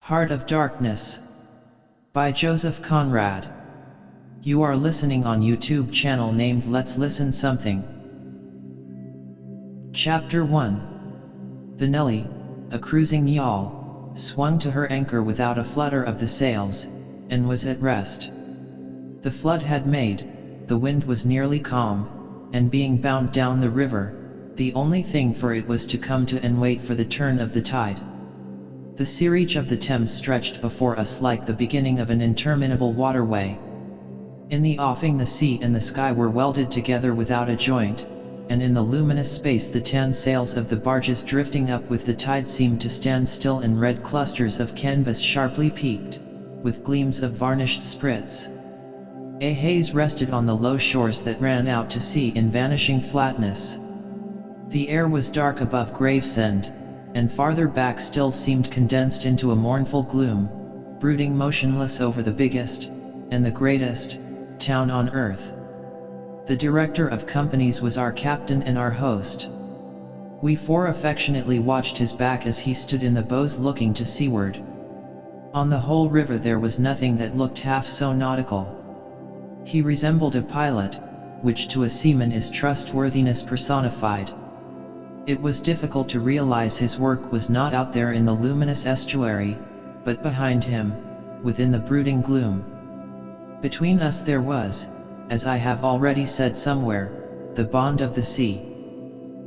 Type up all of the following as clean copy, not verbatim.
Heart of Darkness by Joseph Conrad. You are listening on YouTube channel named Let's Listen Something. Chapter 1. The Nelly, a cruising yawl, swung to her anchor without a flutter of the sails, and was at rest. The flood had made, the wind was nearly calm, and being bound down the river, the only thing for it was to come to and wait for the turn of the tide. The sea reach of the Thames stretched before us like the beginning of an interminable waterway. In the offing the sea and the sky were welded together without a joint, and in the luminous space the tan sails of the barges drifting up with the tide seemed to stand still in red clusters of canvas sharply peaked, with gleams of varnished sprits. A haze rested on the low shores that ran out to sea in vanishing flatness. The air was dark above Gravesend, and farther back still seemed condensed into a mournful gloom, brooding motionless over the biggest, and the greatest, town on earth. The director of companies was our captain and our host. We four affectionately watched his back as he stood in the bows looking to seaward. On the whole river there was nothing that looked half so nautical. He resembled a pilot, which to a seaman is trustworthiness personified. It was difficult to realize his work was not out there in the luminous estuary, but behind him, within the brooding gloom. Between us there was, as I have already said somewhere, the bond of the sea.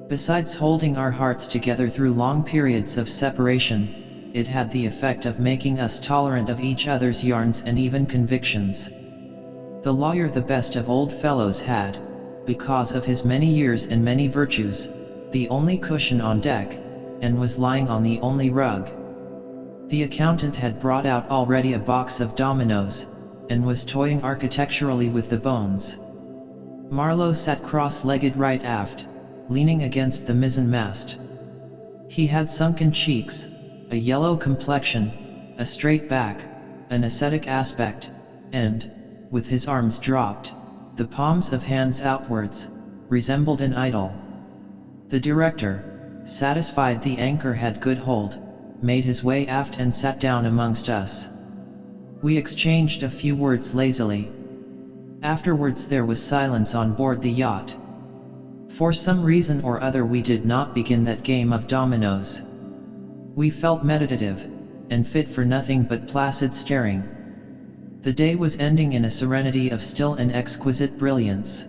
Besides holding our hearts together through long periods of separation, it had the effect of making us tolerant of each other's yarns and even convictions. The lawyer, the best of old fellows, had, because of his many years and many virtues, the only cushion on deck, and was lying on the only rug. The accountant had brought out already a box of dominoes, and was toying architecturally with the bones. Marlowe sat cross-legged right aft, leaning against the mizzen-mast. He had sunken cheeks, a yellow complexion, a straight back, an ascetic aspect, and, with his arms dropped, the palms of hands outwards, resembled an idol. The director, satisfied the anchor had good hold, made his way aft and sat down amongst us. We exchanged a few words lazily. Afterwards there was silence on board the yacht. For some reason or other we did not begin that game of dominoes. We felt meditative, and fit for nothing but placid staring. The day was ending in a serenity of still and exquisite brilliance.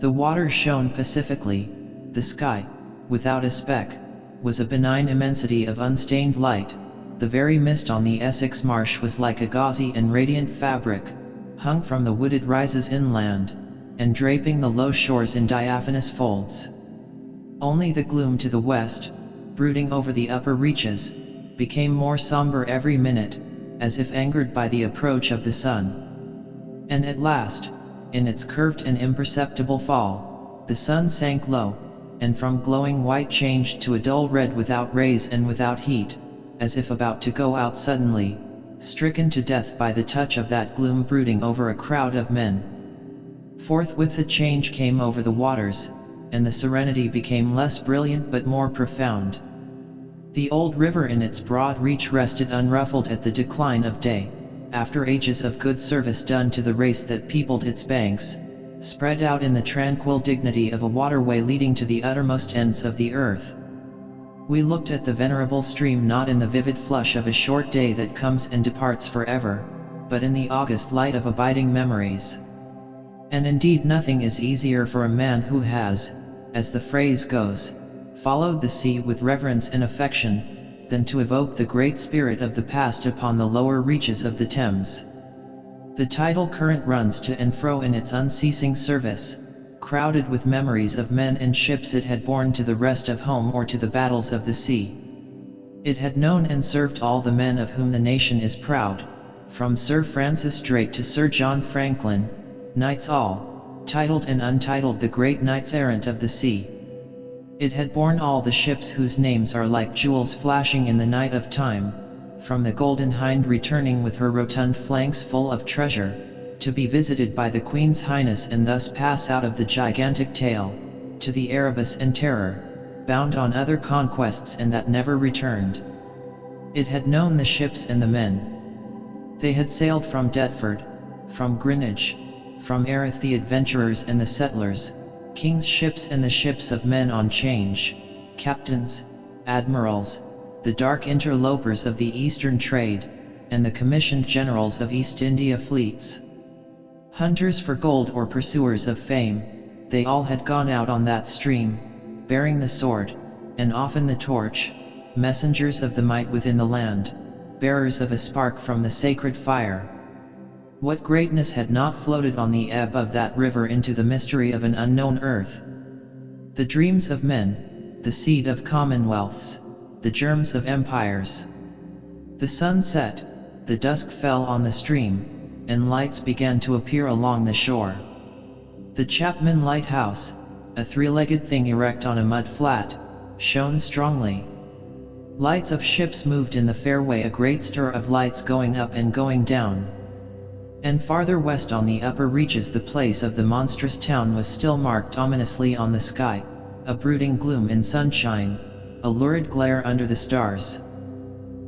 The water shone pacifically. The sky, without a speck, was a benign immensity of unstained light. The very mist on the Essex marsh was like a gauzy and radiant fabric, hung from the wooded rises inland, and draping the low shores in diaphanous folds. Only the gloom to the west, brooding over the upper reaches, became more somber every minute, as if angered by the approach of the sun. And at last, in its curved and imperceptible fall, the sun sank low, and from glowing white changed to a dull red without rays and without heat, as if about to go out suddenly, stricken to death by the touch of that gloom brooding over a crowd of men. Forthwith the change came over the waters, and the serenity became less brilliant but more profound. The old river in its broad reach rested unruffled at the decline of day, after ages of good service done to the race that peopled its banks, spread out in the tranquil dignity of a waterway leading to the uttermost ends of the earth. We looked at the venerable stream not in the vivid flush of a short day that comes and departs forever, but in the august light of abiding memories. And indeed nothing is easier for a man who has, as the phrase goes, followed the sea with reverence and affection, than to evoke the great spirit of the past upon the lower reaches of the Thames. The tidal current runs to and fro in its unceasing service, crowded with memories of men and ships it had borne to the rest of home or to the battles of the sea. It had known and served all the men of whom the nation is proud, from Sir Francis Drake to Sir John Franklin, knights all, titled and untitled, the great knights-errant of the sea. It had borne all the ships whose names are like jewels flashing in the night of time, from the Golden Hind returning with her rotund flanks full of treasure, to be visited by the Queen's Highness and thus pass out of the gigantic tale, to the Erebus and Terror, bound on other conquests and that never returned. It had known the ships and the men. They had sailed from Deptford, from Greenwich, from Erith, the adventurers and the settlers, king's ships and the ships of men on change, captains, admirals, the dark interlopers of the eastern trade, and the commissioned generals of East India fleets. Hunters for gold or pursuers of fame, they all had gone out on that stream, bearing the sword, and often the torch, messengers of the might within the land, bearers of a spark from the sacred fire. What greatness had not floated on the ebb of that river into the mystery of an unknown earth? The dreams of men, the seed of commonwealths, the germs of empires. The sun set, the dusk fell on the stream, and lights began to appear along the shore. The Chapman Lighthouse, a three-legged thing erect on a mud flat, shone strongly. Lights of ships moved in the fairway, a great stir of lights going up and going down. And farther west on the upper reaches the place of the monstrous town was still marked ominously on the sky, a brooding gloom in sunshine, a lurid glare under the stars.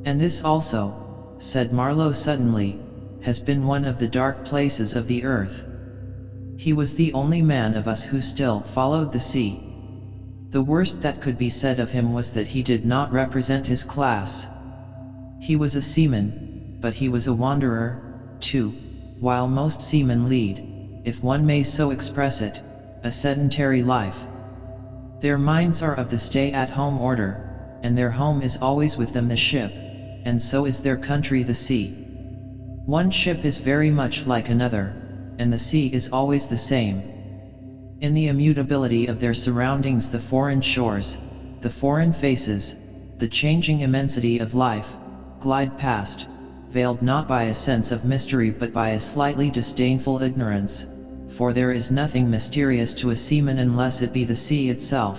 And this also, said Marlowe suddenly, has been one of the dark places of the earth. He was the only man of us who still followed the sea. The worst that could be said of him was that he did not represent his class. He was a seaman, but he was a wanderer, too, while most seamen lead, if one may so express it, a sedentary life. Their minds are of the stay-at-home order, and their home is always with them, the ship, and so is their country, the sea. One ship is very much like another, and the sea is always the same. In the immutability of their surroundings, the foreign shores, the foreign faces, the changing immensity of life, glide past, veiled not by a sense of mystery but by a slightly disdainful ignorance, for there is nothing mysterious to a seaman unless it be the sea itself,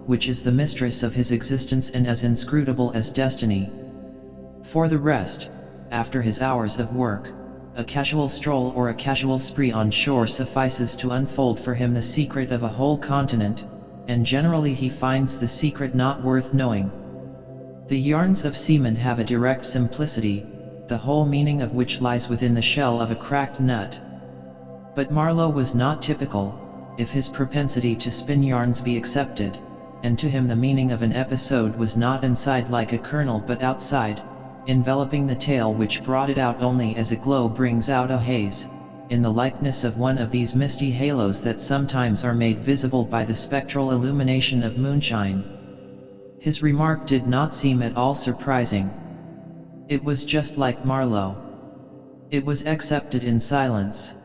which is the mistress of his existence and as inscrutable as destiny. For the rest, after his hours of work, a casual stroll or a casual spree on shore suffices to unfold for him the secret of a whole continent, and generally he finds the secret not worth knowing. The yarns of seamen have a direct simplicity, the whole meaning of which lies within the shell of a cracked nut. But Marlowe was not typical, if his propensity to spin yarns be accepted, and to him the meaning of an episode was not inside like a kernel but outside, enveloping the tale which brought it out only as a glow brings out a haze, in the likeness of one of these misty halos that sometimes are made visible by the spectral illumination of moonshine. His remark did not seem at all surprising. It was just like Marlowe. It was accepted in silence.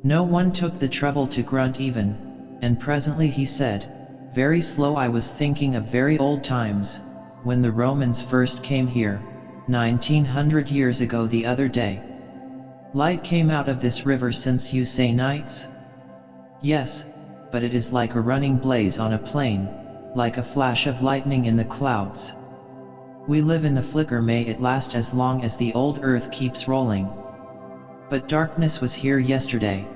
No one took the trouble to grunt even, and presently he said, very slow, I was thinking of very old times, when the Romans first came here, 1900 years ago the other day. Light came out of this river, since you say nights? Yes, but it is like a running blaze on a plain, like a flash of lightning in the clouds. We live in the flicker, may it last as long as the old earth keeps rolling. But darkness was here yesterday.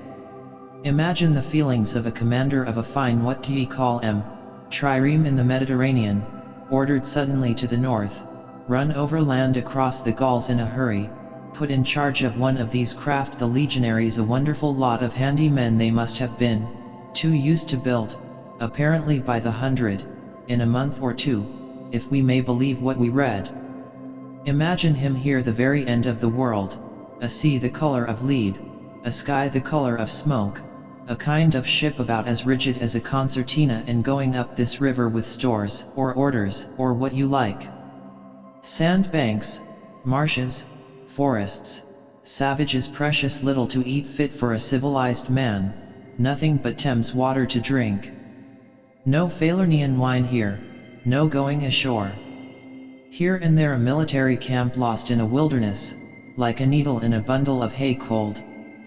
Imagine the feelings of a commander of a fine what do ye call 'em, trireme in the Mediterranean, ordered suddenly to the north, run overland across the Gauls in a hurry, put in charge of one of these craft the legionaries, a wonderful lot of handy men they must have been, too used to build, apparently by the hundred, in a month or two, if we may believe what we read. Imagine him here, the very end of the world, a sea the color of lead, a sky the color of smoke, a kind of ship about as rigid as a concertina, and going up this river with stores, or orders, or what you like. Sandbanks, marshes, forests, savages, precious little to eat, fit for a civilized man, nothing but Thames water to drink. No Falernian wine here, no going ashore. Here and there a military camp lost in a wilderness, like a needle in a bundle of hay, cold,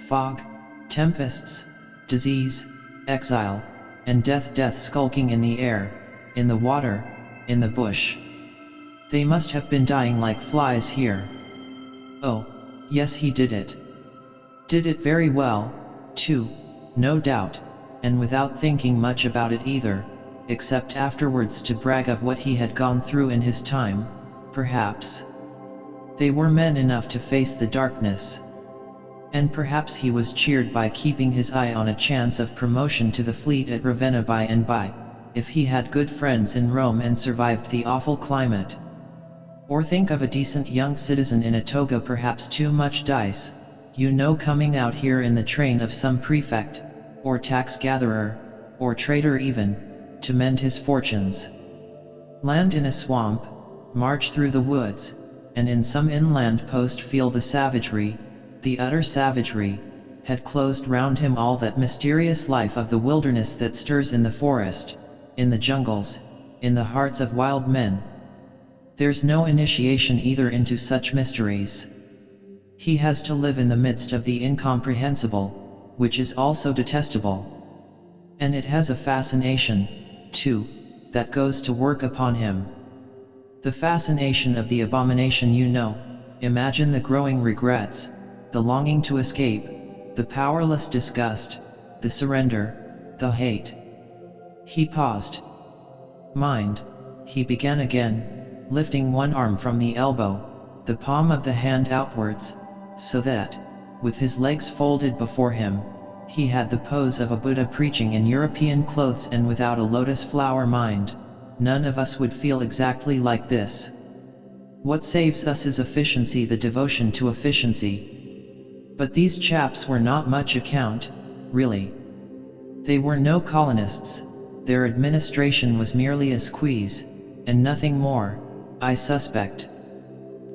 fog, tempests, disease, exile, and death skulking in the air, in the water, in the bush. They must have been dying like flies here. Oh, yes, he did it. Did it very well, too, no doubt, and without thinking much about it either, except afterwards to brag of what he had gone through in his time, perhaps. They were men enough to face the darkness. And perhaps he was cheered by keeping his eye on a chance of promotion to the fleet at Ravenna by and by, if he had good friends in Rome and survived the awful climate. Or think of a decent young citizen in a toga, perhaps too much dice, coming out here in the train of some prefect, or tax gatherer, or trader even, to mend his fortunes. Land in a swamp, march through the woods, and in some inland post feel the savagery, the utter savagery, had closed round him all that mysterious life of the wilderness that stirs in the forest, in the jungles, in the hearts of wild men. There's no initiation either into such mysteries. He has to live in the midst of the incomprehensible, which is also detestable. And it has a fascination, too, that goes to work upon him. The fascination of the abomination, imagine the growing regrets, the longing to escape, the powerless disgust, the surrender, the hate. He paused. Mind, he began again, lifting one arm from the elbow, the palm of the hand outwards, so that, with his legs folded before him, he had the pose of a Buddha preaching in European clothes and without a lotus flower. Mind, none of us would feel exactly like this. What saves us is efficiency, the devotion to efficiency. But these chaps were not much account, really. They were no colonists, their administration was merely a squeeze, and nothing more, I suspect.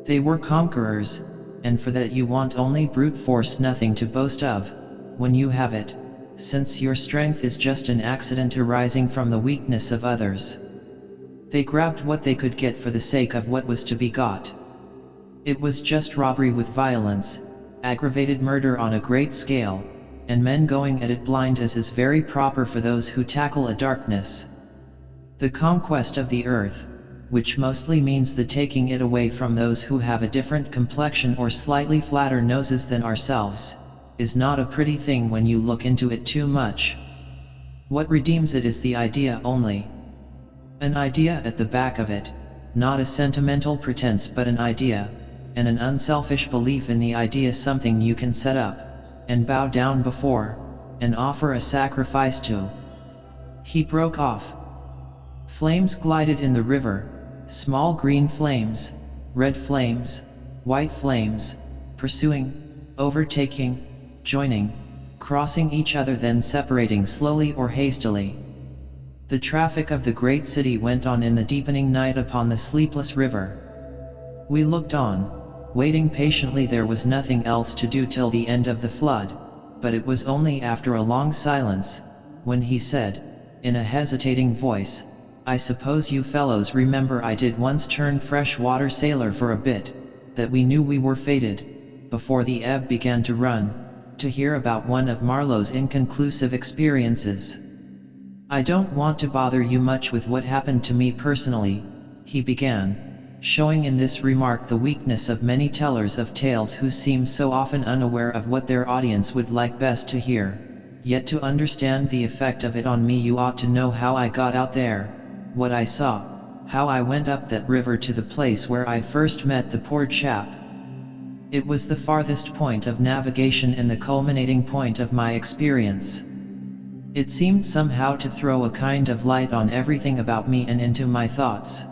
They were conquerors, and for that you want only brute force, nothing to boast of, when you have it, since your strength is just an accident arising from the weakness of others. They grabbed what they could get for the sake of what was to be got. It was just robbery with violence, aggravated murder on a great scale, and men going at it blind, as is very proper for those who tackle a darkness. The conquest of the earth, which mostly means the taking it away from those who have a different complexion or slightly flatter noses than ourselves, is not a pretty thing when you look into it too much. What redeems it is the idea only. An idea at the back of it, not a sentimental pretense but an idea, and an unselfish belief in the idea, something you can set up, and bow down before, and offer a sacrifice to. He broke off. Flames glided in the river, small green flames, red flames, white flames, pursuing, overtaking, joining, crossing each other, then separating slowly or hastily. The traffic of the great city went on in the deepening night upon the sleepless river. We looked on, waiting patiently. There was nothing else to do till the end of the flood, but it was only after a long silence, when he said, in a hesitating voice, "I suppose you fellows remember I did once turn freshwater sailor for a bit, that we knew we were fated, before the ebb began to run, to hear about one of Marlowe's inconclusive experiences. I don't want to bother you much with what happened to me personally," he began, showing in this remark the weakness of many tellers of tales who seem so often unaware of what their audience would like best to hear. "Yet to understand the effect of it on me you ought to know how I got out there, what I saw, how I went up that river to the place where I first met the poor chap. It was the farthest point of navigation and the culminating point of my experience. It seemed somehow to throw a kind of light on everything about me and into my thoughts.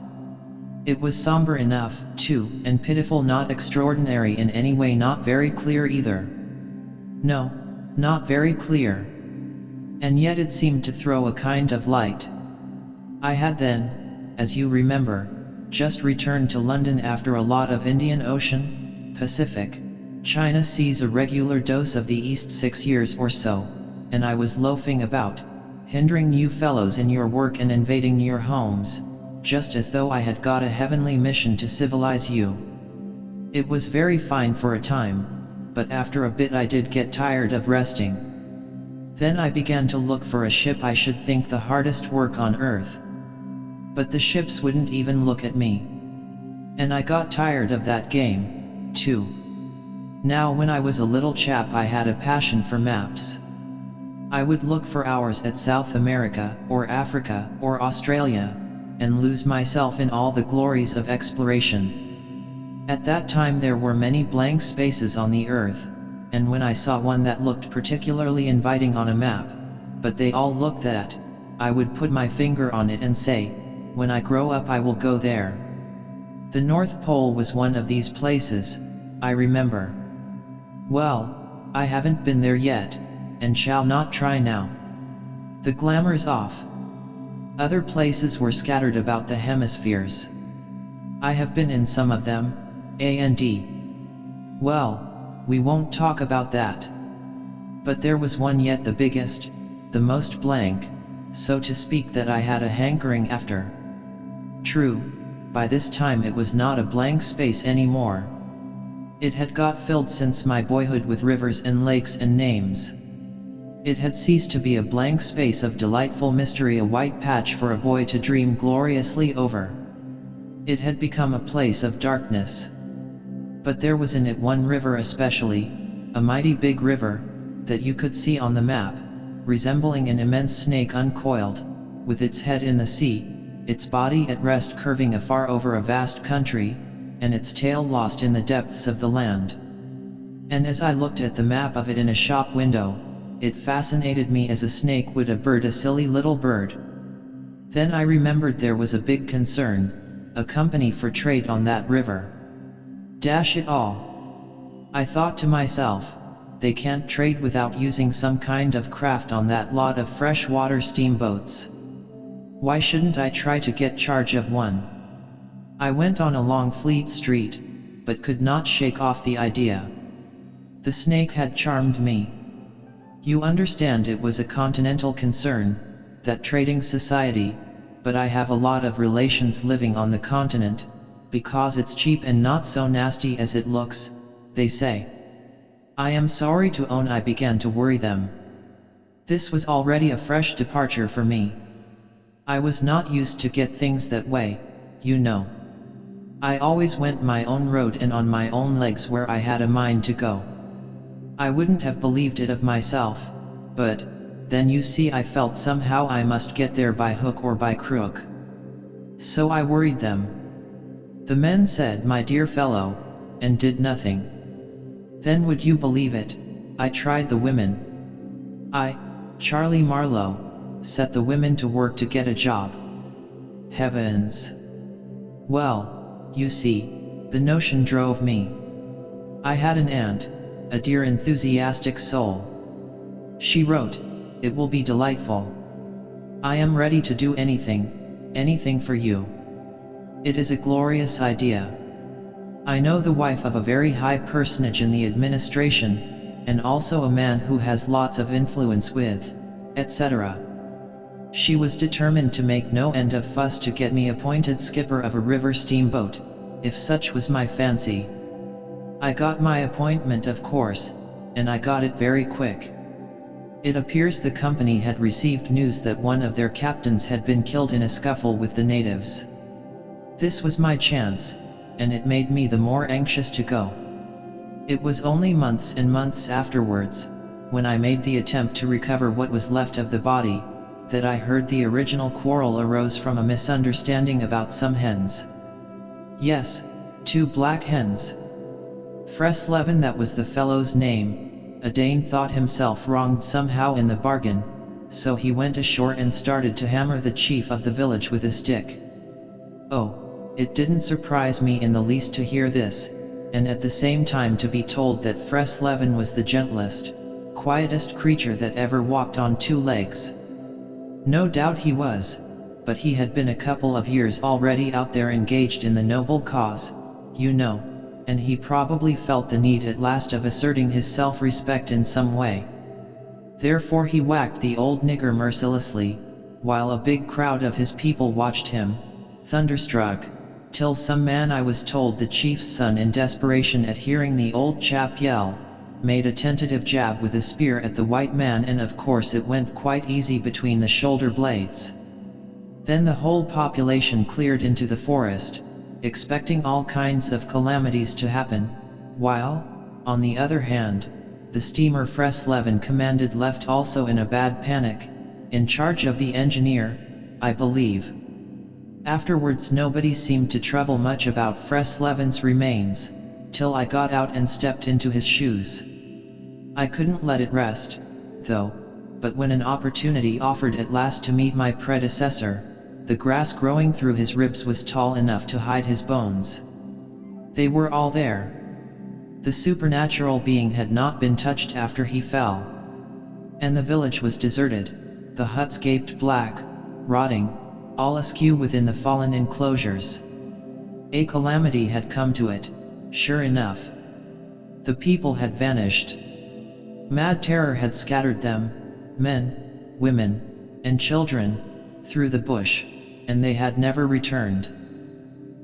It was somber enough, too, and pitiful, not extraordinary in any way, not very clear either. No, not very clear. And yet it seemed to throw a kind of light. I had then, as you remember, just returned to London after a lot of Indian Ocean, Pacific, China seas, a regular dose of the East, 6 years or so, and I was loafing about, hindering you fellows in your work and invading your homes, just as though I had got a heavenly mission to civilize you. It was very fine for a time, but after a bit I did get tired of resting. Then I began to look for a ship, I should think the hardest work on earth. But the ships wouldn't even look at me. And I got tired of that game, too. Now when I was a little chap I had a passion for maps. I would look for hours at South America, or Africa, or Australia, and lose myself in all the glories of exploration. At that time there were many blank spaces on the earth, and when I saw one that looked particularly inviting on a map, but they all looked that, I would put my finger on it and say, when I grow up I will go there. The North Pole was one of these places, I remember. Well, I haven't been there yet, and shall not try now. The glamour's off. Other places were scattered about the hemispheres. I have been in some of them, and well, we won't talk about that. But there was one yet the biggest, the most blank, so to speak, that I had a hankering after. True, by this time it was not a blank space anymore. It had got filled since my boyhood with rivers and lakes and names. It had ceased to be a blank space of delightful mystery, a white patch for a boy to dream gloriously over. It had become a place of darkness. But there was in it one river especially, a mighty big river, that you could see on the map, resembling an immense snake uncoiled, with its head in the sea, its body at rest curving afar over a vast country, and its tail lost in the depths of the land. And as I looked at the map of it in a shop window, it fascinated me as a snake would a bird, a silly little bird. Then I remembered there was a big concern, a company for trade on that river. Dash it all! I thought to myself, they can't trade without using some kind of craft on that lot of freshwater steamboats. Why shouldn't I try to get charge of one? I went on along Fleet Street, but could not shake off the idea. The snake had charmed me. You understand, it was a continental concern, that trading society, but I have a lot of relations living on the continent, because it's cheap and not so nasty as it looks, they say. I am sorry to own I began to worry them. This was already a fresh departure for me. I was not used to get things that way, you know. I always went my own road and on my own legs where I had a mind to go. I wouldn't have believed it of myself, but, then you see, I felt somehow I must get there by hook or by crook. So I worried them. The men said, my dear fellow, and did nothing. Then would you believe it, I tried the women. Charlie Marlowe, set the women to work to get a job. Heavens! Well, you see, the notion drove me. I had an aunt, a dear enthusiastic soul. She wrote, it will be delightful. I am ready to do anything for you. It is a glorious idea. I know the wife of a very high personage in the administration, and also a man who has lots of influence with, etc. She was determined to make no end of fuss to get me appointed skipper of a river steamboat, if such was my fancy. I got my appointment, of course, and I got it very quick. It appears the company had received news that one of their captains had been killed in a scuffle with the natives. This was my chance, and it made me the more anxious to go. It was only months and months afterwards, when I made the attempt to recover what was left of the body, that I heard the original quarrel arose from a misunderstanding about some hens. Yes, 2 black hens. Freslevin, that was the fellow's name. A Dane thought himself wronged somehow in the bargain, so he went ashore and started to hammer the chief of the village with a stick. Oh, it didn't surprise me in the least to hear this, and at the same time to be told that Freslevin was the gentlest, quietest creature that ever walked on 2 legs. No doubt he was, but he had been a couple of years already out there engaged in the noble cause, you know, and he probably felt the need at last of asserting his self-respect in some way. Therefore he whacked the old nigger mercilessly, while a big crowd of his people watched him, thunderstruck, till some man, I was told the chief's son, in desperation at hearing the old chap yell, made a tentative jab with a spear at the white man, and of course it went quite easy between the shoulder blades. Then the whole population cleared into the forest, expecting all kinds of calamities to happen, while, on the other hand, the steamer Freslevin commanded left also in a bad panic, in charge of the engineer, I believe. Afterwards nobody seemed to trouble much about Freslevin's remains, till I got out and stepped into his shoes. I couldn't let it rest, though, but when an opportunity offered at last to meet my predecessor, the grass growing through his ribs was tall enough to hide his bones. They were all there. The supernatural being had not been touched after he fell. And the village was deserted, the huts gaped black, rotting, all askew within the fallen enclosures. A calamity had come to it, sure enough. The people had vanished. Mad terror had scattered them, men, women, and children, through the bush, and they had never returned.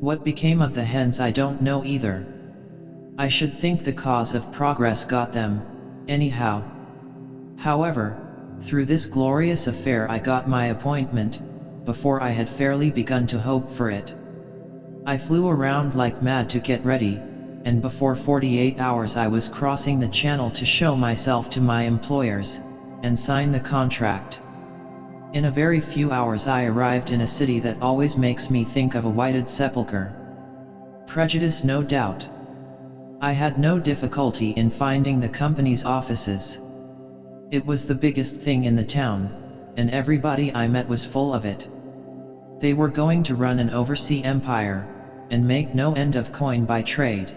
What became of the hens I don't know either. I should think the cause of progress got them, anyhow. However, through this glorious affair I got my appointment, before I had fairly begun to hope for it. I flew around like mad to get ready, and before 48 hours I was crossing the channel to show myself to my employers, and sign the contract. In a very few hours I arrived in a city that always makes me think of a whited sepulchre. Prejudice, no doubt. I had no difficulty in finding the company's offices. It was the biggest thing in the town, and everybody I met was full of it. They were going to run an overseas empire, and make no end of coin by trade.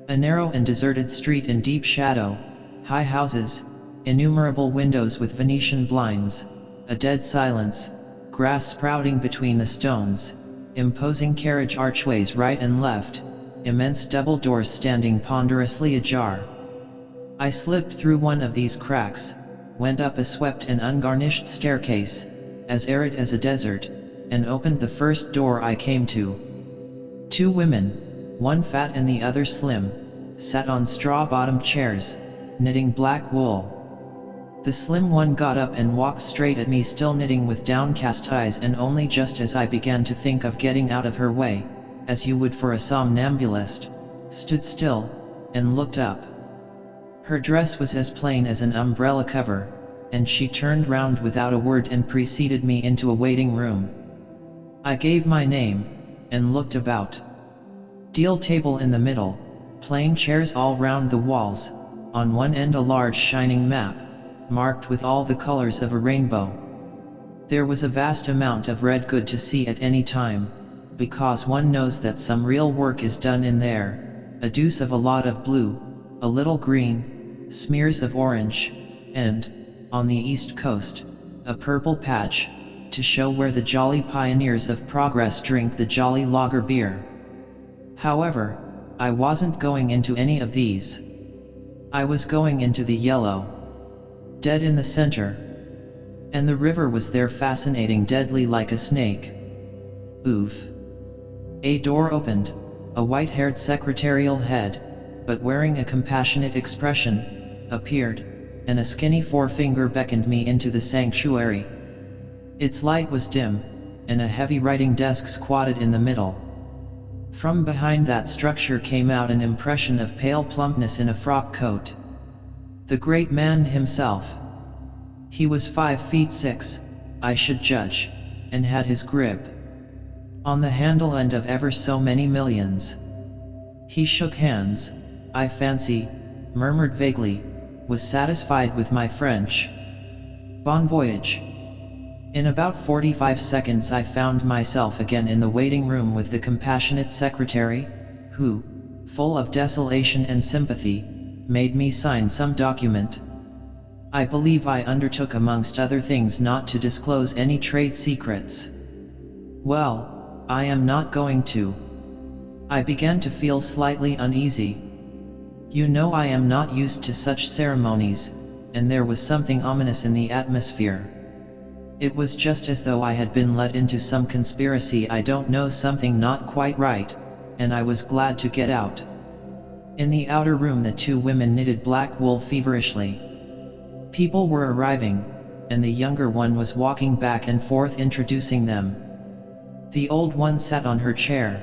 A narrow and deserted street in deep shadow, high houses, innumerable windows with Venetian blinds, a dead silence, grass sprouting between the stones, imposing carriage archways right and left, immense double doors standing ponderously ajar. I slipped through one of these cracks, went up a swept and ungarnished staircase, as arid as a desert, and opened the first door I came to. Two women, one fat and the other slim, sat on straw-bottomed chairs, knitting black wool. The slim one got up and walked straight at me, still knitting with downcast eyes, and only just as I began to think of getting out of her way, as you would for a somnambulist, stood still, and looked up. Her dress was as plain as an umbrella cover, and she turned round without a word and preceded me into a waiting room. I gave my name, and looked about. Deal table in the middle, plain chairs all round the walls, on one end a large shining map, marked with all the colors of a rainbow. There was a vast amount of red good to see at any time, because one knows that some real work is done in there, a deuce of a lot of blue, a little green, smears of orange, and, on the east coast, a purple patch, to show where the jolly pioneers of progress drink the jolly lager beer. However, I wasn't going into any of these. I was going into the yellow. Dead in the center. And the river was there, fascinating, deadly like a snake. Oof. A door opened, a white-haired secretarial head, but wearing a compassionate expression, appeared, and a skinny forefinger beckoned me into the sanctuary. Its light was dim, and a heavy writing desk squatted in the middle. From behind that structure came out an impression of pale plumpness in a frock coat. The great man himself. He was 5 feet 6, I should judge, and had his grip on the handle end of ever so many millions. He shook hands, I fancy, murmured vaguely, was satisfied with my French. Bon voyage. In about 45 seconds I found myself again in the waiting room with the compassionate secretary, who, full of desolation and sympathy, made me sign some document. I believe I undertook amongst other things not to disclose any trade secrets. Well, I am not going to. I began to feel slightly uneasy. You know, I am not used to such ceremonies, and there was something ominous in the atmosphere. It was just as though I had been let into some conspiracy, I don't know, something not quite right, and I was glad to get out. In the outer room the two women knitted black wool feverishly. People were arriving, and the younger one was walking back and forth introducing them. The old one sat on her chair.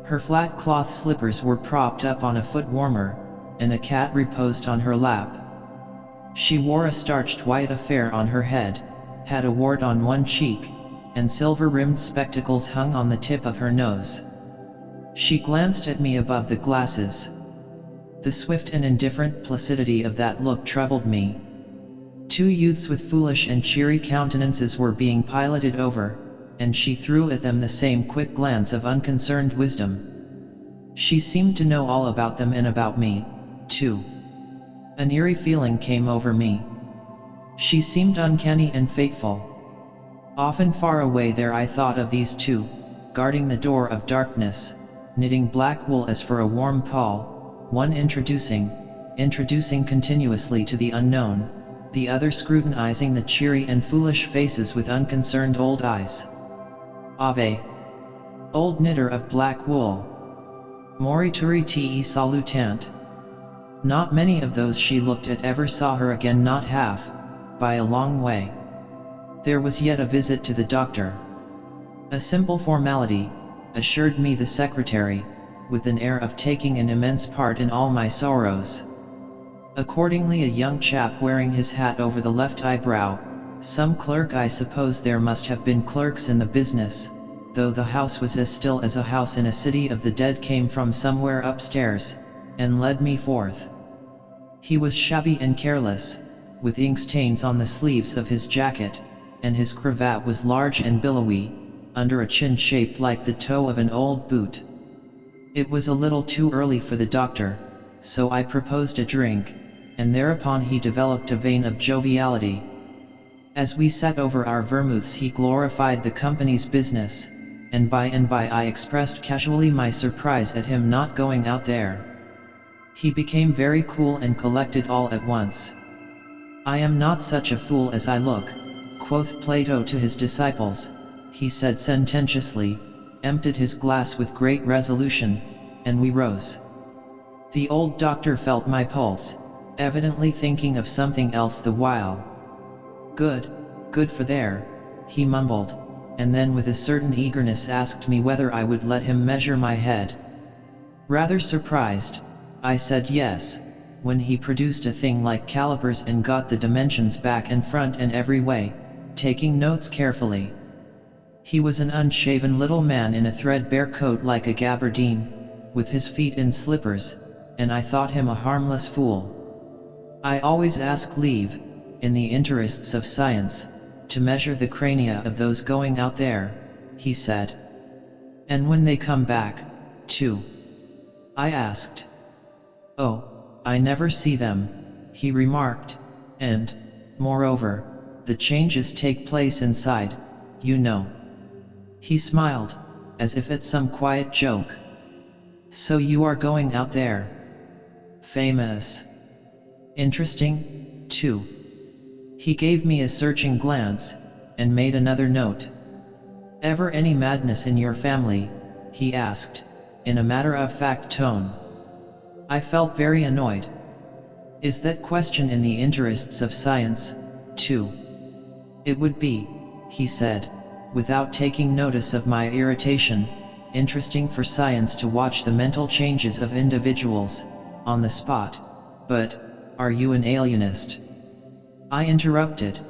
Her flat cloth slippers were propped up on a foot warmer, and a cat reposed on her lap. She wore a starched white affair on her head, had a wart on one cheek, and silver-rimmed spectacles hung on the tip of her nose. She glanced at me above the glasses. The swift and indifferent placidity of that look troubled me. Two youths with foolish and cheery countenances were being piloted over, and she threw at them the same quick glance of unconcerned wisdom. She seemed to know all about them and about me, too. An eerie feeling came over me. She seemed uncanny and fateful. Often far away there I thought of these two, guarding the door of darkness, knitting black wool as for a warm pall, one introducing continuously to the unknown, the other scrutinizing the cheery and foolish faces with unconcerned old eyes. Ave. Old knitter of black wool. Morituri te salutant. Not many of those she looked at ever saw her again, not half, by a long way. There was yet a visit to the doctor. A simple formality, assured me the secretary, with an air of taking an immense part in all my sorrows. Accordingly, a young chap wearing his hat over the left eyebrow, some clerk, I suppose there must have been clerks in the business, though the house was as still as a house in a city of the dead, came from somewhere upstairs, and led me forth. He was shabby and careless, with ink stains on the sleeves of his jacket, and his cravat was large and billowy, under a chin shaped like the toe of an old boot. It was a little too early for the doctor, so I proposed a drink, and thereupon he developed a vein of joviality. As we sat over our vermouths he glorified the company's business, and by I expressed casually my surprise at him not going out there. He became very cool and collected all at once. "I am not such a fool as I look," quoth Plato to his disciples, he said sententiously, emptied his glass with great resolution, and we rose. The old doctor felt my pulse, evidently thinking of something else the while. Good for there," he mumbled, and then with a certain eagerness asked me whether I would let him measure my head. Rather surprised, I said yes, when he produced a thing like calipers and got the dimensions back and front and every way, taking notes carefully. He was an unshaven little man in a threadbare coat like a gabardine, with his feet in slippers, and I thought him a harmless fool. "I always ask leave, in the interests of science, to measure the crania of those going out there," he said. "And when they come back, too?" I asked. "Oh, I never see them," he remarked, "and, moreover, the changes take place inside, you know." He smiled, as if at some quiet joke. "So you are going out there? Famous. Interesting, too." He gave me a searching glance, and made another note. "Ever any madness in your family?" he asked, in a matter-of-fact tone. I felt very annoyed. "Is that question in the interests of science, too?" "It would be," he said, without taking notice of my irritation, "interesting for science to watch the mental changes of individuals, on the spot, but, are you an alienist?" I interrupted.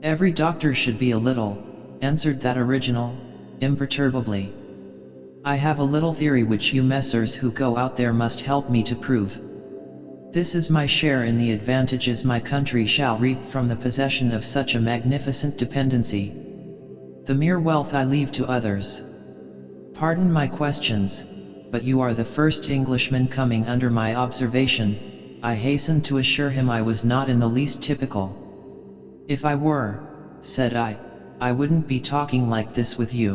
"Every doctor should be a little," answered that original, imperturbably. "I have a little theory which you messers who go out there must help me to prove. This is my share in the advantages my country shall reap from the possession of such a magnificent dependency. The mere wealth I leave to others. Pardon my questions, but you are the first Englishman coming under my observation." I hastened to assure him I was not in the least typical. "If I were," said I wouldn't be talking like this with you.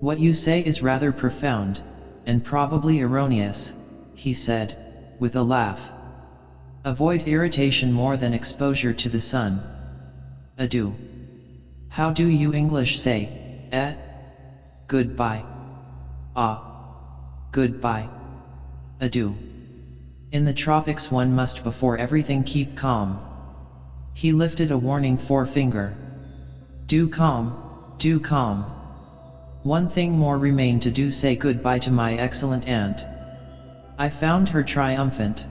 What you say is rather profound, and probably erroneous," he said, with a laugh. "Avoid irritation more than exposure to the sun. Adieu. How do you English say, eh? Goodbye. Ah. Goodbye. Adieu. In the tropics one must before everything keep calm." He lifted a warning forefinger. Do calm. One thing more remained to do, say goodbye to my excellent aunt. I found her triumphant.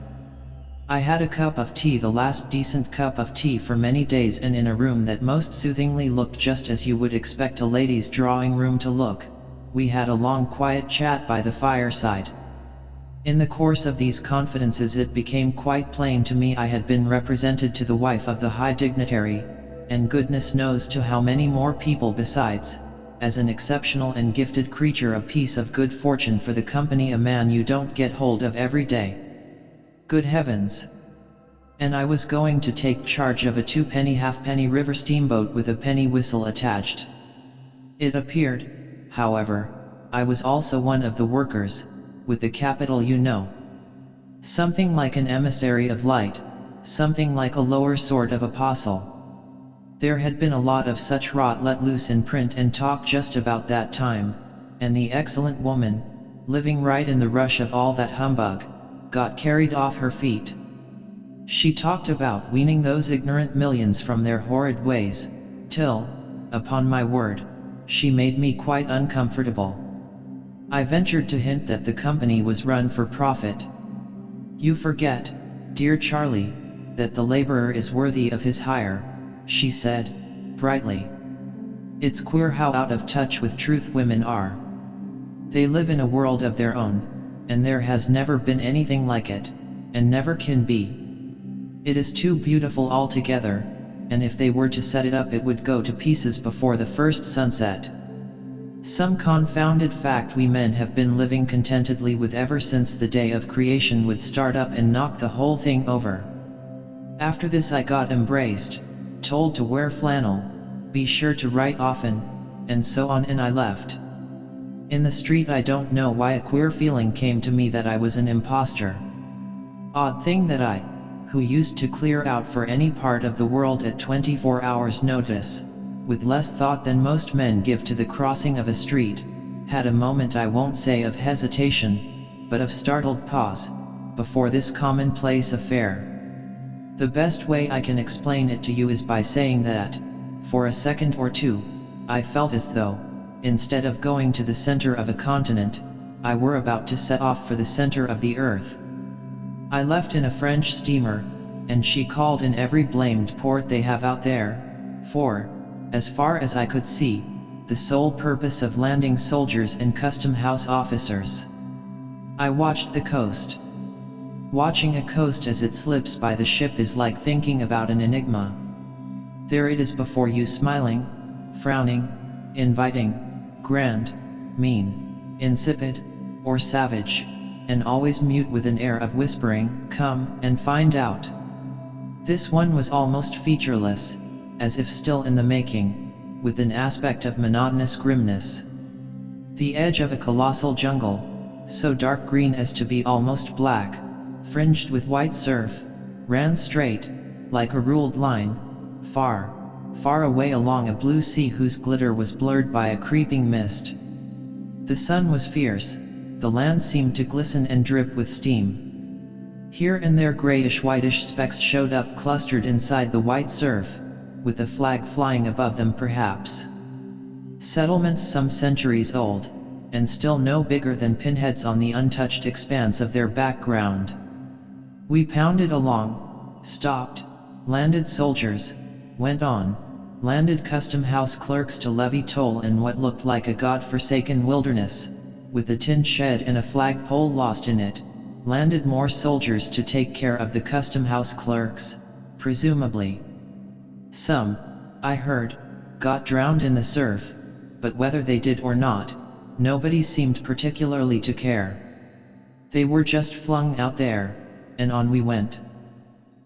I had a cup of tea, the last decent cup of tea for many days, and in a room that most soothingly looked just as you would expect a lady's drawing room to look. We had a long quiet chat by the fireside. In the course of these confidences it became quite plain to me I had been represented to the wife of the high dignitary, and goodness knows to how many more people besides, as an exceptional and gifted creature, a piece of good fortune for the company, a man you don't get hold of every day. Good heavens! And I was going to take charge of a 2-penny halfpenny river steamboat with a penny whistle attached. It appeared, however, I was also one of the workers, with the capital, you know. Something like an emissary of light, something like a lower sort of apostle. There had been a lot of such rot let loose in print and talk just about that time, and the excellent woman, living right in the rush of all that humbug, got carried off her feet. She talked about weaning those ignorant millions from their horrid ways, till, upon my word, she made me quite uncomfortable. I ventured to hint that the company was run for profit. You forget, dear Charlie, that the laborer is worthy of his hire, she said, brightly. It's queer how out of touch with truth women are. They live in a world of their own, and there has never been anything like it, and never can be. It is too beautiful altogether, and if they were to set it up it would go to pieces before the first sunset. Some confounded fact we men have been living contentedly with ever since the day of creation would start up and knock the whole thing over. After this I got embraced, told to wear flannel, be sure to write often, and so on, and I left. In the street I don't know why a queer feeling came to me that I was an impostor. Odd thing that I, who used to clear out for any part of the world at 24 hours notice, with less thought than most men give to the crossing of a street, had a moment, I won't say of hesitation, but of startled pause, before this commonplace affair. The best way I can explain it to you is by saying that, for a second or two, I felt as though, instead of going to the center of a continent, I were about to set off for the center of the earth. I left in a French steamer, and she called in every blamed port they have out there, for, as far as I could see, the sole purpose of landing soldiers and custom house officers. I watched the coast. Watching a coast as it slips by the ship is like thinking about an enigma. There it is before you, smiling, frowning, inviting, grand, mean, insipid, or savage, and always mute with an air of whispering, "Come and find out." This one was almost featureless, as if still in the making, with an aspect of monotonous grimness. The edge of a colossal jungle, so dark green as to be almost black, fringed with white surf, ran straight, like a ruled line, far, far away along a blue sea whose glitter was blurred by a creeping mist. The sun was fierce, the land seemed to glisten and drip with steam. Here and there grayish-whitish specks showed up clustered inside the white surf, with a flag flying above them perhaps. Settlements some centuries old, and still no bigger than pinheads on the untouched expanse of their background. We pounded along, stopped, landed soldiers, went on, landed custom house clerks to levy toll in what looked like a god-forsaken wilderness, with a tin shed and a flagpole lost in it, landed more soldiers to take care of the custom house clerks, presumably. Some, I heard, got drowned in the surf, but whether they did or not, nobody seemed particularly to care. They were just flung out there, and on we went.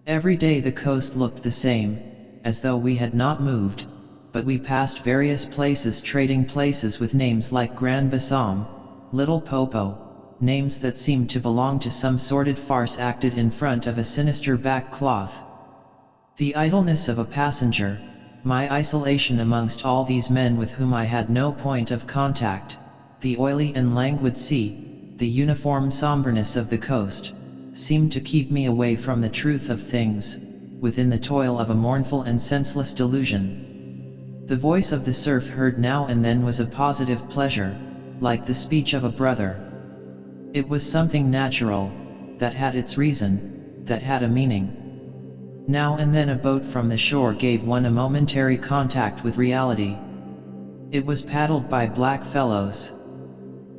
Every day the coast looked the same, as though we had not moved, but we passed various places, trading places with names like Grand Bassam, Little Popo, names that seemed to belong to some sordid farce acted in front of a sinister back cloth. The idleness of a passenger, my isolation amongst all these men with whom I had no point of contact, the oily and languid sea, the uniform somberness of the coast, seemed to keep me away from the truth of things, within the toil of a mournful and senseless delusion. The voice of the surf heard now and then was a positive pleasure, like the speech of a brother. It was something natural, that had its reason, that had a meaning. Now and then a boat from the shore gave one a momentary contact with reality. It was paddled by black fellows.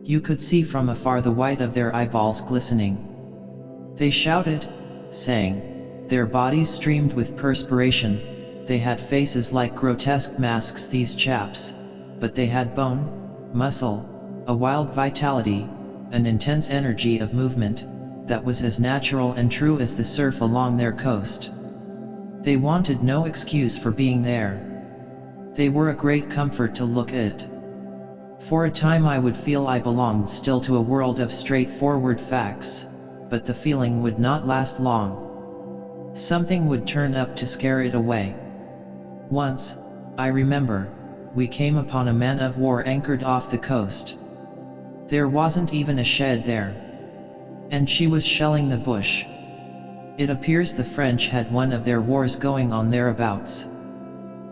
You could see from afar the white of their eyeballs glistening. They shouted, sang. Their bodies streamed with perspiration. They had faces like grotesque masks, these chaps, but they had bone, muscle, a wild vitality, an intense energy of movement, that was as natural and true as the surf along their coast. They wanted no excuse for being there. They were a great comfort to look at. For a time I would feel I belonged still to a world of straightforward facts, but the feeling would not last long. Something would turn up to scare it away. Once, I remember, we came upon a man of war anchored off the coast. There wasn't even a shed there. And she was shelling the bush. It appears the French had one of their wars going on thereabouts.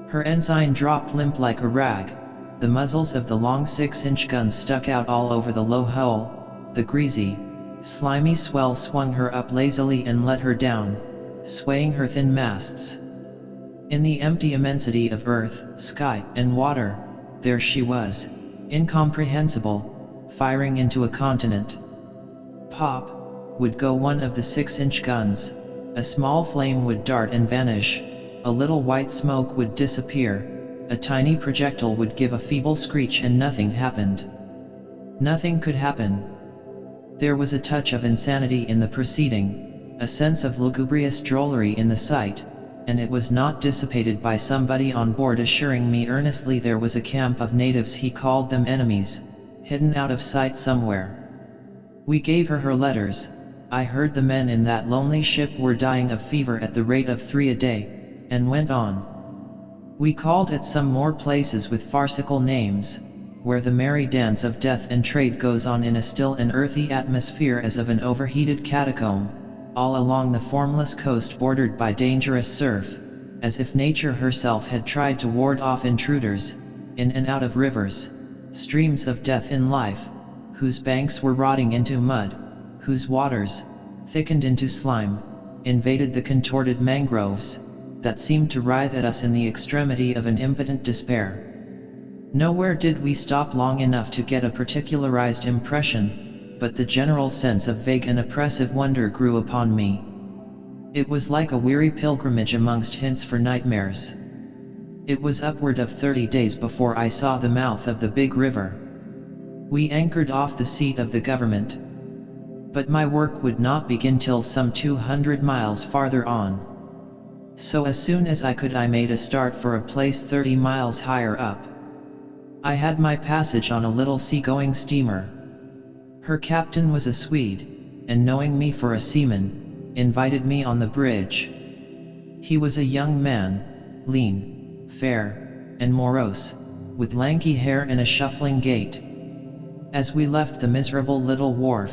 Her ensign dropped limp like a rag. The muzzles of the long 6-inch guns stuck out all over the low hull. The greasy, slimy swell swung her up lazily and let her down, swaying her thin masts. In the empty immensity of earth, sky, and water, there she was, incomprehensible, firing into a continent. Pop would go one of the 6-inch guns. A small flame would dart and vanish. A little white smoke would disappear. A tiny projectile would give a feeble screech and nothing happened. Nothing could happen. There was a touch of insanity in the proceeding, a sense of lugubrious drollery in the sight, and it was not dissipated by somebody on board assuring me earnestly there was a camp of natives, he called them enemies, hidden out of sight somewhere. We gave her letters. I heard the men in that lonely ship were dying of fever at the rate of 3 a day, and went on. We called at some more places with farcical names, where the merry dance of death and trade goes on in a still and earthy atmosphere as of an overheated catacomb, all along the formless coast bordered by dangerous surf, as if nature herself had tried to ward off intruders, in and out of rivers, streams of death in life, whose banks were rotting into mud, whose waters, thickened into slime, invaded the contorted mangroves, that seemed to writhe at us in the extremity of an impotent despair. Nowhere did we stop long enough to get a particularized impression, but the general sense of vague and oppressive wonder grew upon me. It was like a weary pilgrimage amongst hints for nightmares. It was upward of 30 days before I saw the mouth of the big river. We anchored off the seat of the government. But my work would not begin till some 200 miles farther on. So as soon as I could I made a start for a place 30 miles higher up. I had my passage on a little sea-going steamer. Her captain was a Swede, and knowing me for a seaman, invited me on the bridge. He was a young man, lean, fair, and morose, with lanky hair and a shuffling gait. As we left the miserable little wharf,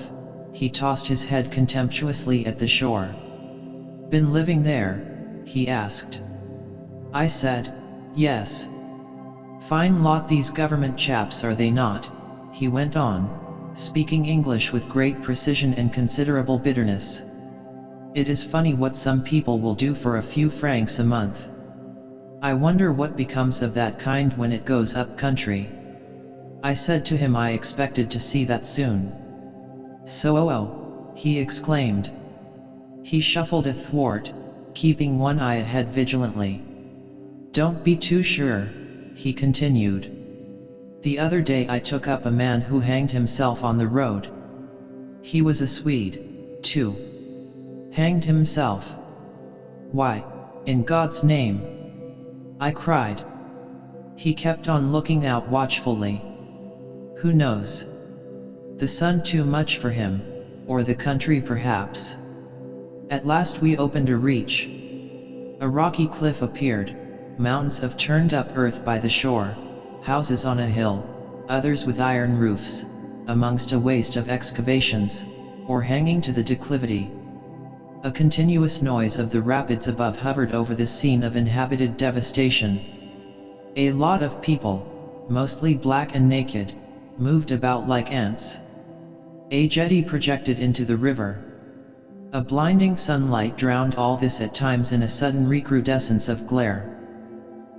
he tossed his head contemptuously at the shore. "Been living there?" he asked. I said, "Yes." "Fine lot these government chaps, are they not?" he went on, speaking English with great precision and considerable bitterness. "It is funny what some people will do for a few francs a month. I wonder what becomes of that kind when it goes up country." I said to him I expected to see that soon. "So, he exclaimed. He shuffled athwart, keeping one eye ahead vigilantly. "Don't be too sure," he continued. "The other day I took up a man who hanged himself on the road. He was a Swede, too. Hanged himself. Why, in God's name?" I cried. He kept on looking out watchfully. Who knows? The sun too much for him, or the country perhaps. At last we opened a reach. A rocky cliff appeared, mountains of turned up earth by the shore, houses on a hill, others with iron roofs, amongst a waste of excavations, or hanging to the declivity. A continuous noise of the rapids above hovered over this scene of inhabited devastation. A lot of people, mostly black and naked, moved about like ants. A jetty projected into the river. A blinding sunlight drowned all this at times in a sudden recrudescence of glare.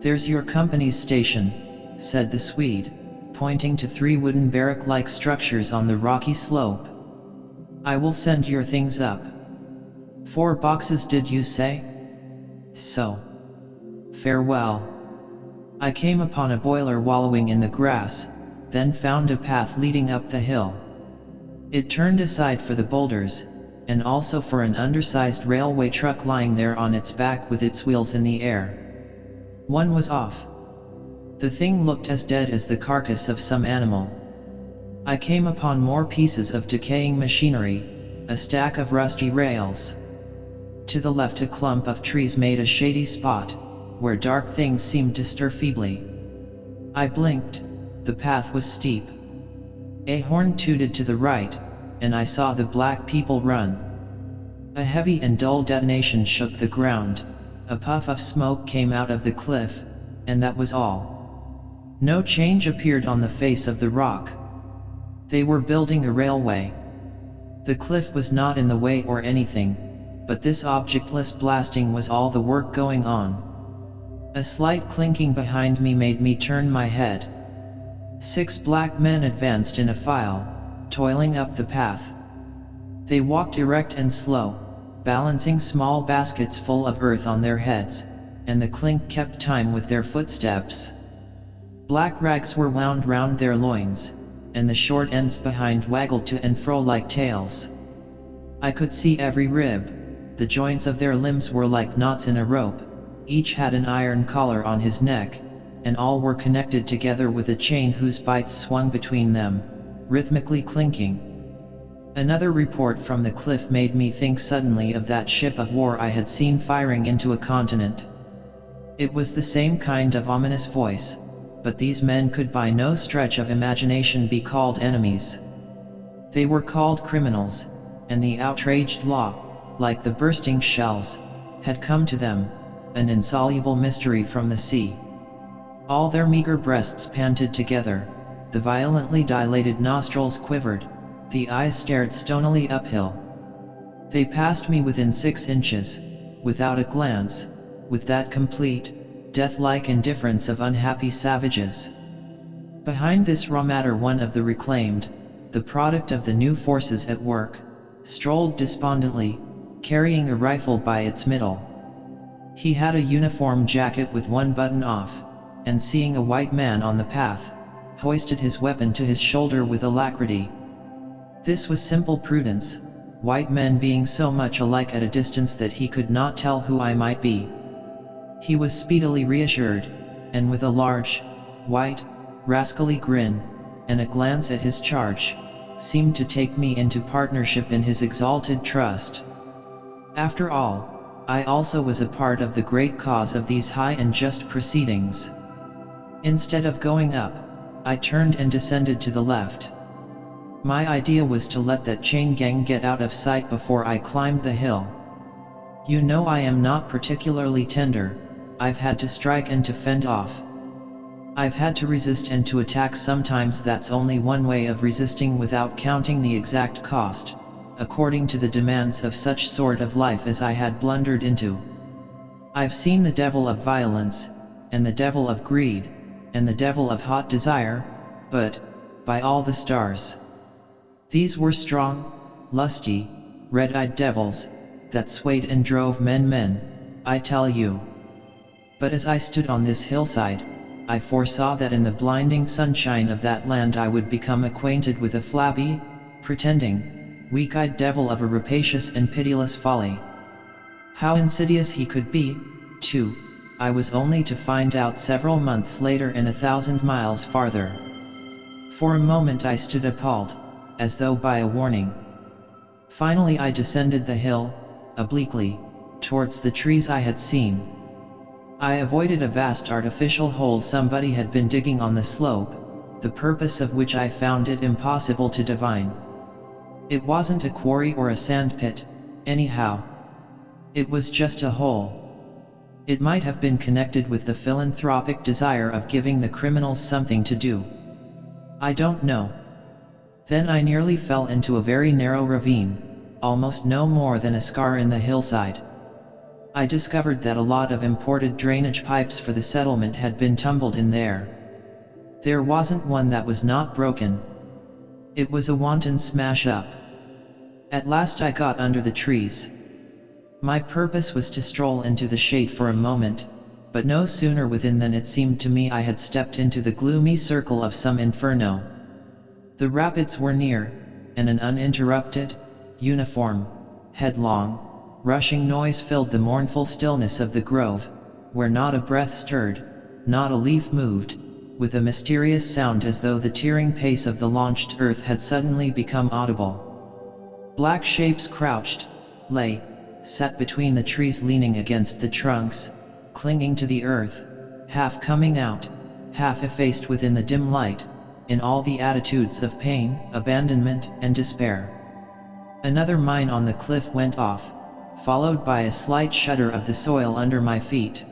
"There's your company's station," said the Swede, pointing to 3 wooden barrack-like structures on the rocky slope. "I will send your things up." 4 boxes did you say? So. Farewell. I came upon a boiler wallowing in the grass, then found a path leading up the hill. It turned aside for the boulders, and also for an undersized railway truck lying there on its back with its wheels in the air. One was off. The thing looked as dead as the carcass of some animal. I came upon more pieces of decaying machinery, a stack of rusty rails. To the left a clump of trees made a shady spot, where dark things seemed to stir feebly. I blinked. The path was steep. A horn tooted to the right, and I saw the black people run. A heavy and dull detonation shook the ground. A puff of smoke came out of the cliff, and that was all. No change appeared on the face of the rock. They were building a railway. The cliff was not in the way or anything, but this objectless blasting was all the work going on. A slight clinking behind me made me turn my head. 6 black men advanced in a file, toiling up the path. They walked erect and slow, balancing small baskets full of earth on their heads, and the clink kept time with their footsteps. Black rags were wound round their loins, and the short ends behind waggled to and fro like tails. I could see every rib. The joints of their limbs were like knots in a rope. Each had an iron collar on his neck, and all were connected together with a chain whose bites swung between them, rhythmically clinking. Another report from the cliff made me think suddenly of that ship of war I had seen firing into a continent. It was the same kind of ominous voice, but these men could by no stretch of imagination be called enemies. They were called criminals, and the outraged law, like the bursting shells, had come to them, an insoluble mystery from the sea. All their meager breasts panted together, the violently dilated nostrils quivered, the eyes stared stonily uphill. They passed me within 6 inches, without a glance, with that complete, death-like indifference of unhappy savages. Behind this raw matter one of the reclaimed, the product of the new forces at work, strolled despondently, carrying a rifle by its middle. He had a uniform jacket with one button off, and seeing a white man on the path, hoisted his weapon to his shoulder with alacrity. This was simple prudence, white men being so much alike at a distance that he could not tell who I might be. He was speedily reassured, and with a large, white, rascally grin, and a glance at his charge, seemed to take me into partnership in his exalted trust. After all, I also was a part of the great cause of these high and just proceedings. Instead of going up, I turned and descended to the left. My idea was to let that chain gang get out of sight before I climbed the hill. You know I am not particularly tender. I've had to strike and to fend off. I've had to resist and to attack. Sometimes that's only one way of resisting without counting the exact cost, according to the demands of such sort of life as I had blundered into. I've seen the devil of violence, and the devil of greed, and the devil of hot desire, but, by all the stars, these were strong, lusty, red-eyed devils, that swayed and drove men, I tell you. But as I stood on this hillside, I foresaw that in the blinding sunshine of that land I would become acquainted with a flabby, pretending, weak-eyed devil of a rapacious and pitiless folly. How insidious he could be, too, I was only to find out several months later and 1,000 miles farther. For a moment I stood appalled, as though by a warning. Finally I descended the hill, obliquely, towards the trees I had seen. I avoided a vast artificial hole somebody had been digging on the slope, the purpose of which I found it impossible to divine. It wasn't a quarry or a sandpit, anyhow. It was just a hole. It might have been connected with the philanthropic desire of giving the criminals something to do. I don't know. Then I nearly fell into a very narrow ravine. almost no more than a scar in the hillside. I discovered that a lot of imported drainage pipes for the settlement had been tumbled in there. There wasn't one that was not broken. It was a wanton smash-up. At last I got under the trees. My purpose was to stroll into the shade for a moment, but no sooner within than it seemed to me I had stepped into the gloomy circle of some inferno. The rapids were near, and an uninterrupted, uniform, headlong, rushing noise filled the mournful stillness of the grove, where not a breath stirred, not a leaf moved, with a mysterious sound as though the tearing pace of the launched earth had suddenly become audible. Black shapes crouched, lay, sat between the trees leaning against the trunks, clinging to the earth, half coming out, half effaced within the dim light, in all the attitudes of pain, abandonment, and despair. Another mine on the cliff went off, followed by a slight shudder of the soil under my feet.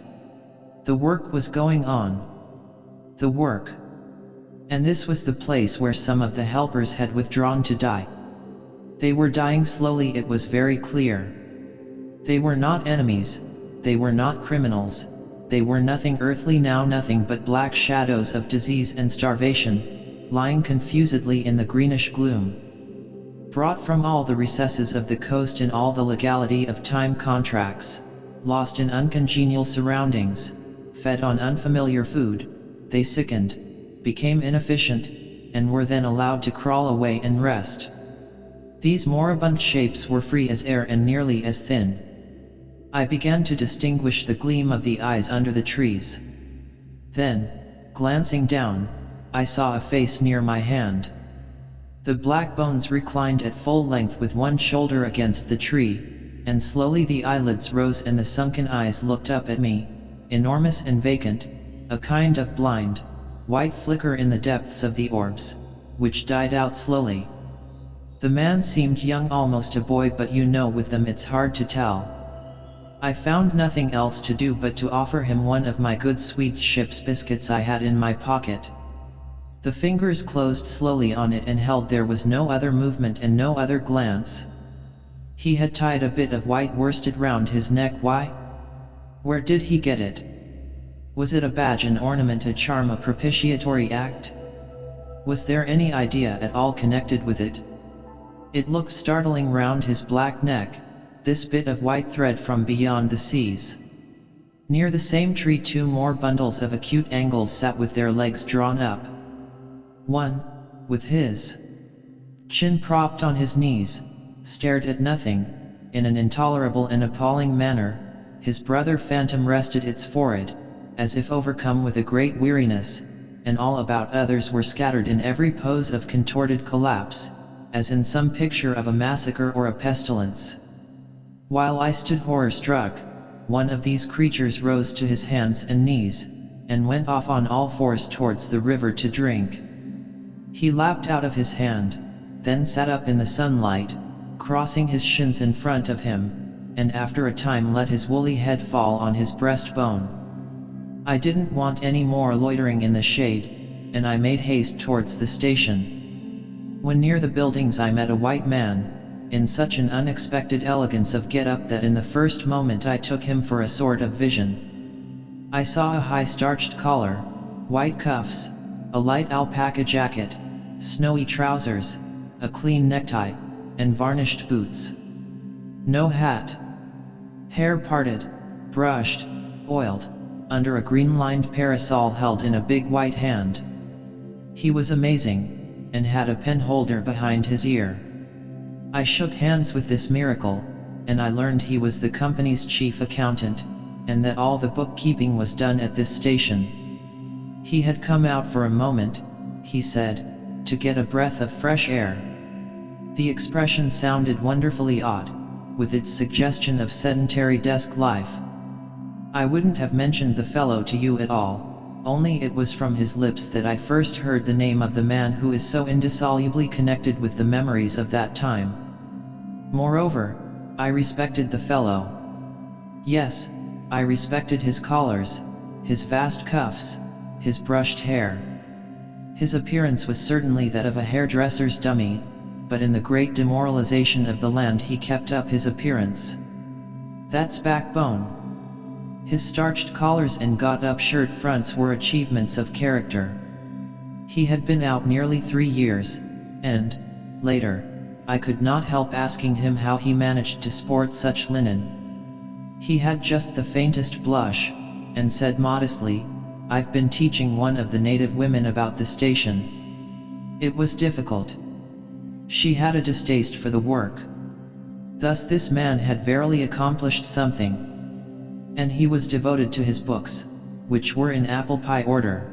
The work was going on. The work. And this was the place where some of the helpers had withdrawn to die. They were dying slowly, it was very clear. They were not enemies, they were not criminals, they were nothing earthly now, nothing but black shadows of disease and starvation, lying confusedly in the greenish gloom. Brought from all the recesses of the coast in all the legality of time contracts, lost in uncongenial surroundings, fed on unfamiliar food, they sickened, became inefficient, and were then allowed to crawl away and rest. These moribund shapes were free as air and nearly as thin. I began to distinguish the gleam of the eyes under the trees. Then, glancing down, I saw a face near my hand. The black bones reclined at full length with one shoulder against the tree, and slowly the eyelids rose and the sunken eyes looked up at me, enormous and vacant, a kind of blind, white flicker in the depths of the orbs, which died out slowly. The man seemed young, almost a boy, but with them it's hard to tell. I found nothing else to do but to offer him one of my good Swede's ship's biscuits I had in my pocket. The fingers closed slowly on it and held. There was no other movement and no other glance. He had tied a bit of white worsted round his neck. Why? Where did he get it? Was it a badge, an ornament, a charm, a propitiatory act? Was there any idea at all connected with it? It looked startling round his black neck, this bit of white thread from beyond the seas. Near the same tree 2 more bundles of acute angles sat with their legs drawn up. One, with his chin propped on his knees, stared at nothing, in an intolerable and appalling manner. His brother phantom rested its forehead, as if overcome with a great weariness, and all about others were scattered in every pose of contorted collapse, as in some picture of a massacre or a pestilence. While I stood horror-struck, one of these creatures rose to his hands and knees, and went off on all fours towards the river to drink. He lapped out of his hand, then sat up in the sunlight, crossing his shins in front of him, and after a time let his woolly head fall on his breastbone. I didn't want any more loitering in the shade, and I made haste towards the station. When near the buildings I met a white man, in such an unexpected elegance of get-up that in the first moment I took him for a sort of vision. I saw a high starched collar, white cuffs, a light alpaca jacket, snowy trousers, a clean necktie, and varnished boots. No hat. Hair parted, brushed, oiled, under a green-lined parasol held in a big white hand. He was amazing, and had a pen holder behind his ear. I shook hands with this miracle, and I learned he was the company's chief accountant, and that all the bookkeeping was done at this station. He had come out for a moment, he said, to get a breath of fresh air. The expression sounded wonderfully odd, with its suggestion of sedentary desk life. I wouldn't have mentioned the fellow to you at all, only it was from his lips that I first heard the name of the man who is so indissolubly connected with the memories of that time. Moreover, I respected the fellow. Yes, I respected his collars, his vast cuffs, his brushed hair. His appearance was certainly that of a hairdresser's dummy, but in the great demoralization of the land he kept up his appearance. That's backbone. His starched collars and got-up shirt fronts were achievements of character. He had been out nearly 3 years, and, later, I could not help asking him how he managed to sport such linen. He had just the faintest blush, and said modestly, "I've been teaching one of the native women about the station. It was difficult. She had a distaste for the work." Thus this man had verily accomplished something. And he was devoted to his books, which were in apple pie order.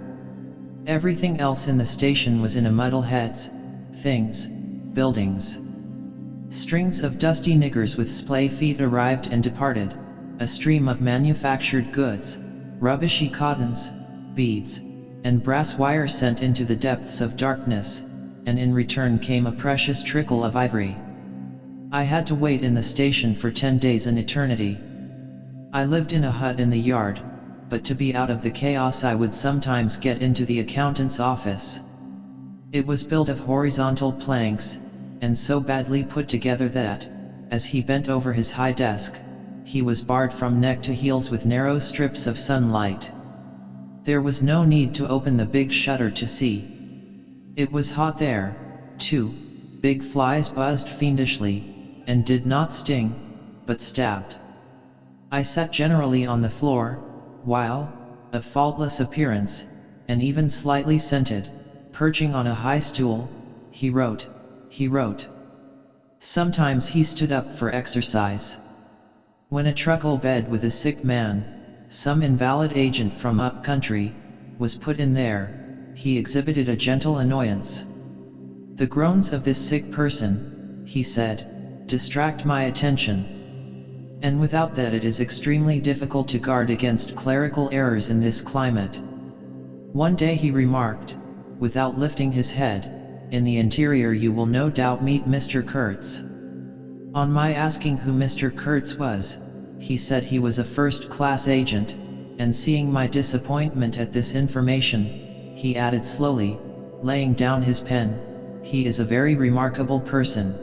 Everything else in the station was in a muddle: heads, things, buildings. Strings of dusty niggers with splay feet arrived and departed, a stream of manufactured goods, rubbishy cottons, beads, and brass wire sent into the depths of darkness, and in return came a precious trickle of ivory. I had to wait in the station for 10 days, an eternity. I lived in a hut in the yard, but to be out of the chaos I would sometimes get into the accountant's office. It was built of horizontal planks, and so badly put together that, as he bent over his high desk, he was barred from neck to heels with narrow strips of sunlight. There was no need to open the big shutter to see. It was hot there, too. Big flies buzzed fiendishly, and did not sting, but stabbed. I sat generally on the floor, while, of faultless appearance, and even slightly scented, perching on a high stool, he wrote. Sometimes he stood up for exercise. When a truckle bed with a sick man, some invalid agent from up country, was put in there, he exhibited a gentle annoyance. "The groans of this sick person," he said, "distract my attention. And without that it is extremely difficult to guard against clerical errors in this climate." One day he remarked, without lifting his head, "In the interior you will no doubt meet Mr. Kurtz." On my asking who Mr. Kurtz was, he said he was a first-class agent, and seeing my disappointment at this information, he added slowly, laying down his pen, "He is a very remarkable person."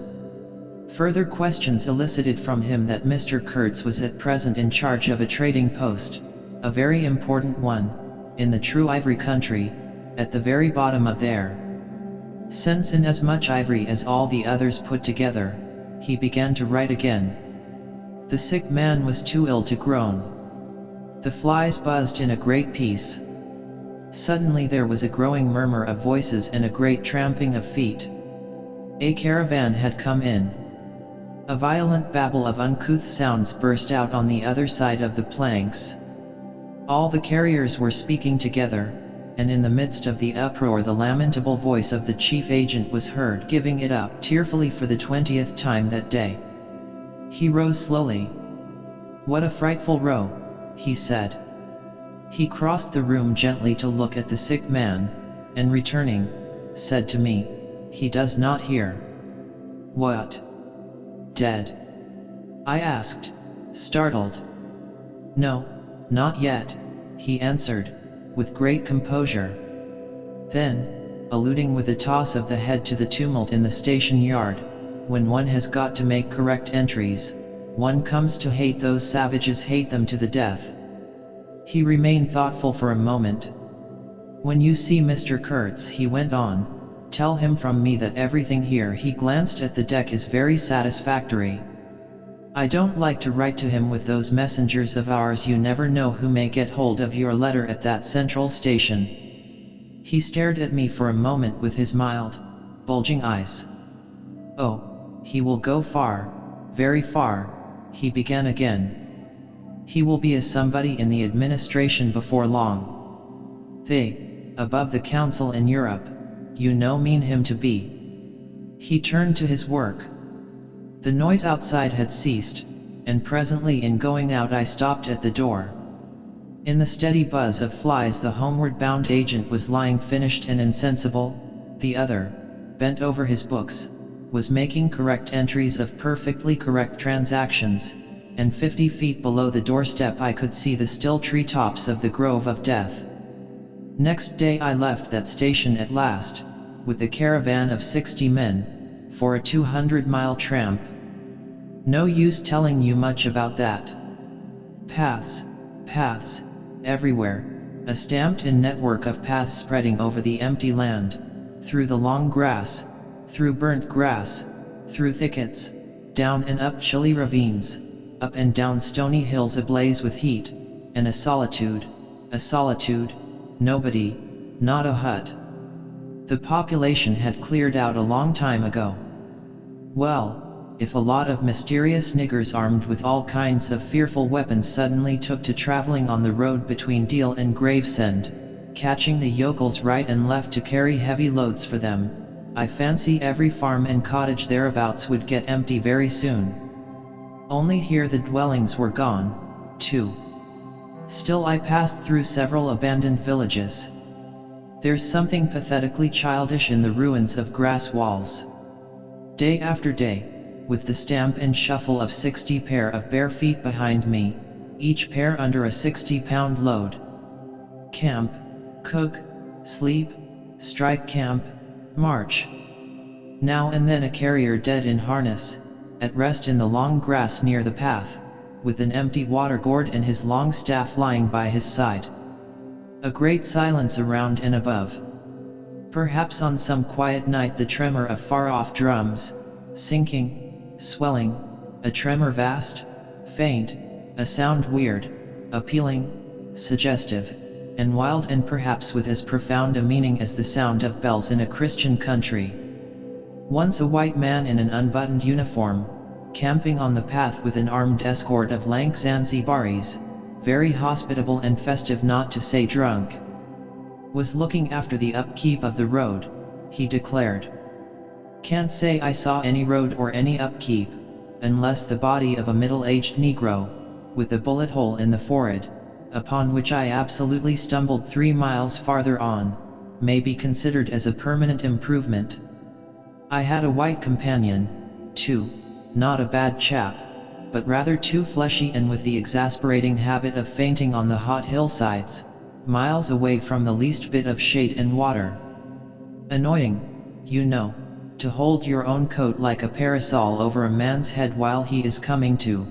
Further questions elicited from him that Mr. Kurtz was at present in charge of a trading post, a very important one, in the true ivory country, at the very bottom of there. Sends in as much ivory as all the others put together. He began to write again. The sick man was too ill to groan. The flies buzzed in a great piece. Suddenly there was a growing murmur of voices and a great tramping of feet. A caravan had come in. A violent babble of uncouth sounds burst out on the other side of the planks. All the carriers were speaking together, and in the midst of the uproar the lamentable voice of the chief agent was heard giving it up tearfully for the 20th time that day. He rose slowly. "What a frightful row," he said. He crossed the room gently to look at the sick man, and returning, said to me, "He does not hear." "What? Dead?" I asked, startled. "No, not yet," he answered, with great composure. Then, alluding with a toss of the head to the tumult in the station yard, "When one has got to make correct entries, one comes to hate those savages, hate them to the death." He remained thoughtful for a moment. "When you see Mr. Kurtz," he went on, "tell him from me that everything here," he glanced at the deck, "is very satisfactory. I don't like to write to him with those messengers of ours. You never know who may get hold of your letter at that central station." He stared at me for a moment with his mild, bulging eyes. "Oh, he will go far, very far," he began again. "He will be a somebody in the administration before long. They, above the council in Europe, you know, mean him to be." He turned to his work. The noise outside had ceased, and presently in going out I stopped at the door. In the steady buzz of flies the homeward-bound agent was lying finished and insensible. The other, bent over his books, was making correct entries of perfectly correct transactions, and 50 feet below the doorstep I could see the still treetops of the Grove of Death. Next day I left that station at last, with a caravan of 60 men, for a 200-mile tramp. No use telling you much about that. Paths, paths, everywhere, a stamped-in network of paths spreading over the empty land, through the long grass, through burnt grass, through thickets, down and up chilly ravines, up and down stony hills ablaze with heat, and a solitude, nobody, not a hut. The population had cleared out a long time ago. Well, if a lot of mysterious niggers armed with all kinds of fearful weapons suddenly took to traveling on the road between Deal and Gravesend, catching the yokels right and left to carry heavy loads for them, I fancy every farm and cottage thereabouts would get empty very soon. Only here the dwellings were gone, too. Still I passed through several abandoned villages. There's something pathetically childish in the ruins of grass walls. Day after day, with the stamp and shuffle of 60 pair of bare feet behind me, each pair under a 60-pound load. Camp, cook, sleep, strike camp, march. Now and then a carrier dead in harness, at rest in the long grass near the path, with an empty water gourd and his long staff lying by his side. A great silence around and above. Perhaps on some quiet night the tremor of far-off drums, sinking, swelling, a tremor vast, faint, a sound weird, appealing, suggestive, and wild, and perhaps with as profound a meaning as the sound of bells in a Christian country. Once a white man in an unbuttoned uniform, camping on the path with an armed escort of lank Zanzibaris, very hospitable and festive not to say drunk, was looking after the upkeep of the road, he declared. Can't say I saw any road or any upkeep, unless the body of a middle-aged Negro, with a bullet hole in the forehead, upon which I absolutely stumbled 3 miles farther on, may be considered as a permanent improvement. I had a white companion, too, not a bad chap, but rather too fleshy and with the exasperating habit of fainting on the hot hillsides, miles away from the least bit of shade and water. Annoying, you know, to hold your own coat like a parasol over a man's head while he is coming to.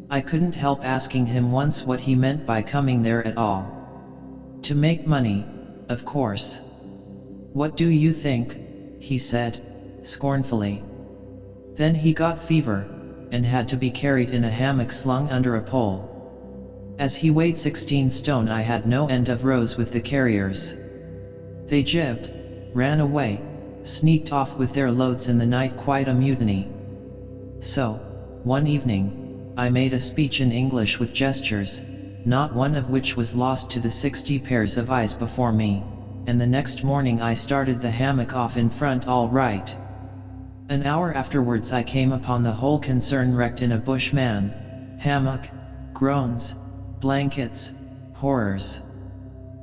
I couldn't help asking him once what he meant by coming there at all. To make money, of course. What do you think? He said, scornfully. Then he got fever, and had to be carried in a hammock slung under a pole. As he weighed 16 stone, I had no end of rows with the carriers. They jibbed, ran away, sneaked off with their loads in the night, quite a mutiny. So, one evening, I made a speech in English with gestures, not one of which was lost to the 60 pairs of eyes before me, and the next morning I started the hammock off in front all right. An hour afterwards I came upon the whole concern wrecked in a bushman, hammock, groans, blankets, horrors.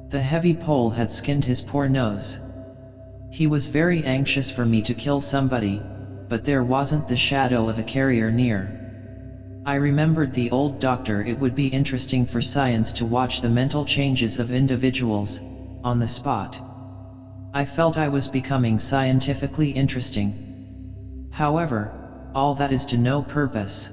The heavy pole had skinned his poor nose. He was very anxious for me to kill somebody, but there wasn't the shadow of a carrier near. I remembered the old doctor. It would be interesting for science to watch the mental changes of individuals, on the spot. I felt I was becoming scientifically interesting. However, all that is to no purpose.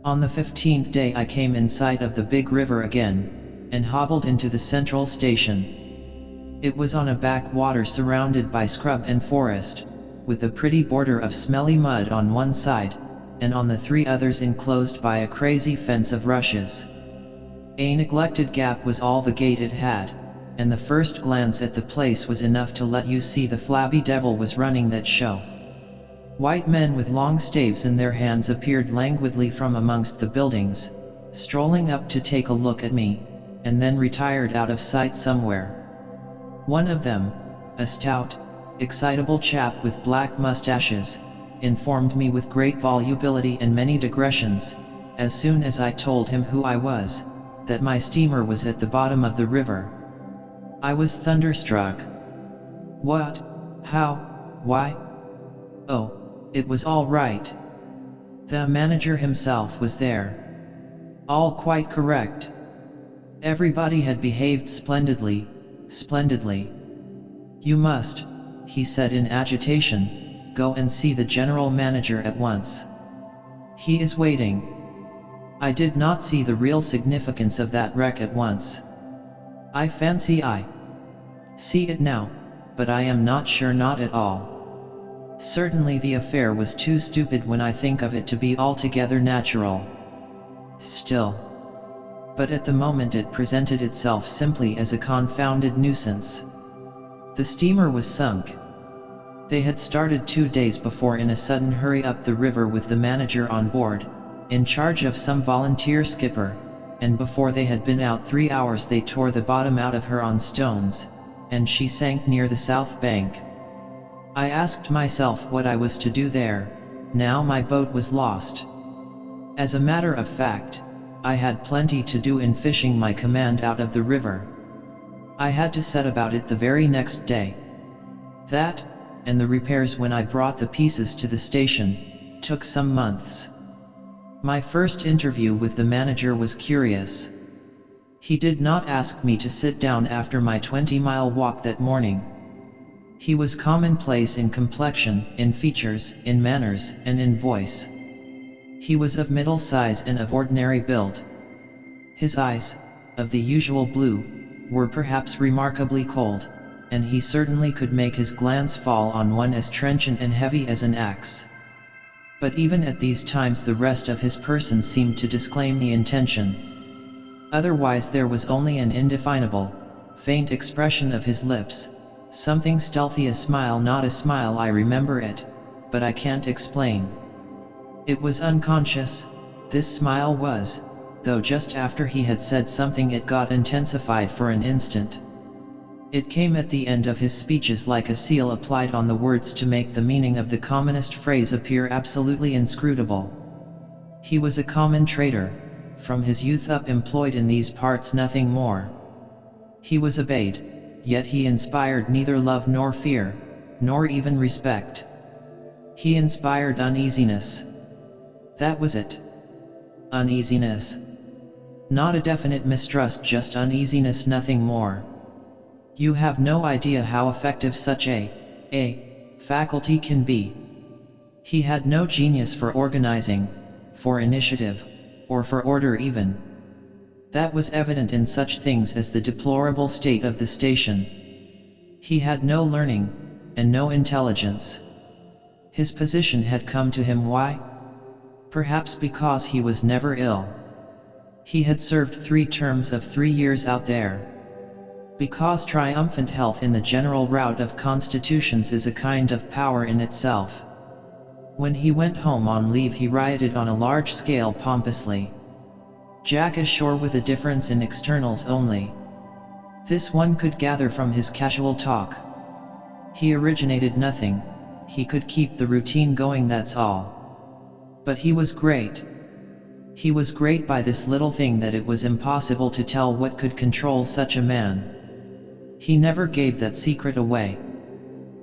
On the 15th day I came in sight of the big river again, and hobbled into the central station. It was on a backwater surrounded by scrub and forest, with a pretty border of smelly mud on one side, and on the 3 others enclosed by a crazy fence of rushes. A neglected gap was all the gate it had, and the first glance at the place was enough to let you see the flabby devil was running that show. White men with long staves in their hands appeared languidly from amongst the buildings, strolling up to take a look at me, and then retired out of sight somewhere. One of them, a stout, excitable chap with black mustaches, informed me with great volubility and many digressions, as soon as I told him who I was, that my steamer was at the bottom of the river. I was thunderstruck. What? How? Why? Oh, it was all right. The manager himself was there. All quite correct. Everybody had behaved splendidly, splendidly. You must, he said in agitation, "Go and see the general manager at once. He is waiting." I did not see the real significance of that wreck at once. I fancy I see it now, but I am not sure, not at all. Certainly the affair was too stupid when I think of it to be altogether natural. Still. But at the moment it presented itself simply as a confounded nuisance. The steamer was sunk. They had started 2 days before in a sudden hurry up the river with the manager on board, in charge of some volunteer skipper, and before they had been out 3 hours they tore the bottom out of her on stones, and she sank near the south bank. I asked myself what I was to do there, now my boat was lost. As a matter of fact, I had plenty to do in fishing my command out of the river. I had to set about it the very next day. That, and the repairs when I brought the pieces to the station, took some months. My first interview with the manager was curious. He did not ask me to sit down after my 20-mile walk that morning. He was commonplace in complexion, in features, in manners, and in voice. He was of middle size and of ordinary build. His eyes, of the usual blue, were perhaps remarkably cold, and he certainly could make his glance fall on one as trenchant and heavy as an axe. But even at these times the rest of his person seemed to disclaim the intention. Otherwise there was only an indefinable, faint expression of his lips, something stealthy, a smile, not a smile, I remember it, but I can't explain. It was unconscious, this smile was, though just after he had said something it got intensified for an instant. It came at the end of his speeches like a seal applied on the words to make the meaning of the commonest phrase appear absolutely inscrutable. He was a common trader, from his youth up employed in these parts, nothing more. He was obeyed, yet he inspired neither love nor fear, nor even respect. He inspired uneasiness. That was it. Uneasiness. Not a definite mistrust, just uneasiness, nothing more. You have no idea how effective such a faculty can be. He had no genius for organizing, for initiative, or for order even. That was evident in such things as the deplorable state of the station. He had no learning, and no intelligence. His position had come to him, why? Perhaps because he was never ill. He had served 3 terms of 3 years out there. Because triumphant health in the general rout of constitutions is a kind of power in itself. When he went home on leave he rioted on a large scale pompously. Jack ashore with a difference in externals only. This one could gather from his casual talk. He originated nothing, he could keep the routine going, that's all. But he was great. He was great by this little thing that it was impossible to tell what could control such a man. He never gave that secret away.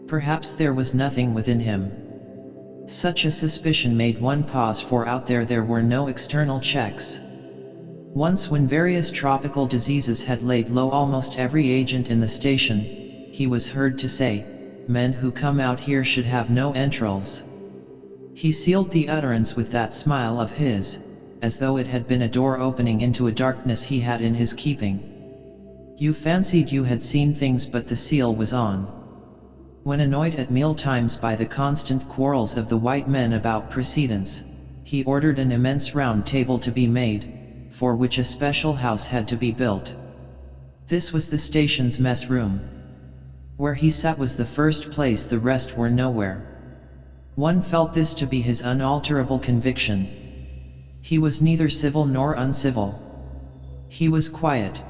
Perhaps there was nothing within him. Such a suspicion made one pause, for out there were no external checks. Once when various tropical diseases had laid low almost every agent in the station, he was heard to say, "Men who come out here should have no entrails." He sealed the utterance with that smile of his, as though it had been a door opening into a darkness he had in his keeping. You fancied you had seen things, but the seal was on. When annoyed at meal times by the constant quarrels of the white men about precedence, he ordered an immense round table to be made, for which a special house had to be built. This was the station's mess room. Where he sat was the first place, the rest were nowhere. One felt this to be his unalterable conviction. He was neither civil nor uncivil. He was quiet.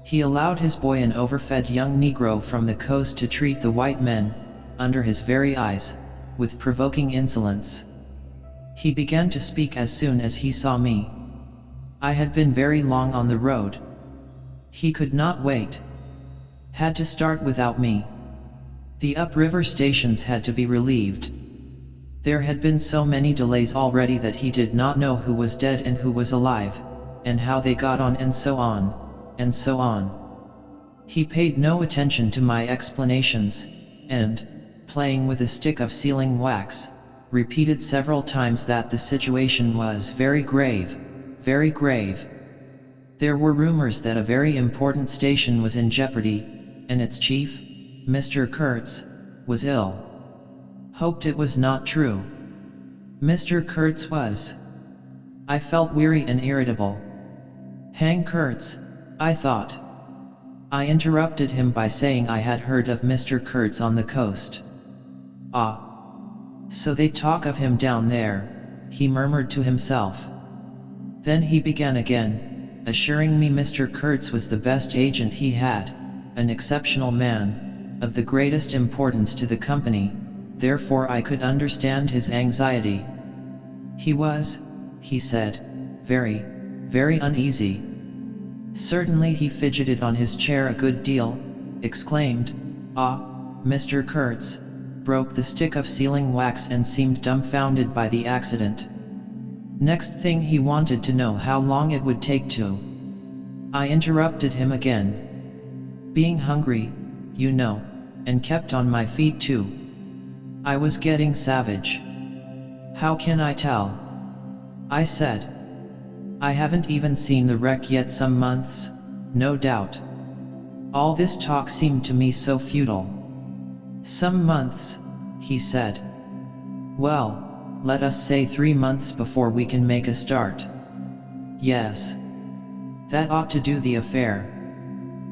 He allowed his boy, an overfed young Negro from the coast, to treat the white men, under his very eyes, with provoking insolence. He began to speak as soon as he saw me. I had been very long on the road. He could not wait. Had to start without me. The upriver stations had to be relieved. There had been so many delays already that he did not know who was dead and who was alive, and how they got on, and so on, and so on. He paid no attention to my explanations, and, playing with a stick of sealing wax, repeated several times that the situation was very grave, very grave. There were rumors that a very important station was in jeopardy, and its chief, Mr. Kurtz, was ill. Hoped it was not true. Mr. Kurtz was. I felt weary and irritable. Hang Kurtz, I thought. I interrupted him by saying I had heard of Mr. Kurtz on the coast. Ah. So they talk of him down there, he murmured to himself. Then he began again, assuring me Mr. Kurtz was the best agent he had, an exceptional man, of the greatest importance to the company, therefore I could understand his anxiety. He was, he said, very, very uneasy. Certainly he fidgeted on his chair a good deal, exclaimed, "Ah, Mr. Kurtz," broke the stick of sealing wax and seemed dumbfounded by the accident. Next thing he wanted to know how long it would take to. I interrupted him again. Being hungry, you know, and kept on my feet too. I was getting savage. How can I tell? I said. I haven't even seen the wreck yet, some months, no doubt. All this talk seemed to me so futile. Some months, he said. Well, let us say 3 months before we can make a start. Yes. That ought to do the affair.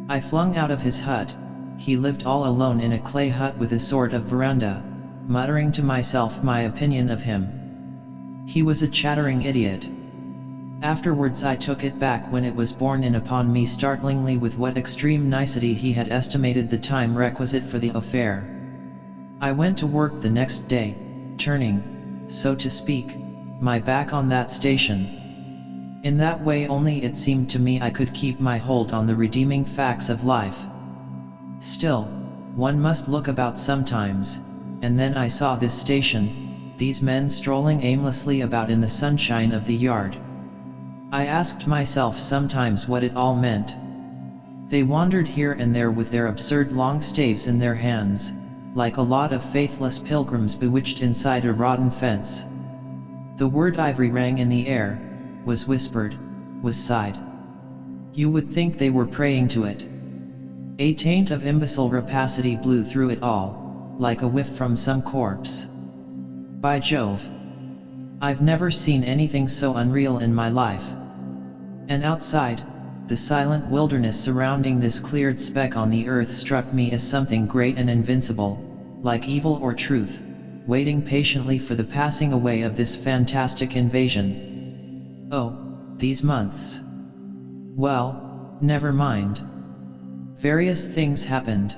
I flung out of his hut. He lived all alone in a clay hut with a sort of veranda, muttering to myself my opinion of him. He was a chattering idiot. Afterwards I took it back when it was borne in upon me startlingly with what extreme nicety he had estimated the time requisite for the affair. I went to work the next day, turning, so to speak, my back on that station. In that way only it seemed to me I could keep my hold on the redeeming facts of life. Still, one must look about sometimes, and then I saw this station, these men strolling aimlessly about in the sunshine of the yard. I asked myself sometimes what it all meant. They wandered here and there with their absurd long staves in their hands, like a lot of faithless pilgrims bewitched inside a rotten fence. The word ivory rang in the air, was whispered, was sighed. You would think they were praying to it. A taint of imbecile rapacity blew through it all, like a whiff from some corpse. By Jove! I've never seen anything so unreal in my life. And outside, the silent wilderness surrounding this cleared speck on the earth struck me as something great and invincible, like evil or truth, waiting patiently for the passing away of this fantastic invasion. Oh, these months. Well, never mind. Various things happened.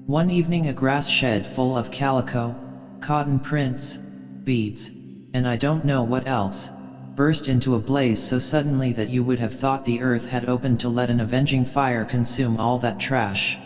One evening a grass shed full of calico, cotton prints, beads, and I don't know what else, burst into a blaze so suddenly that you would have thought the earth had opened to let an avenging fire consume all that trash.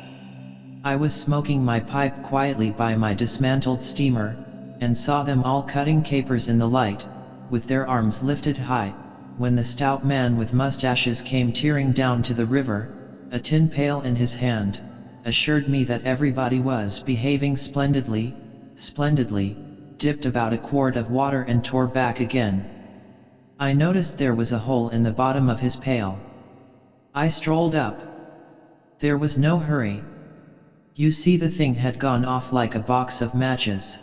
I was smoking my pipe quietly by my dismantled steamer, and saw them all cutting capers in the light, with their arms lifted high, when the stout man with mustaches came tearing down to the river, a tin pail in his hand, assured me that everybody was behaving splendidly, dipped about a quart of water and tore back again. I noticed there was a hole in the bottom of his pail. I strolled up. There was no hurry. You see, the thing had gone off like a box of matches.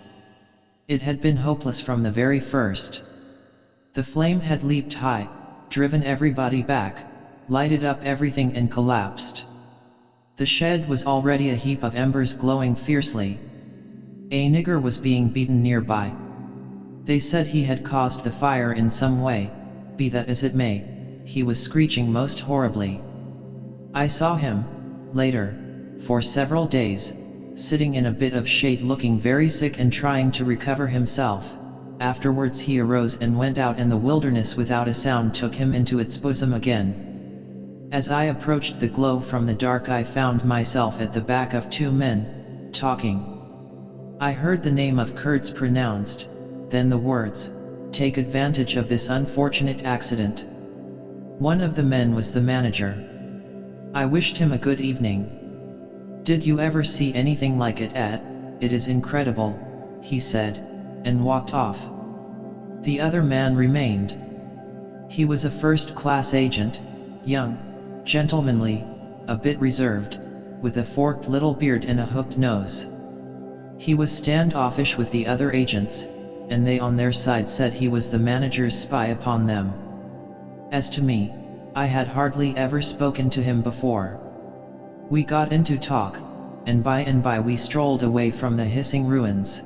It had been hopeless from the very first. The flame had leaped high, driven everybody back, lighted up everything and collapsed. The shed was already a heap of embers glowing fiercely. A nigger was being beaten nearby. They said he had caused the fire in some way, be that as it may, he was screeching most horribly. I saw him, later, for several days, sitting in a bit of shade looking very sick and trying to recover himself. Afterwards he arose and went out, and the wilderness without a sound took him into its bosom again. As I approached the glow from the dark I found myself at the back of 2 men, talking. I heard the name of Kurtz pronounced, then the words, "Take advantage of this unfortunate accident." One of the men was the manager. I wished him a good evening. "Did you ever see anything like it at "It is incredible," he said, and walked off. The other man remained. He was a first-class agent, young, gentlemanly, a bit reserved, with a forked little beard and a hooked nose. He was standoffish with the other agents, and they on their side said he was the manager's spy upon them. As to me, I had hardly ever spoken to him before. We got into talk, and by we strolled away from the hissing ruins.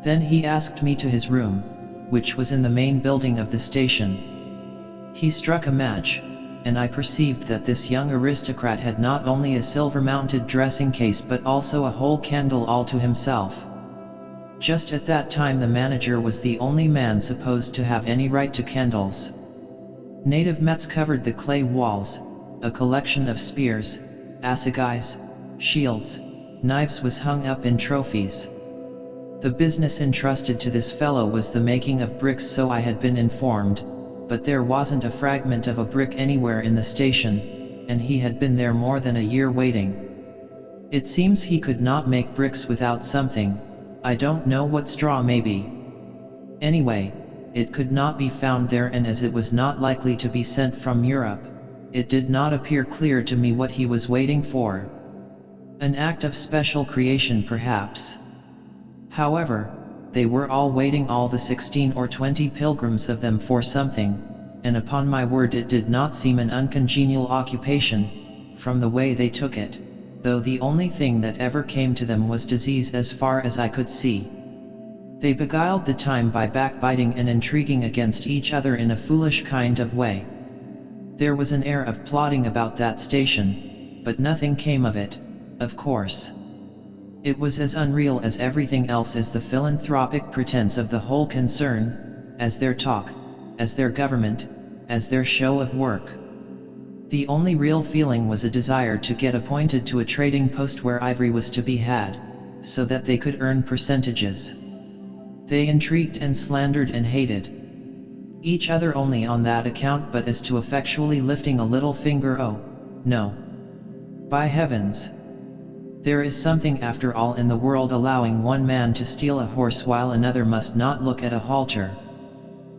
Then he asked me to his room, which was in the main building of the station. He struck a match, and I perceived that this young aristocrat had not only a silver-mounted dressing case but also a whole candle all to himself. Just at that time the manager was the only man supposed to have any right to candles. Native mats covered the clay walls, a collection of spears, assegais, shields, knives was hung up in trophies. The business entrusted to this fellow was the making of bricks, so I had been informed, but there wasn't a fragment of a brick anywhere in the station, and he had been there more than a year waiting. It seems he could not make bricks without something, I don't know what, straw maybe. Anyway, it could not be found there, and as it was not likely to be sent from Europe, it did not appear clear to me what he was waiting for. An act of special creation perhaps. However, they were all waiting, all the 16 or 20 pilgrims of them, for something, and upon my word it did not seem an uncongenial occupation, from the way they took it, though the only thing that ever came to them was disease as far as I could see. They beguiled the time by backbiting and intriguing against each other in a foolish kind of way. There was an air of plotting about that station, but nothing came of it, of course. It was as unreal as everything else, as the philanthropic pretense of the whole concern, as their talk, as their government, as their show of work. The only real feeling was a desire to get appointed to a trading post where ivory was to be had, so that they could earn percentages. They intrigued and slandered and hated each other only on that account, but as to effectually lifting a little finger, oh, no. By heavens! There is something after all in the world allowing one man to steal a horse while another must not look at a halter.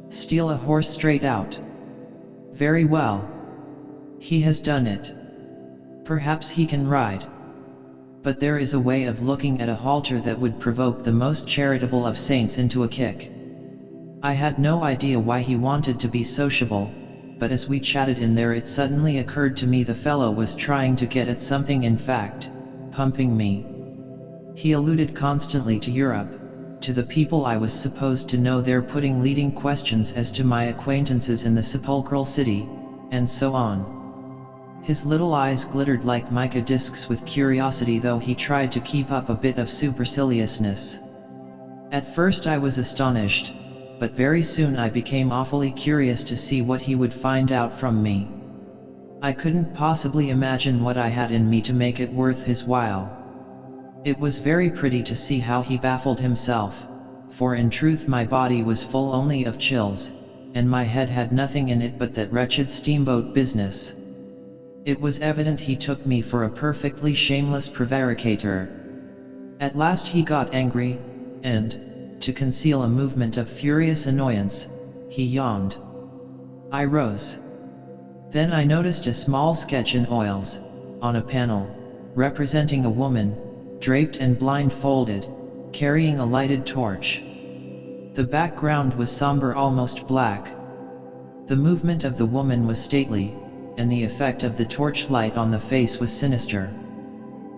Steal a horse straight out. Very well. He has done it. Perhaps he can ride. But there is a way of looking at a halter that would provoke the most charitable of saints into a kick. I had no idea why he wanted to be sociable, but as we chatted in there it suddenly occurred to me the fellow was trying to get at something, in fact, pumping me. He alluded constantly to Europe, to the people I was supposed to know there, putting leading questions as to my acquaintances in the sepulchral city, and so on. His little eyes glittered like mica discs with curiosity, though he tried to keep up a bit of superciliousness. At first I was astonished, but very soon I became awfully curious to see what he would find out from me. I couldn't possibly imagine what I had in me to make it worth his while. It was very pretty to see how he baffled himself, for in truth my body was full only of chills, and my head had nothing in it but that wretched steamboat business. It was evident he took me for a perfectly shameless prevaricator. At last he got angry, and, to conceal a movement of furious annoyance, he yawned. I rose. Then I noticed a small sketch in oils, on a panel, representing a woman, draped and blindfolded, carrying a lighted torch. The background was somber, almost black. The movement of the woman was stately, and the effect of the torchlight on the face was sinister.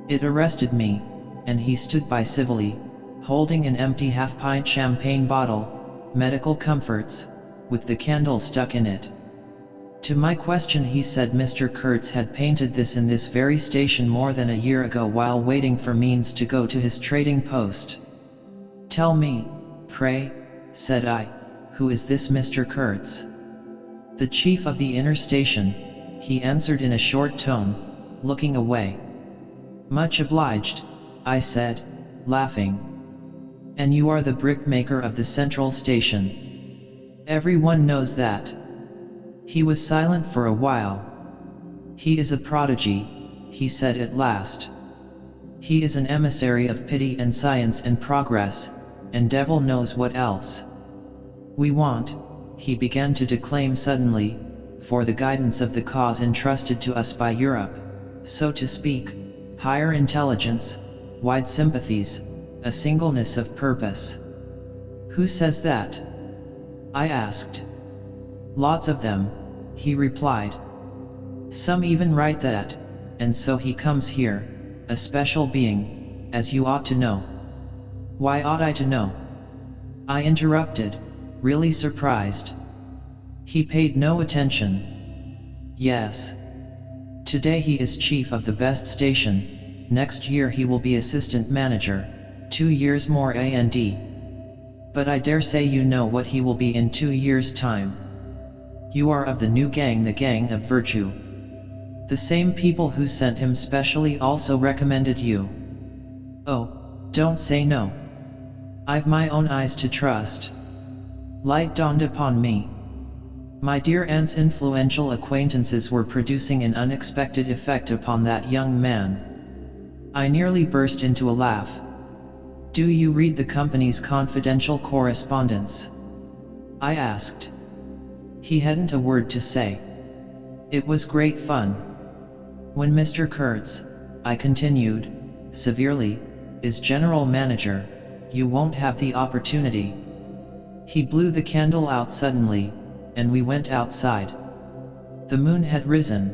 It arrested me, and he stood by civilly, holding an empty half-pint champagne bottle, medical comforts, with the candle stuck in it. To my question he said Mr. Kurtz had painted this in this very station more than a year ago while waiting for means to go to his trading post. Tell me, pray, said I, who is this Mr. Kurtz? The chief of the inner station, he answered in a short tone, looking away. Much obliged, I said, laughing. And you are the brickmaker of the central station. Everyone knows that. He was silent for a while. He is a prodigy, he said at last. He is an emissary of pity and science and progress, and devil knows what else. We want, he began to declaim suddenly, for the guidance of the cause entrusted to us by Europe, so to speak, higher intelligence, wide sympathies, a singleness of purpose. Who says that? I asked. Lots of them, he replied. Some even write that, and so he comes here, a special being, as you ought to know. Why ought I to know? I interrupted, really surprised. He paid no attention. Yes. Today he is chief of the best station, next year he will be assistant manager, 2 years more A&D. But I dare say you know what he will be in 2 years' time. You are of the new gang, the gang of virtue. The same people who sent him specially also recommended you. Oh, don't say no. I've my own eyes to trust. Light dawned upon me. My dear aunt's influential acquaintances were producing an unexpected effect upon that young man. I nearly burst into a laugh. Do you read the company's confidential correspondence? I asked. He hadn't a word to say. It was great fun. When Mr. Kurtz, I continued, severely, is general manager, you won't have the opportunity. He blew the candle out suddenly, and we went outside. The moon had risen.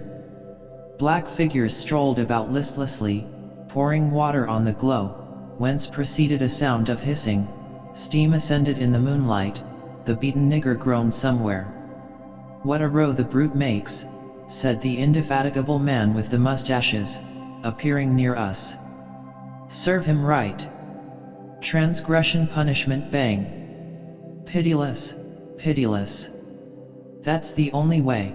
Black figures strolled about listlessly, pouring water on the glow, whence proceeded a sound of hissing. Steam ascended in the moonlight, the beaten nigger groaned somewhere. What a row the brute makes, said the indefatigable man with the mustaches, appearing near us. Serve him right. Transgression, punishment, bang. Pitiless, pitiless. That's the only way.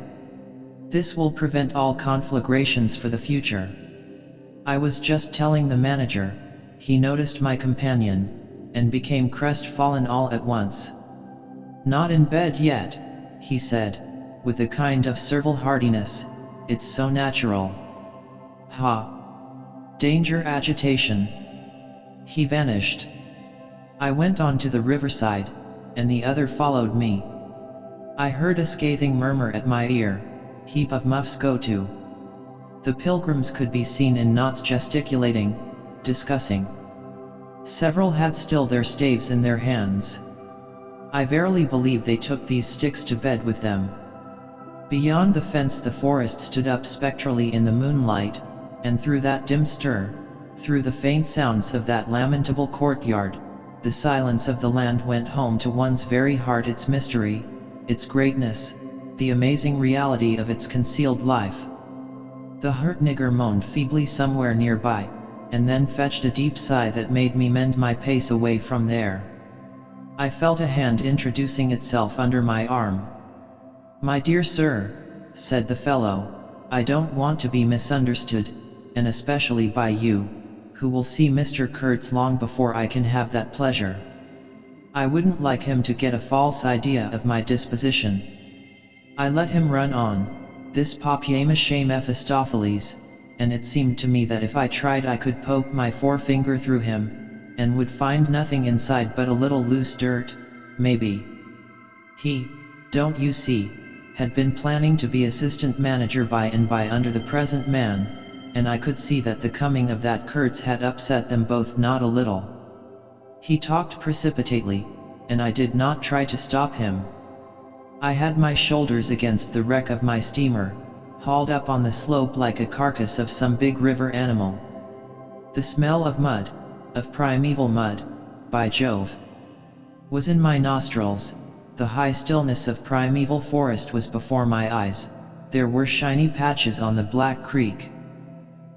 This will prevent all conflagrations for the future. I was just telling the manager. He noticed my companion, and became crestfallen all at once. Not in bed yet, he said, with a kind of servile heartiness, it's so natural. Ha! Danger, agitation. He vanished. I went on to the riverside, and the other followed me. I heard a scathing murmur at my ear, heap of muffs go to. The pilgrims could be seen in knots gesticulating, discussing. Several had still their staves in their hands. I verily believe they took these sticks to bed with them. Beyond the fence the forest stood up spectrally in the moonlight, and through that dim stir, through the faint sounds of that lamentable courtyard, the silence of the land went home to one's very heart, its mystery, its greatness, the amazing reality of its concealed life. The hurt nigger moaned feebly somewhere nearby, and then fetched a deep sigh that made me mend my pace away from there. I felt a hand introducing itself under my arm. My dear sir, said the fellow, I don't want to be misunderstood, and especially by you, who will see Mr. Kurtz long before I can have that pleasure. I wouldn't like him to get a false idea of my disposition. I let him run on, this papier-mâché Mephistopheles, and it seemed to me that if I tried I could poke my forefinger through him, and would find nothing inside but a little loose dirt, maybe. He, don't you see, had been planning to be assistant manager by and by under the present man, and I could see that the coming of that Kurtz had upset them both not a little. He talked precipitately, and I did not try to stop him. I had my shoulders against the wreck of my steamer, hauled up on the slope like a carcass of some big river animal. The smell of mud, of primeval mud, by Jove, was in my nostrils. The high stillness of primeval forest was before my eyes. There were shiny patches on the black creek.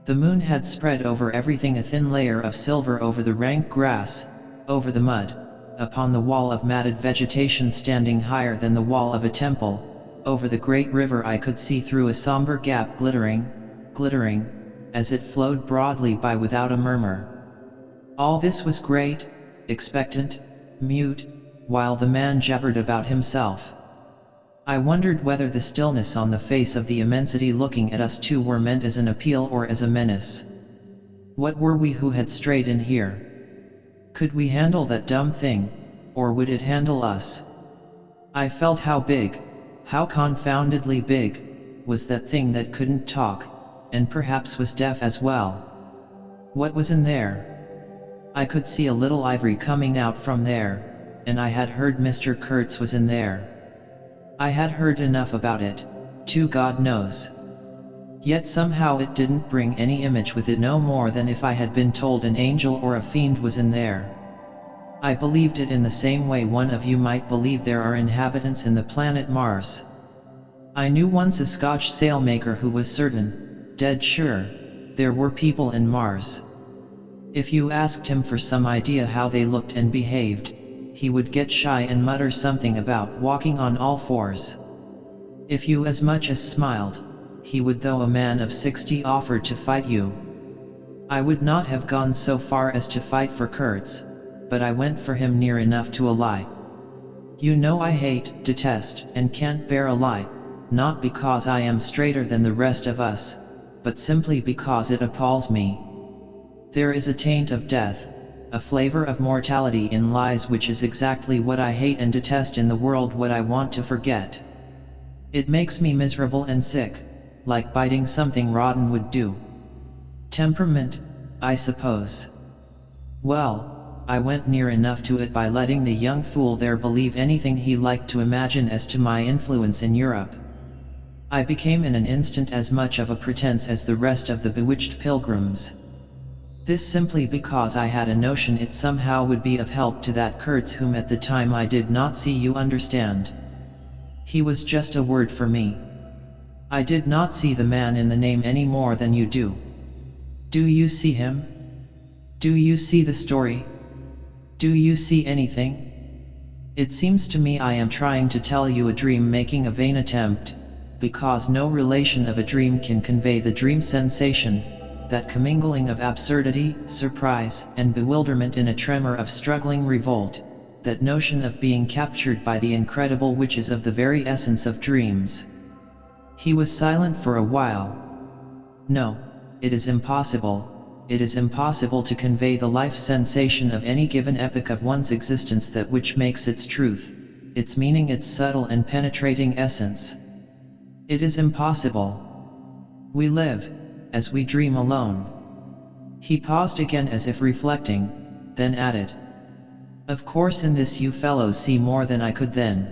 The moon had spread over everything a thin layer of silver, over the rank grass, over the mud, upon the wall of matted vegetation standing higher than the wall of a temple, over the great river I could see through a somber gap, glittering, glittering, as it flowed broadly by without a murmur. All this was great, expectant, mute, while the man jabbered about himself. I wondered whether the stillness on the face of the immensity looking at us two were meant as an appeal or as a menace. What were we who had strayed in here? Could we handle that dumb thing, or would it handle us? I felt how big, how confoundedly big, was that thing that couldn't talk, and perhaps was deaf as well. What was in there? I could see a little ivory coming out from there, and I had heard Mr. Kurtz was in there. I had heard enough about it, too, God knows. Yet somehow it didn't bring any image with it, no more than if I had been told an angel or a fiend was in there. I believed it in the same way one of you might believe there are inhabitants in the planet Mars. I knew once a Scotch sailmaker who was certain, dead sure, there were people in Mars. If you asked him for some idea how they looked and behaved, he would get shy and mutter something about walking on all fours. If you as much as smiled, he would, though a man of 60, offer to fight you. I would not have gone so far as to fight for Kurtz, but I went for him near enough to a lie. You know I hate, detest, and can't bear a lie, not because I am straighter than the rest of us, but simply because it appalls me. There is a taint of death, a flavor of mortality in lies, which is exactly what I hate and detest in the world, what I want to forget. It makes me miserable and sick, like biting something rotten would do. Temperament, I suppose. Well, I went near enough to it by letting the young fool there believe anything he liked to imagine as to my influence in Europe. I became in an instant as much of a pretense as the rest of the bewitched pilgrims. This simply because I had a notion it somehow would be of help to that Kurtz whom at the time I did not see, you understand. He was just a word for me. I did not see the man in the name any more than you do. Do you see him? Do you see the story? Do you see anything? It seems to me I am trying to tell you a dream, making a vain attempt, because no relation of a dream can convey the dream sensation, that commingling of absurdity, surprise, and bewilderment in a tremor of struggling revolt, that notion of being captured by the incredible, which is of the very essence of dreams. He was silent for a while. No, it is impossible. It is impossible to convey the life sensation of any given epoch of one's existence, that which makes its truth, its meaning, its subtle and penetrating essence. It is impossible. We live, as we dream, alone. He paused again as if reflecting, then added, "Of course in this you fellows see more than I could then.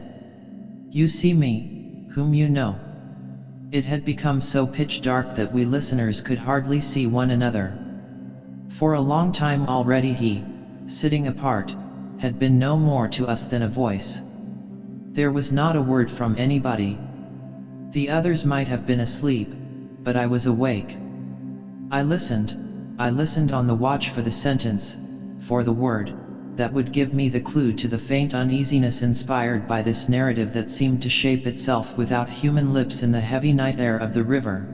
You see me, whom you know." It had become so pitch dark that we listeners could hardly see one another. For a long time already he, sitting apart, had been no more to us than a voice. There was not a word from anybody. The others might have been asleep, but I was awake. I listened on the watch for the sentence, for the word, that would give me the clue to the faint uneasiness inspired by this narrative that seemed to shape itself without human lips in the heavy night air of the river.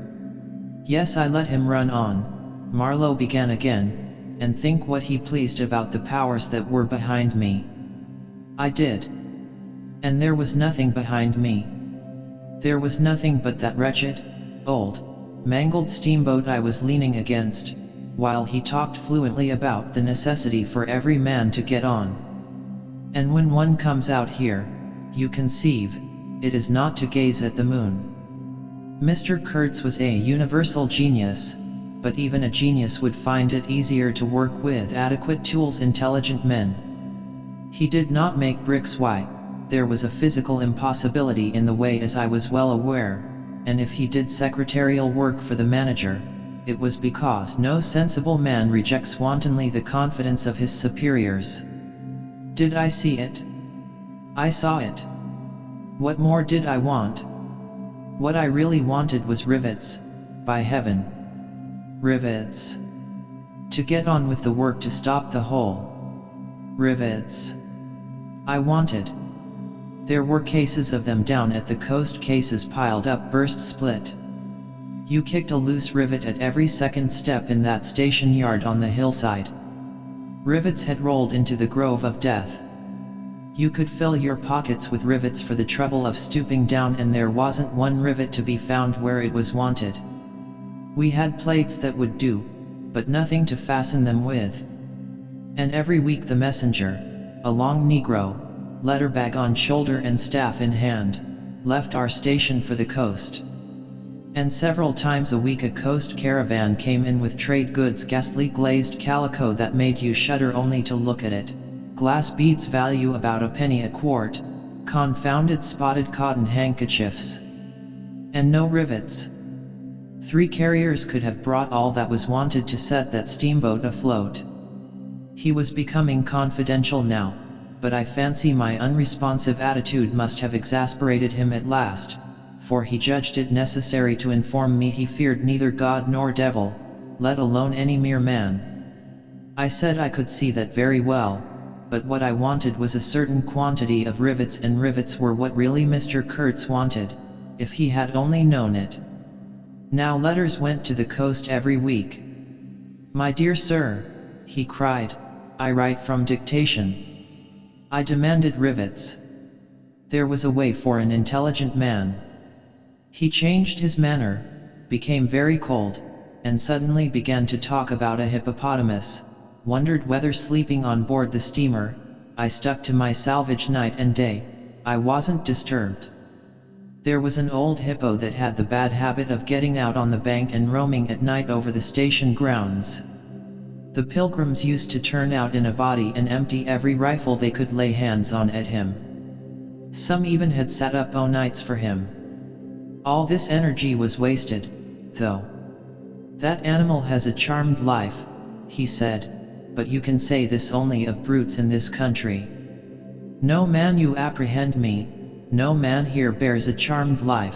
Yes, I let him run on. Marlowe began again, and think what he pleased about the powers that were behind me. I did. And there was nothing behind me. There was nothing but that wretched, old, mangled steamboat I was leaning against, while he talked fluently about the necessity for every man to get on. And when one comes out here, you conceive, it is not to gaze at the moon. Mr. Kurtz was a universal genius, but even a genius would find it easier to work with adequate tools, intelligent men. He did not make bricks. Why, there was a physical impossibility in the way, as I was well aware, and if he did secretarial work for the manager, it was because no sensible man rejects wantonly the confidence of his superiors. Did I see it? I saw it. What more did I want? What I really wanted was rivets, by heaven. Rivets. To get on with the work, to stop the hole. Rivets. I wanted. There were cases of them down at the coast, cases piled up, burst, split. You kicked a loose rivet at every second step in that station yard on the hillside. Rivets had rolled into the grove of death. You could fill your pockets with rivets for the trouble of stooping down, and there wasn't one rivet to be found where it was wanted. We had plates that would do, but nothing to fasten them with. And every week the messenger, a long Negro, letter bag on shoulder and staff in hand, left our station for the coast. And several times a week a coast caravan came in with trade goods, ghastly glazed calico that made you shudder only to look at it, glass beads value about a penny a quart, confounded spotted cotton handkerchiefs. And no rivets. 3 carriers could have brought all that was wanted to set that steamboat afloat. He was becoming confidential now, but I fancy my unresponsive attitude must have exasperated him at last, for he judged it necessary to inform me he feared neither God nor devil, let alone any mere man. I said I could see that very well, but what I wanted was a certain quantity of rivets, and rivets were what really Mr. Kurtz wanted, if he had only known it. Now letters went to the coast every week. "My dear sir," he cried, "I write from dictation." I demanded rivets. There was a way for an intelligent man. He changed his manner, became very cold, and suddenly began to talk about a hippopotamus, wondered whether sleeping on board the steamer. I stuck to my salvage night and day. I wasn't disturbed. There was an old hippo that had the bad habit of getting out on the bank and roaming at night over the station grounds. The pilgrims used to turn out in a body and empty every rifle they could lay hands on at him. Some even had sat up nights for him. All this energy was wasted, though. "That animal has a charmed life," he said, "but you can say this only of brutes in this country. No man, you apprehend me, no man here bears a charmed life."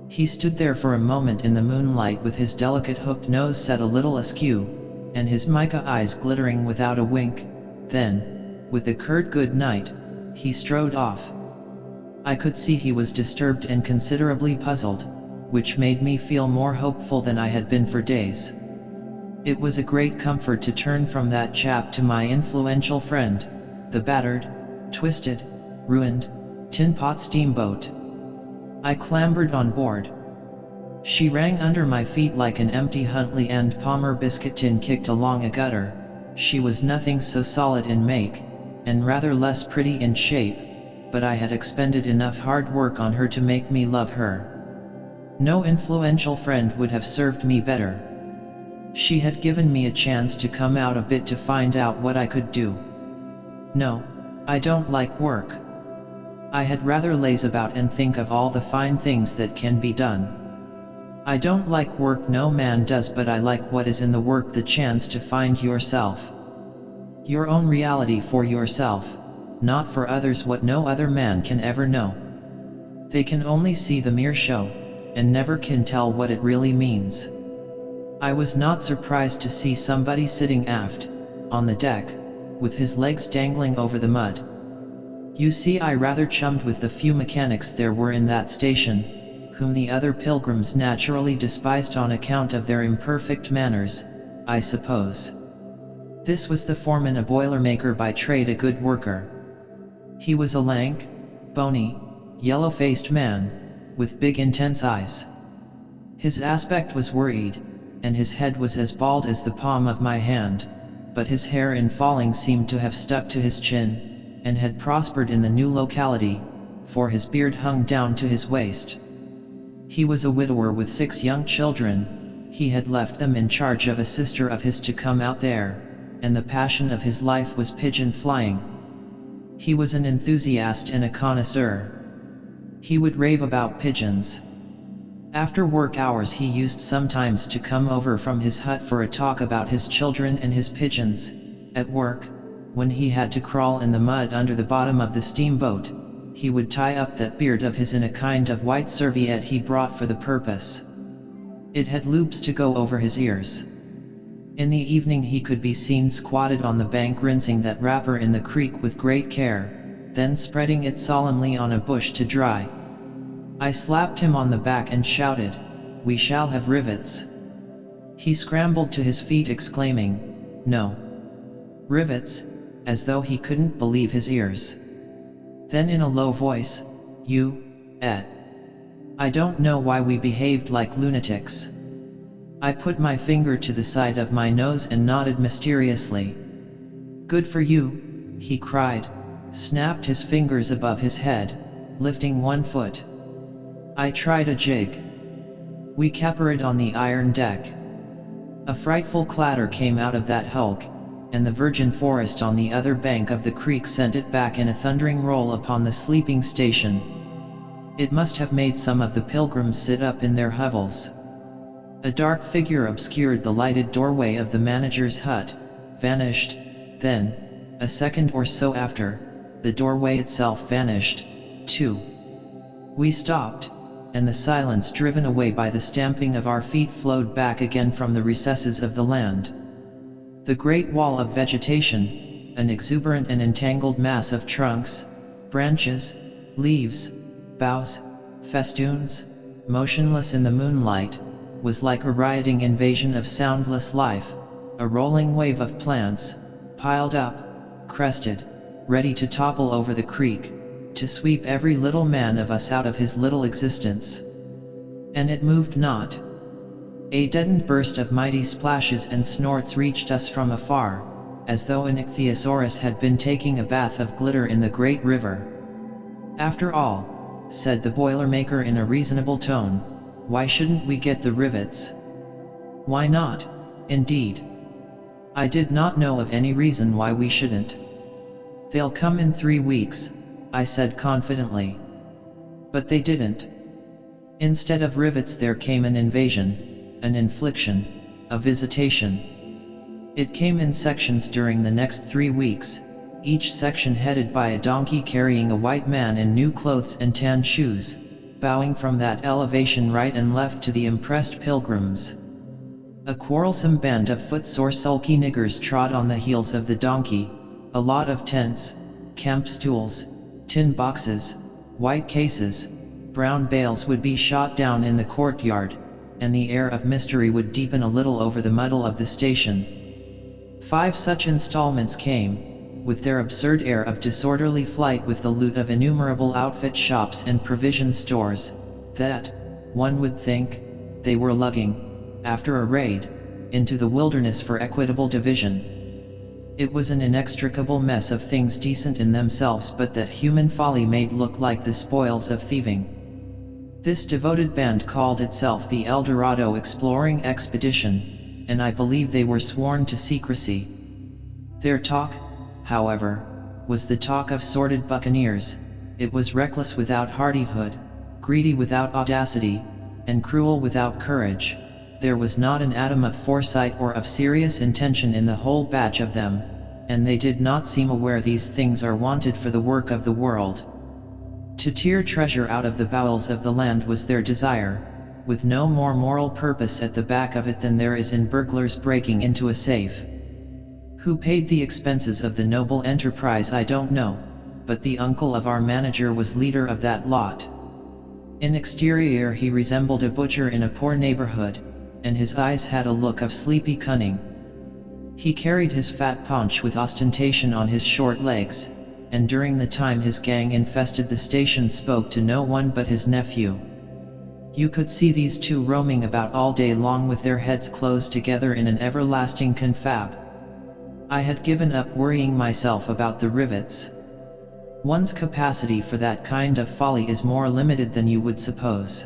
He stood there for a moment in the moonlight with his delicate hooked nose set a little askew, and his mica eyes glittering without a wink. Then, with a curt good night, he strode off. I could see he was disturbed and considerably puzzled, which made me feel more hopeful than I had been for days. It was a great comfort to turn from that chap to my influential friend, the battered, twisted, ruined, tin pot steamboat. I clambered on board. She rang under my feet like an empty Huntley and Palmer biscuit tin kicked along a gutter. She was nothing so solid in make, and rather less pretty in shape, but I had expended enough hard work on her to make me love her. No influential friend would have served me better. She had given me a chance to come out a bit to find out what I could do. No, I don't like work. I had rather laze about and think of all the fine things that can be done. I don't like work, no man does, but I like what is in the work, the chance to find yourself. Your own reality for yourself, not for others, what no other man can ever know. They can only see the mere show, and never can tell what it really means. I was not surprised to see somebody sitting aft, on the deck, with his legs dangling over the mud. You see, I rather chummed with the few mechanics there were in that station, whom the other pilgrims naturally despised on account of their imperfect manners, I suppose. This was the foreman, a boilermaker by trade, a good worker. He was a lank, bony, yellow-faced man, with big intense eyes. His aspect was worried, and his head was as bald as the palm of my hand, but his hair in falling seemed to have stuck to his chin, and had prospered in the new locality, for his beard hung down to his waist. He was a widower with 6 young children. He had left them in charge of a sister of his to come out there, and the passion of his life was pigeon flying. He was an enthusiast and a connoisseur. He would rave about pigeons. After work hours he used sometimes to come over from his hut for a talk about his children and his pigeons. At work, when he had to crawl in the mud under the bottom of the steamboat, he would tie up that beard of his in a kind of white serviette he brought for the purpose. It had loops to go over his ears. In the evening he could be seen squatted on the bank rinsing that wrapper in the creek with great care, then spreading it solemnly on a bush to dry. I slapped him on the back and shouted, "We shall have rivets." He scrambled to his feet exclaiming, "No. Rivets," as though he couldn't believe his ears. Then in a low voice, "You, I don't know why we behaved like lunatics. I put my finger to the side of my nose and nodded mysteriously. "Good for you," he cried, snapped his fingers above his head, lifting one foot. I tried a jig. We capered on the iron deck. A frightful clatter came out of that hulk, and the virgin forest on the other bank of the creek sent it back in a thundering roll upon the sleeping station. It must have made some of the pilgrims sit up in their hovels. A dark figure obscured the lighted doorway of the manager's hut, vanished, then, a second or so after, the doorway itself vanished, too. We stopped, and the silence driven away by the stamping of our feet flowed back again from the recesses of the land. The great wall of vegetation, an exuberant and entangled mass of trunks, branches, leaves, boughs, festoons, motionless in the moonlight, was like a rioting invasion of soundless life, a rolling wave of plants, piled up, crested, ready to topple over the creek, to sweep every little man of us out of his little existence. And it moved not. A deadened burst of mighty splashes and snorts reached us from afar, as though an ichthyosaurus had been taking a bath of glitter in the great river. "After all," said the Boilermaker in a reasonable tone, "why shouldn't we get the rivets?" Why not, indeed? I did not know of any reason why we shouldn't. "They'll come in 3 weeks," I said confidently. But they didn't. Instead of rivets there came an invasion, an infliction, a visitation. It came in sections during the next 3 weeks, each section headed by a donkey carrying a white man in new clothes and tan shoes, bowing from that elevation right and left to the impressed pilgrims. A quarrelsome band of footsore sulky niggers trod on the heels of the donkey. A lot of tents, camp stools, tin boxes, white cases, brown bales would be shot down in the courtyard, and the air of mystery would deepen a little over the muddle of the station. 5 such installments came, with their absurd air of disorderly flight with the loot of innumerable outfit shops and provision stores, that, one would think, they were lugging, after a raid, into the wilderness for equitable division. It was an inextricable mess of things decent in themselves but that human folly made look like the spoils of thieving. This devoted band called itself the El Dorado Exploring Expedition, and I believe they were sworn to secrecy. Their talk, however, was the talk of sordid buccaneers. It was reckless without hardihood, greedy without audacity, and cruel without courage. There was not an atom of foresight or of serious intention in the whole batch of them, and they did not seem aware these things are wanted for the work of the world. To tear treasure out of the bowels of the land was their desire, with no more moral purpose at the back of it than there is in burglars breaking into a safe. Who paid the expenses of the noble enterprise I don't know, but the uncle of our manager was leader of that lot. In exterior he resembled a butcher in a poor neighborhood, and his eyes had a look of sleepy cunning. He carried his fat paunch with ostentation on his short legs, and during the time his gang infested the station spoke to no one but his nephew. You could see these two roaming about all day long with their heads closed together in an everlasting confab. I had given up worrying myself about the rivets. One's capacity for that kind of folly is more limited than you would suppose.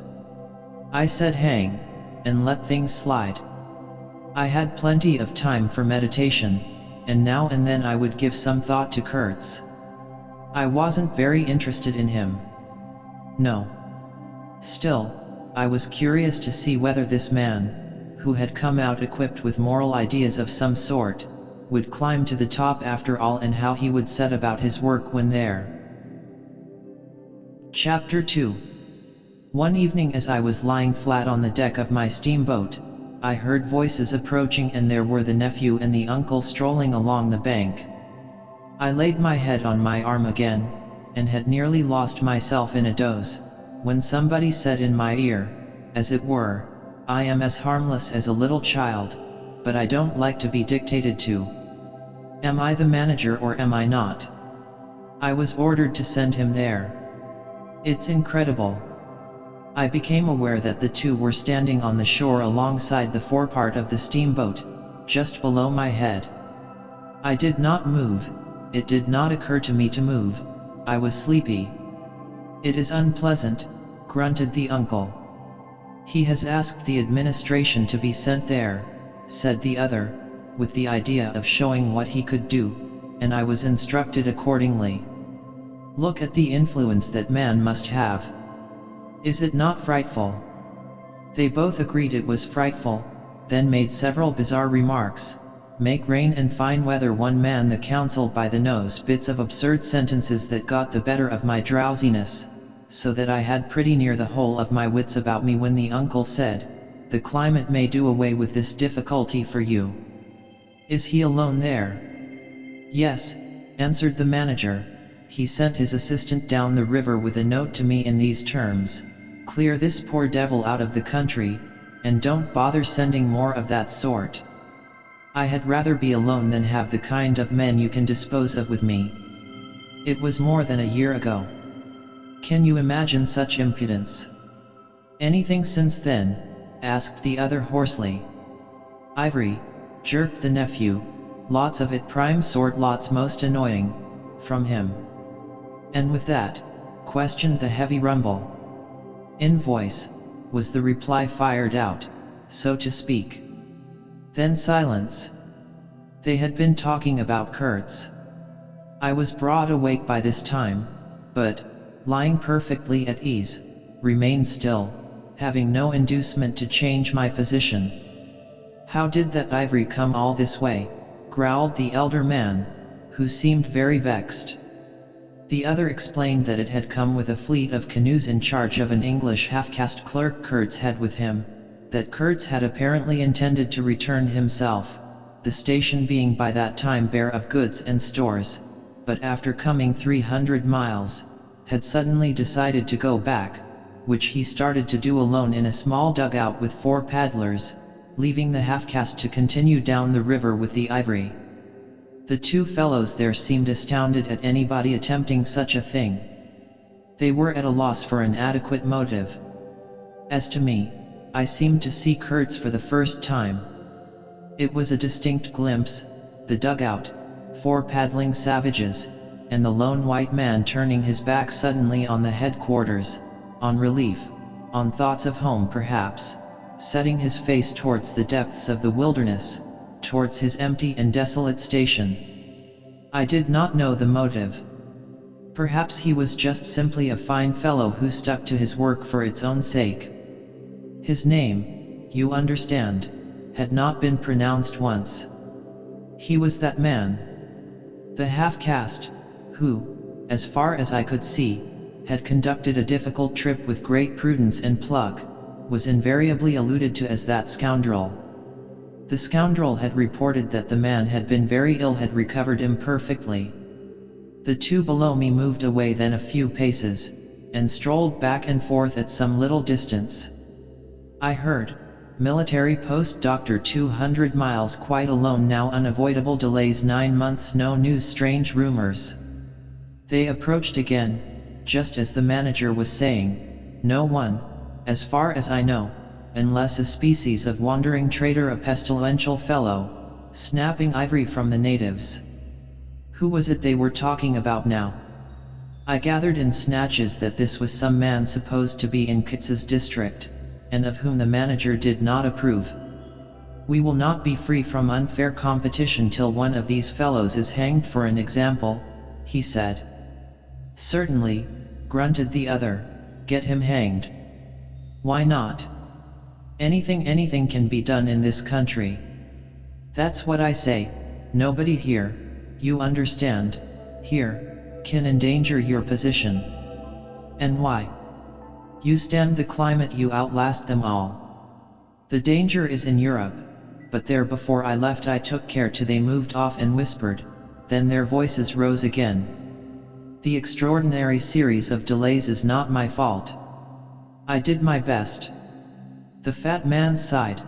I said hang, and let things slide. I had plenty of time for meditation, and now and then I would give some thought to Kurtz. I wasn't very interested in him. No. Still, I was curious to see whether this man, who had come out equipped with moral ideas of some sort, would climb to the top after all and how he would set about his work when there. Chapter 2. One evening as I was lying flat on the deck of my steamboat, I heard voices approaching and there were the nephew and the uncle strolling along the bank. I laid my head on my arm again, and had nearly lost myself in a doze, when somebody said in my ear, as it were, "I am as harmless as a little child, but I don't like to be dictated to. Am I the manager or am I not? I was ordered to send him there. It's incredible. I became aware that the two were standing on the shore alongside the forepart of the steamboat, just below my head. I did not move. It did not occur to me to move. I was sleepy. "It is unpleasant," grunted the uncle. "He has asked the administration to be sent there," said the other, with the idea of showing what he could do, and I was instructed accordingly. Look at the influence that man must have. Is it not frightful? They both agreed it was frightful, then made several bizarre remarks. Make rain and fine weather, one man the counsel by the nose, bits of absurd sentences that got the better of my drowsiness, so that I had pretty near the whole of my wits about me when the uncle said, "The climate may do away with this difficulty for you." "Is he alone there?" "Yes," answered the manager. "He sent his assistant down the river with a note to me in these terms: 'Clear this poor devil out of the country, and don't bother sending more of that sort.' I had rather be alone than have the kind of men you can dispose of with me." It was more than a year ago. Can you imagine such impudence? "Anything since then?" asked the other hoarsely. "Ivory," jerked the nephew. "Lots of it, prime sort, lots, most annoying, from him." "And with that?" questioned the heavy rumble. "Invoice," was the reply, fired out, so to speak. Then silence. They had been talking about Kurtz. I was broad awake by this time, but, lying perfectly at ease, remained still, having no inducement to change my position. "How did that ivory come all this way?" growled the elder man, who seemed very vexed. The other explained that it had come with a fleet of canoes in charge of an English half-caste clerk Kurtz had with him, that Kurtz had apparently intended to return himself, the station being by that time bare of goods and stores, but after coming 300 miles, had suddenly decided to go back, which he started to do alone in a small dugout with 4 paddlers, leaving the half-caste to continue down the river with the ivory. The 2 fellows there seemed astounded at anybody attempting such a thing. They were at a loss for an adequate motive. As to me, I seemed to see Kurtz for the first time. It was a distinct glimpse: the dugout, 4 paddling savages, and the lone white man turning his back suddenly on the headquarters, on relief, on thoughts of home perhaps, setting his face towards the depths of the wilderness, towards his empty and desolate station. I did not know the motive. Perhaps he was just simply a fine fellow who stuck to his work for its own sake. His name, you understand, had not been pronounced once. He was that man. The half-caste, who, as far as I could see, had conducted a difficult trip with great prudence and pluck, was invariably alluded to as that scoundrel. The scoundrel had reported that the man had been very ill, had recovered imperfectly. The 2 below me moved away then a few paces, and strolled back and forth at some little distance. I heard, "Military post, doctor, 200 miles, quite alone now, unavoidable delays, 9 months, no news, strange rumors." They approached again, just as the manager was saying, "No one, as far as I know, unless a species of wandering trader, a pestilential fellow, snapping ivory from the natives." Who was it they were talking about now? I gathered in snatches that this was some man supposed to be in Kurtz's district, and of whom the manager did not approve. "We will not be free from unfair competition till one of these fellows is hanged for an example," he said. "Certainly," grunted the other, "get him hanged. Why not? Anything can be done in this country. That's what I say. Nobody here, you understand, here, can endanger your position. And why? You stand the climate, you outlast them all. The danger is in Europe, but there before I left I took care to." They moved off and whispered, then their voices rose again. "The extraordinary series of delays is not my fault. I did my best." The fat man sighed.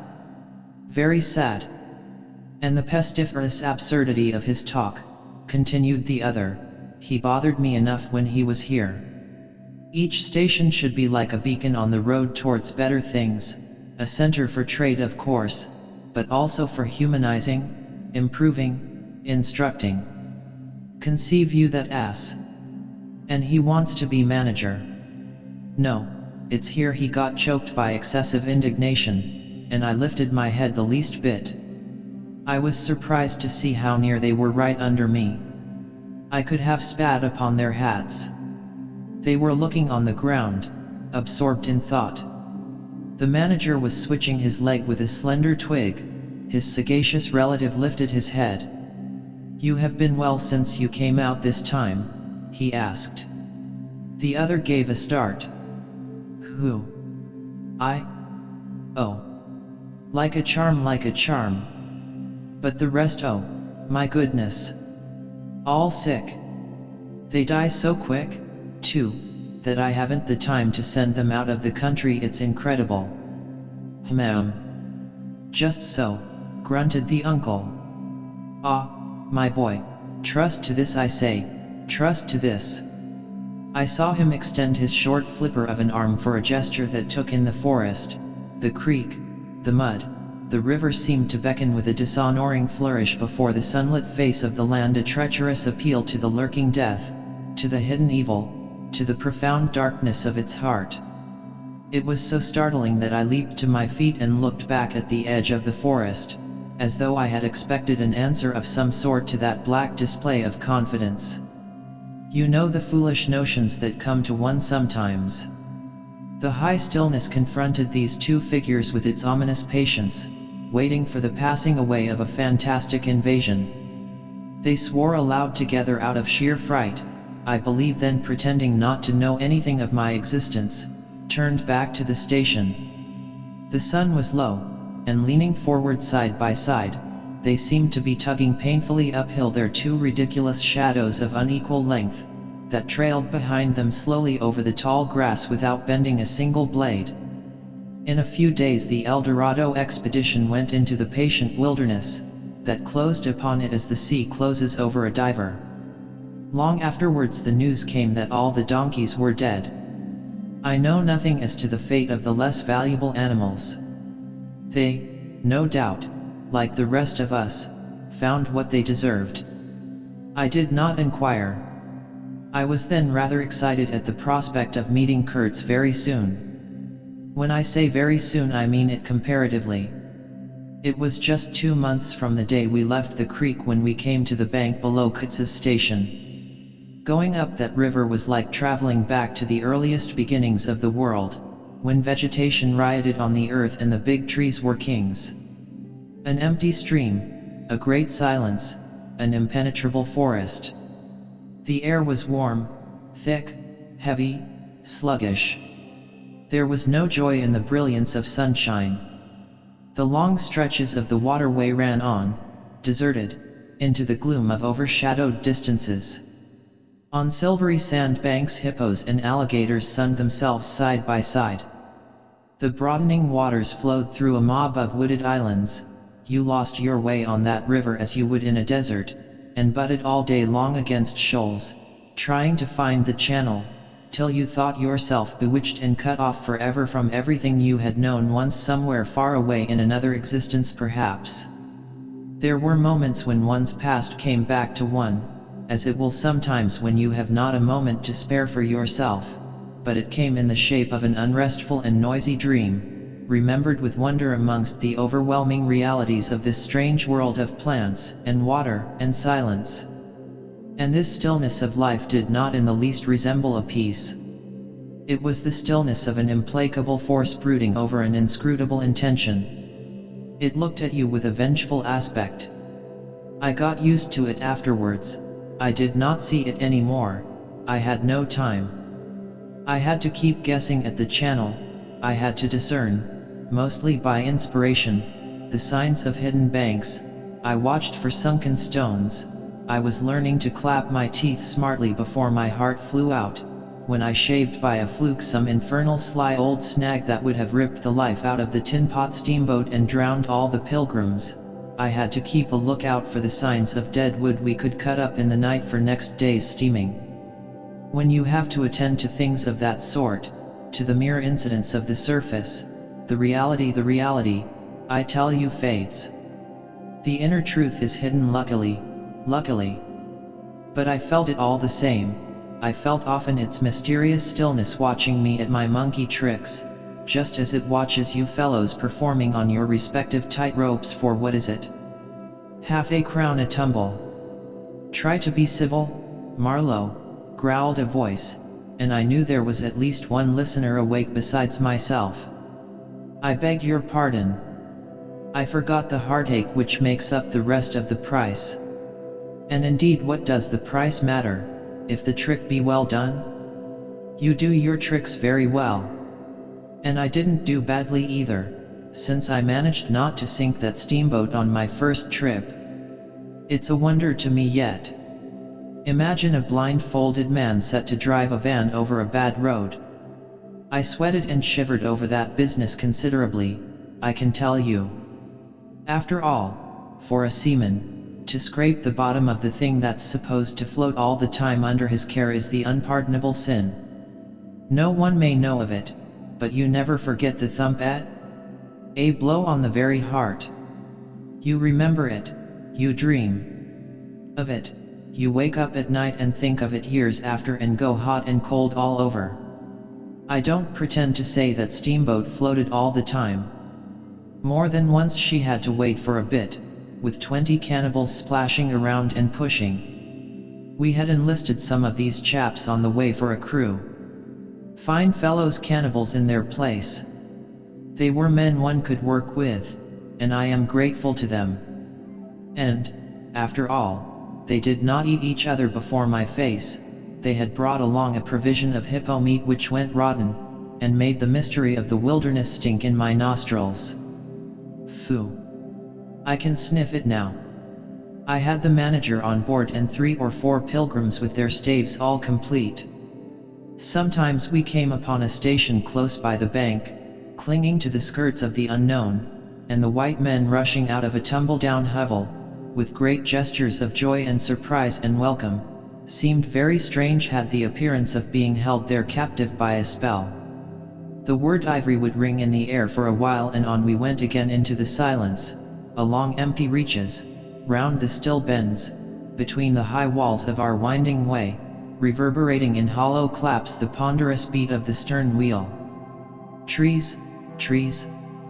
"Very sad. And the pestiferous absurdity of his talk," continued the other. "He bothered me enough when he was here. Each station should be like a beacon on the road towards better things, a center for trade of course, but also for humanizing, improving, instructing. Conceive you that ass. And he wants to be manager. No, it's here he got choked by excessive indignation, and I lifted my head the least bit. I was surprised to see how near they were right under me. I could have spat upon their hats. They were looking on the ground, absorbed in thought. The manager was switching his leg with a slender twig. His sagacious relative lifted his head. "You have been well since you came out this time?" he asked. The other gave a start. "Who? I? Oh. Like a charm, like a charm. But the rest, oh, my goodness. All sick. They die so quick, too, that I haven't the time to send them out of the country. It's incredible." "Ma'am." "Just so," grunted the uncle. "Ah, my boy, trust to this, I say, trust to this." I saw him extend his short flipper of an arm for a gesture that took in the forest, the creek, the mud. The river seemed to beckon with a dishonoring flourish before the sunlit face of the land, a treacherous appeal to the lurking death, to the hidden evil, to the profound darkness of its heart. It was so startling that I leaped to my feet and looked back at the edge of the forest, as though I had expected an answer of some sort to that black display of confidence. You know the foolish notions that come to one sometimes. The high stillness confronted these two figures with its ominous patience, waiting for the passing away of a fantastic invasion. They swore aloud together out of sheer fright, I believe, then pretending not to know anything of my existence, turned back to the station. The sun was low, and leaning forward side by side, they seemed to be tugging painfully uphill, their two ridiculous shadows of unequal length, that trailed behind them slowly over the tall grass without bending a single blade. In a few days the El Dorado expedition went into the patient wilderness, that closed upon it as the sea closes over a diver. Long afterwards the news came that all the donkeys were dead. I know nothing as to the fate of the less valuable animals. They, no doubt, like the rest of us, found what they deserved. I did not inquire. I was then rather excited at the prospect of meeting Kurtz very soon. When I say very soon, I mean it comparatively. It was just 2 months from the day we left the creek when we came to the bank below Kurtz's station. Going up that river was like traveling back to the earliest beginnings of the world, when vegetation rioted on the earth and the big trees were kings. An empty stream, a great silence, an impenetrable forest. The air was warm, thick, heavy, sluggish. There was no joy in the brilliance of sunshine. The long stretches of the waterway ran on, deserted, into the gloom of overshadowed distances. On silvery sand banks hippos and alligators sunned themselves side by side. The broadening waters flowed through a mob of wooded islands. You lost your way on that river as you would in a desert, and butted all day long against shoals, trying to find the channel, till you thought yourself bewitched and cut off forever from everything you had known once, somewhere far away in another existence perhaps. There were moments when one's past came back to one, as it will sometimes when you have not a moment to spare for yourself, but it came in the shape of an unrestful and noisy dream, remembered with wonder amongst the overwhelming realities of this strange world of plants, and water, and silence. And this stillness of life did not in the least resemble a peace. It was the stillness of an implacable force brooding over an inscrutable intention. It looked at you with a vengeful aspect. I got used to it afterwards. I did not see it anymore. I had no time. I had to keep guessing at the channel. I had to discern, mostly by inspiration, the signs of hidden banks. I watched for sunken stones. I was learning to clap my teeth smartly before my heart flew out, when I shaved by a fluke some infernal sly old snag that would have ripped the life out of the tin pot steamboat and drowned all the pilgrims. I had to keep a lookout for the signs of dead wood we could cut up in the night for next day's steaming. When you have to attend to things of that sort, to the mere incidents of the surface, the reality, I tell you, fades. The inner truth is hidden, luckily. But I felt it all the same. I felt often its mysterious stillness watching me at my monkey tricks, just as it watches you fellows performing on your respective tightropes for what is it? Half a crown a tumble. Try to be civil, Marlowe, growled a voice, and I knew there was at least one listener awake besides myself. I beg your pardon. I forgot the heartache which makes up the rest of the price. And indeed, what does the price matter, if the trick be well done? You do your tricks very well. And I didn't do badly either, since I managed not to sink that steamboat on my first trip. It's a wonder to me yet. Imagine a blindfolded man set to drive a van over a bad road. I sweated and shivered over that business considerably, I can tell you. After all, for a seaman, to scrape the bottom of the thing that's supposed to float all the time under his care is the unpardonable sin. No one may know of it, but you never forget the thump at a blow on the very heart. You remember it, you dream of it, you wake up at night and think of it years after and go hot and cold all over. I don't pretend to say that steamboat floated all the time. More than once she had to wait for a bit, with 20 cannibals splashing around and pushing. We had enlisted some of these chaps on the way for a crew. Fine fellows, cannibals in their place. They were men one could work with, and I am grateful to them. And, after all, they did not eat each other before my face. They had brought along a provision of hippo meat which went rotten, and made the mystery of the wilderness stink in my nostrils. Phew! I can sniff it now. I had the manager on board and 3 or 4 pilgrims with their staves all complete. Sometimes we came upon a station close by the bank, clinging to the skirts of the unknown, and the white men rushing out of a tumble-down hovel, with great gestures of joy and surprise and welcome, seemed very strange, had the appearance of being held there captive by a spell. The word ivory would ring in the air for a while, and on we went again into the silence, along empty reaches, round the still bends, between the high walls of our winding way, reverberating in hollow claps the ponderous beat of the stern wheel. Trees,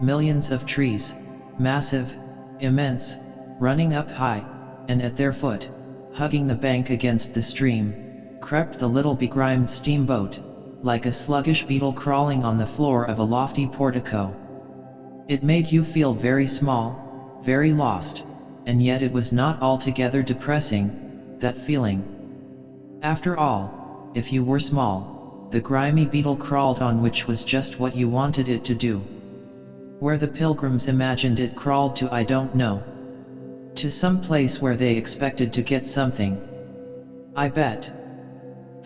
millions of trees, massive, immense, running up high, and at their foot, hugging the bank against the stream, crept the little begrimed steamboat, like a sluggish beetle crawling on the floor of a lofty portico. It made you feel very small, very lost, and yet it was not altogether depressing, that feeling. After all, if you were small, the grimy beetle crawled on, which was just what you wanted it to do. Where the pilgrims imagined it crawled to, I don't know. To some place where they expected to get something. I bet.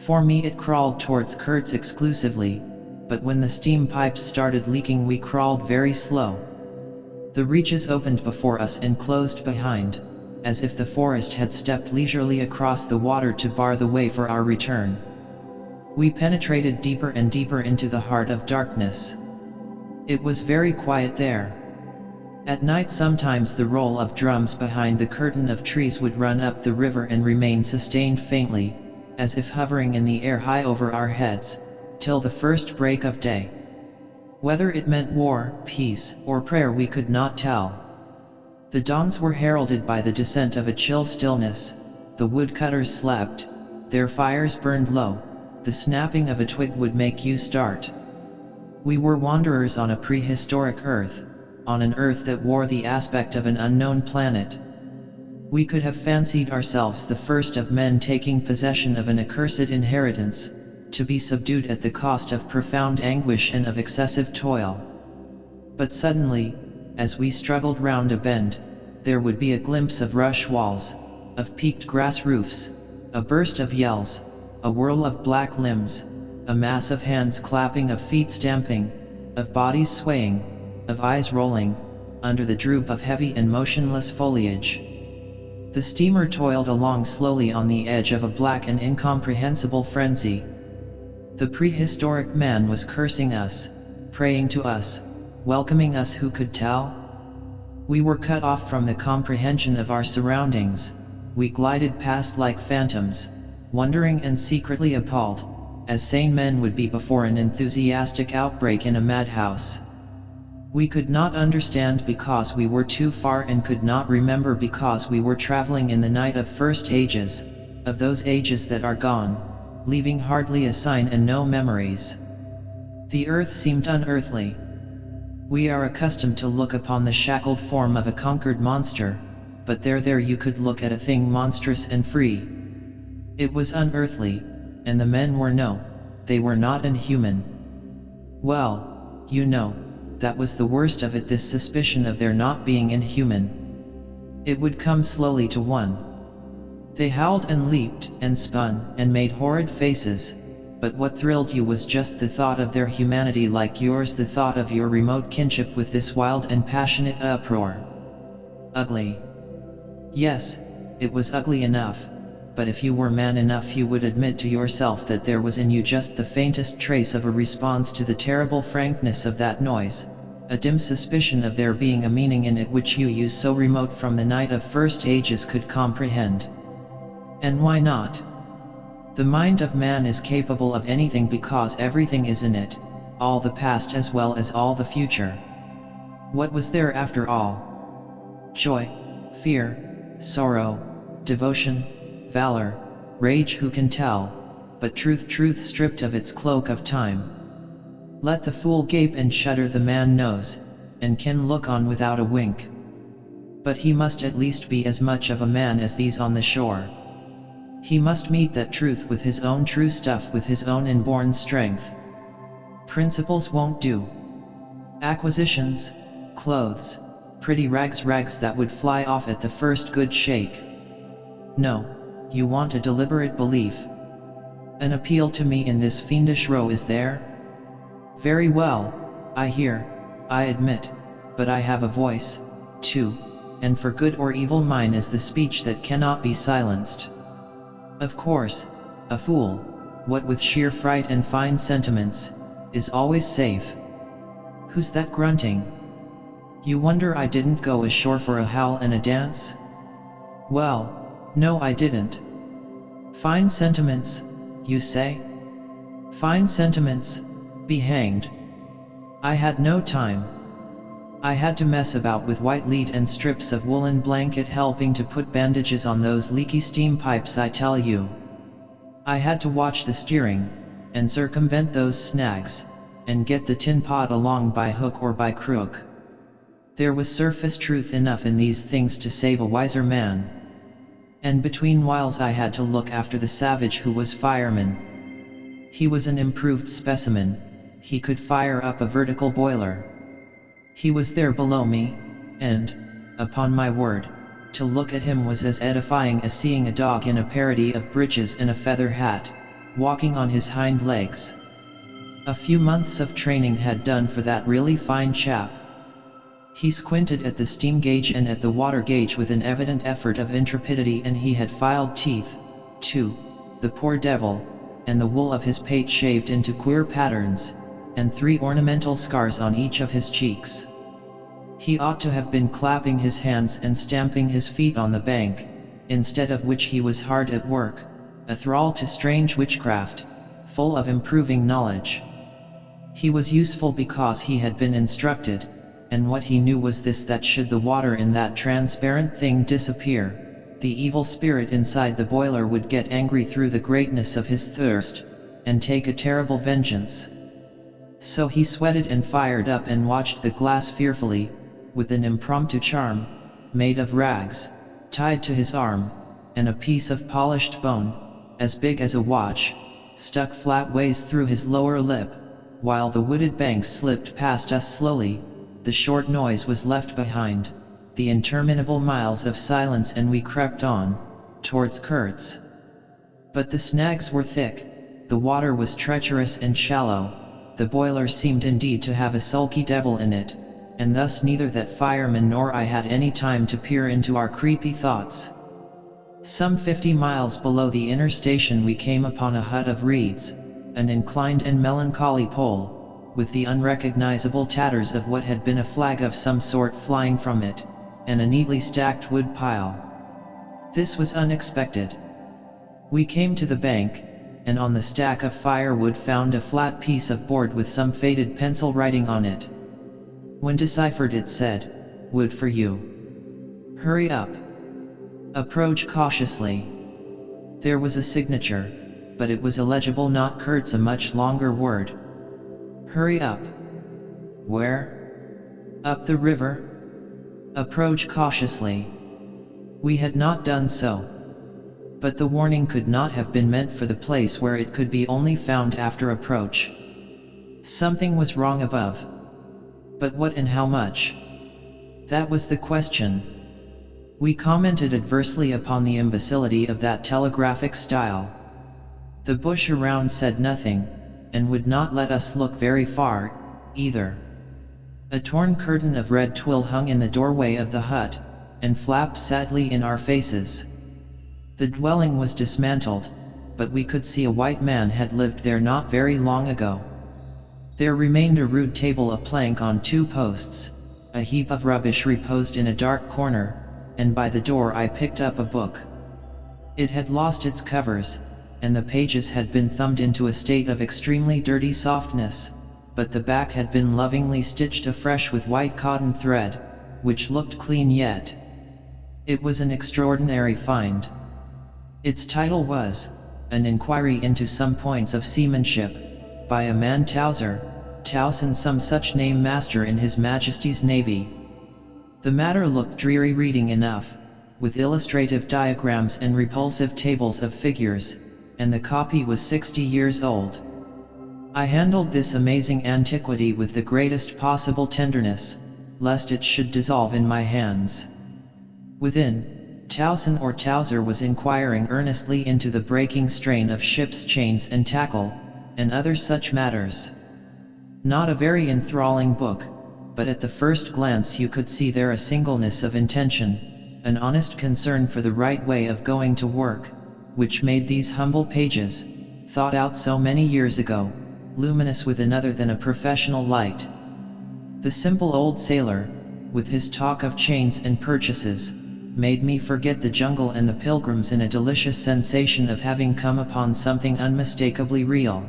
For me it crawled towards Kurtz exclusively, but when the steam pipes started leaking we crawled very slow. The reaches opened before us and closed behind, as if the forest had stepped leisurely across the water to bar the way for our return. We penetrated deeper and deeper into the heart of darkness. It was very quiet there. At night sometimes the roll of drums behind the curtain of trees would run up the river and remain sustained faintly, as if hovering in the air high over our heads, till the first break of day. Whether it meant war, peace, or prayer we could not tell. The dawns were heralded by the descent of a chill stillness. The woodcutters slept, their fires burned low, the snapping of a twig would make you start. We were wanderers on a prehistoric Earth, on an Earth that wore the aspect of an unknown planet. We could have fancied ourselves the first of men taking possession of an accursed inheritance, to be subdued at the cost of profound anguish and of excessive toil. But suddenly, as we struggled round a bend, there would be a glimpse of rush walls, of peaked grass roofs, a burst of yells, a whirl of black limbs, a mass of hands clapping, of feet stamping, of bodies swaying, of eyes rolling, under the droop of heavy and motionless foliage. The steamer toiled along slowly on the edge of a black and incomprehensible frenzy. The prehistoric man was cursing us, praying to us, welcoming us. Who could tell? We were cut off from the comprehension of our surroundings. We glided past like phantoms, wondering and secretly appalled, as sane men would be before an enthusiastic outbreak in a madhouse. We could not understand because we were too far, and could not remember because we were traveling in the night of first ages, of those ages that are gone, leaving hardly a sign and no memories. The earth seemed unearthly. We are accustomed to look upon the shackled form of a conquered monster, but there you could look at a thing monstrous and free. It was unearthly, and the men they were not inhuman. Well, you know, that was the worst of it, this suspicion of their not being inhuman. It would come slowly to one. They howled and leaped and spun and made horrid faces, but what thrilled you was just the thought of their humanity like yours, the thought of your remote kinship with this wild and passionate uproar. Ugly. Yes, it was ugly enough, but if you were man enough you would admit to yourself that there was in you just the faintest trace of a response to the terrible frankness of that noise, a dim suspicion of there being a meaning in it which you so remote from the night of first ages could comprehend. And why not? The mind of man is capable of anything because everything is in it, all the past as well as all the future. What was there after all? Joy, fear, sorrow, devotion, valor, rage, who can tell? But truth stripped of its cloak of time. Let the fool gape and shudder, the man knows, and can look on without a wink. But he must at least be as much of a man as these on the shore. He must meet that truth with his own true stuff, with his own inborn strength. Principles won't do. Acquisitions, clothes, pretty rags that would fly off at the first good shake. No. You want a deliberate belief. An appeal to me in this fiendish row, is there? Very well, I hear, I admit, but I have a voice, too, and for good or evil mine is the speech that cannot be silenced. Of course, a fool, what with sheer fright and fine sentiments, is always safe. Who's that grunting? You wonder I didn't go ashore for a howl and a dance? Well, no, I didn't. Fine sentiments, you say? Fine sentiments, be hanged. I had no time. I had to mess about with white lead and strips of woolen blanket, helping to put bandages on those leaky steam pipes, I tell you. I had to watch the steering, and circumvent those snags, and get the tin pot along by hook or by crook. There was surface truth enough in these things to save a wiser man. And between whiles I had to look after the savage who was fireman. He was an improved specimen. He could fire up a vertical boiler. He was there below me, and, upon my word, to look at him was as edifying as seeing a dog in a parody of breeches and a feather hat, walking on his hind legs. A few months of training had done for that really fine chap. He squinted at the steam gauge and at the water gauge with an evident effort of intrepidity, and he had filed teeth, too, the poor devil, and the wool of his pate shaved into queer patterns, and 3 ornamental scars on each of his cheeks. He ought to have been clapping his hands and stamping his feet on the bank, instead of which he was hard at work, a thrall to strange witchcraft, full of improving knowledge. He was useful because he had been instructed, and what he knew was this: that should the water in that transparent thing disappear, the evil spirit inside the boiler would get angry through the greatness of his thirst, and take a terrible vengeance. So he sweated and fired up and watched the glass fearfully, with an impromptu charm, made of rags, tied to his arm, and a piece of polished bone, as big as a watch, stuck flat ways through his lower lip, while the wooded banks slipped past us slowly. The short noise was left behind, the interminable miles of silence, and we crept on, towards Kurtz. But the snags were thick, the water was treacherous and shallow, the boiler seemed indeed to have a sulky devil in it, and thus neither that fireman nor I had any time to peer into our creepy thoughts. Some 50 miles below the inner station we came upon a hut of reeds, an inclined and melancholy pole, with the unrecognizable tatters of what had been a flag of some sort flying from it, and a neatly stacked wood pile. This was unexpected. We came to the bank, and on the stack of firewood found a flat piece of board with some faded pencil writing on it. When deciphered it said, "Wood for you. Hurry up. Approach cautiously." There was a signature, but it was illegible, not Kurt's, a much longer word. Hurry up. Where? Up the river. Approach cautiously. We had not done so. But the warning could not have been meant for the place where it could be only found after approach. Something was wrong above. But what and how much? That was the question. We commented adversely upon the imbecility of that telegraphic style. The bush around said nothing, and would not let us look very far, either. A torn curtain of red twill hung in the doorway of the hut, and flapped sadly in our faces. The dwelling was dismantled, but we could see a white man had lived there not very long ago. There remained a rude table, a plank on 2 posts, a heap of rubbish reposed in a dark corner, and by the door I picked up a book. It had lost its covers, and the pages had been thumbed into a state of extremely dirty softness, but the back had been lovingly stitched afresh with white cotton thread, which looked clean yet. It was an extraordinary find. Its title was, An Inquiry into Some Points of Seamanship, by a man Towson, some such name, master in His Majesty's Navy. The matter looked dreary reading enough, with illustrative diagrams and repulsive tables of figures, and the copy was 60 years old. I handled this amazing antiquity with the greatest possible tenderness, lest it should dissolve in my hands. Within, Towson or Towser was inquiring earnestly into the breaking strain of ships' chains and tackle, and other such matters. Not a very enthralling book, but at the first glance you could see there a singleness of intention, an honest concern for the right way of going to work, which made these humble pages, thought out so many years ago, luminous with another than a professional light. The simple old sailor, with his talk of chains and purchases, made me forget the jungle and the pilgrims in a delicious sensation of having come upon something unmistakably real.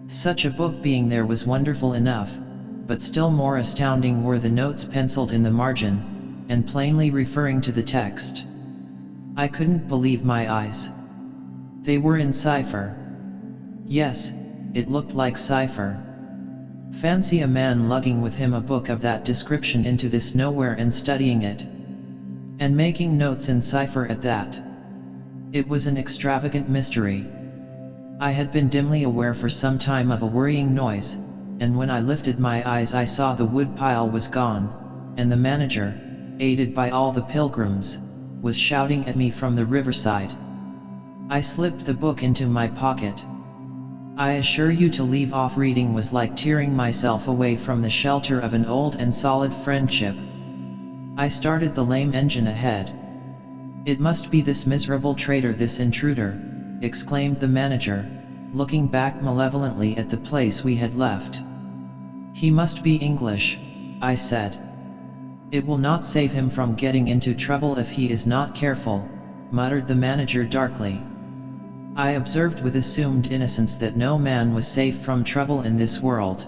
Such a book being there was wonderful enough, but still more astounding were the notes penciled in the margin, and plainly referring to the text. I couldn't believe my eyes. They were in cipher. Yes, it looked like cipher. Fancy a man lugging with him a book of that description into this nowhere and studying it. And making notes in cipher at that. It was an extravagant mystery. I had been dimly aware for some time of a worrying noise, and when I lifted my eyes I saw the wood pile was gone, and the manager, aided by all the pilgrims, was shouting at me from the riverside. I slipped the book into my pocket. I assure you, to leave off reading was like tearing myself away from the shelter of an old and solid friendship. I started the lame engine ahead. "It must be this miserable traitor, this intruder," exclaimed the manager, looking back malevolently at the place we had left. "He must be English," I said. "It will not save him from getting into trouble if he is not careful," muttered the manager darkly. I observed with assumed innocence that no man was safe from trouble in this world.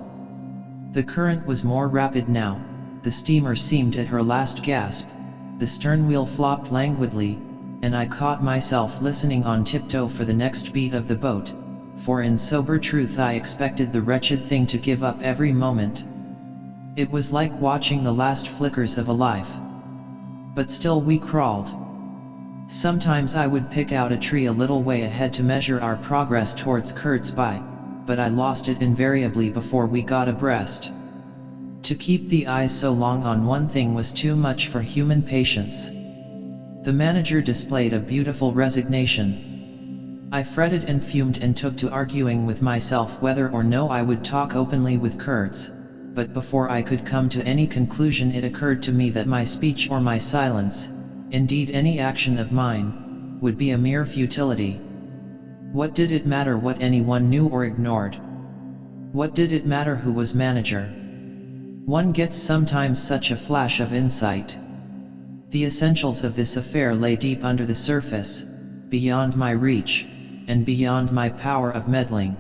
The current was more rapid now. The steamer seemed at her last gasp, the stern wheel flopped languidly, and I caught myself listening on tiptoe for the next beat of the boat, for in sober truth I expected the wretched thing to give up every moment. It was like watching the last flickers of a life. But still we crawled. Sometimes I would pick out a tree a little way ahead to measure our progress towards Kurt's Bay, but I lost it invariably before we got abreast. To keep the eyes so long on one thing was too much for human patience. The manager displayed a beautiful resignation. I fretted and fumed and took to arguing with myself whether or no I would talk openly with Kurtz, but before I could come to any conclusion it occurred to me that my speech or my silence, indeed any action of mine, would be a mere futility. What did it matter what anyone knew or ignored? What did it matter who was manager? One gets sometimes such a flash of insight. The essentials of this affair lay deep under the surface, beyond my reach, and beyond my power of meddling.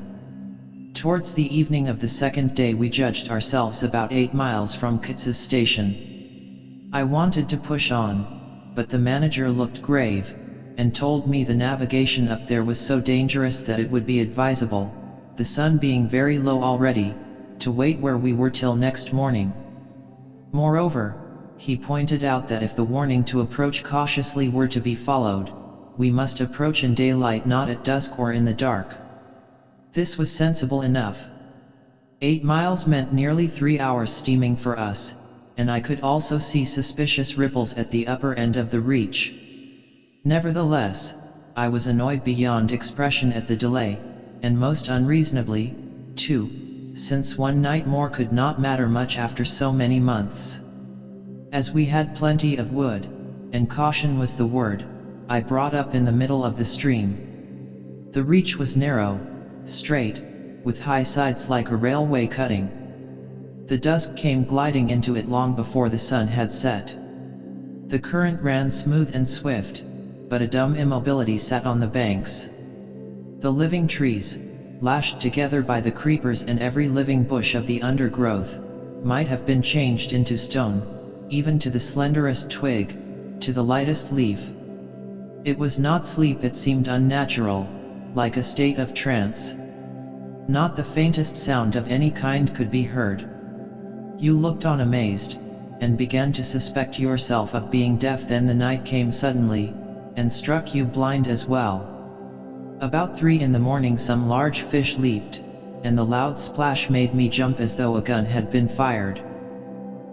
Towards the evening of the second day we judged ourselves about 8 miles from Kitz's station. I wanted to push on, but the manager looked grave, and told me the navigation up there was so dangerous that it would be advisable, the sun being very low already, to wait where we were till next morning. Moreover, he pointed out that if the warning to approach cautiously were to be followed, we must approach in daylight, not at dusk or in the dark. This was sensible enough. 8 miles meant nearly 3 hours steaming for us, and I could also see suspicious ripples at the upper end of the reach. Nevertheless, I was annoyed beyond expression at the delay, and most unreasonably, too, since one night more could not matter much after so many months. As we had plenty of wood, and caution was the word, I brought up in the middle of the stream. The reach was narrow, straight, with high sides like a railway cutting. The dusk came gliding into it long before the sun had set. The current ran smooth and swift, but a dumb immobility sat on the banks. The living trees, lashed together by the creepers and every living bush of the undergrowth, might have been changed into stone, even to the slenderest twig, to the lightest leaf. It was not sleep, it seemed unnatural, like a state of trance. Not the faintest sound of any kind could be heard. You looked on amazed, and began to suspect yourself of being deaf. Then the night came suddenly, and struck you blind as well. About 3 in the morning some large fish leaped, and the loud splash made me jump as though a gun had been fired.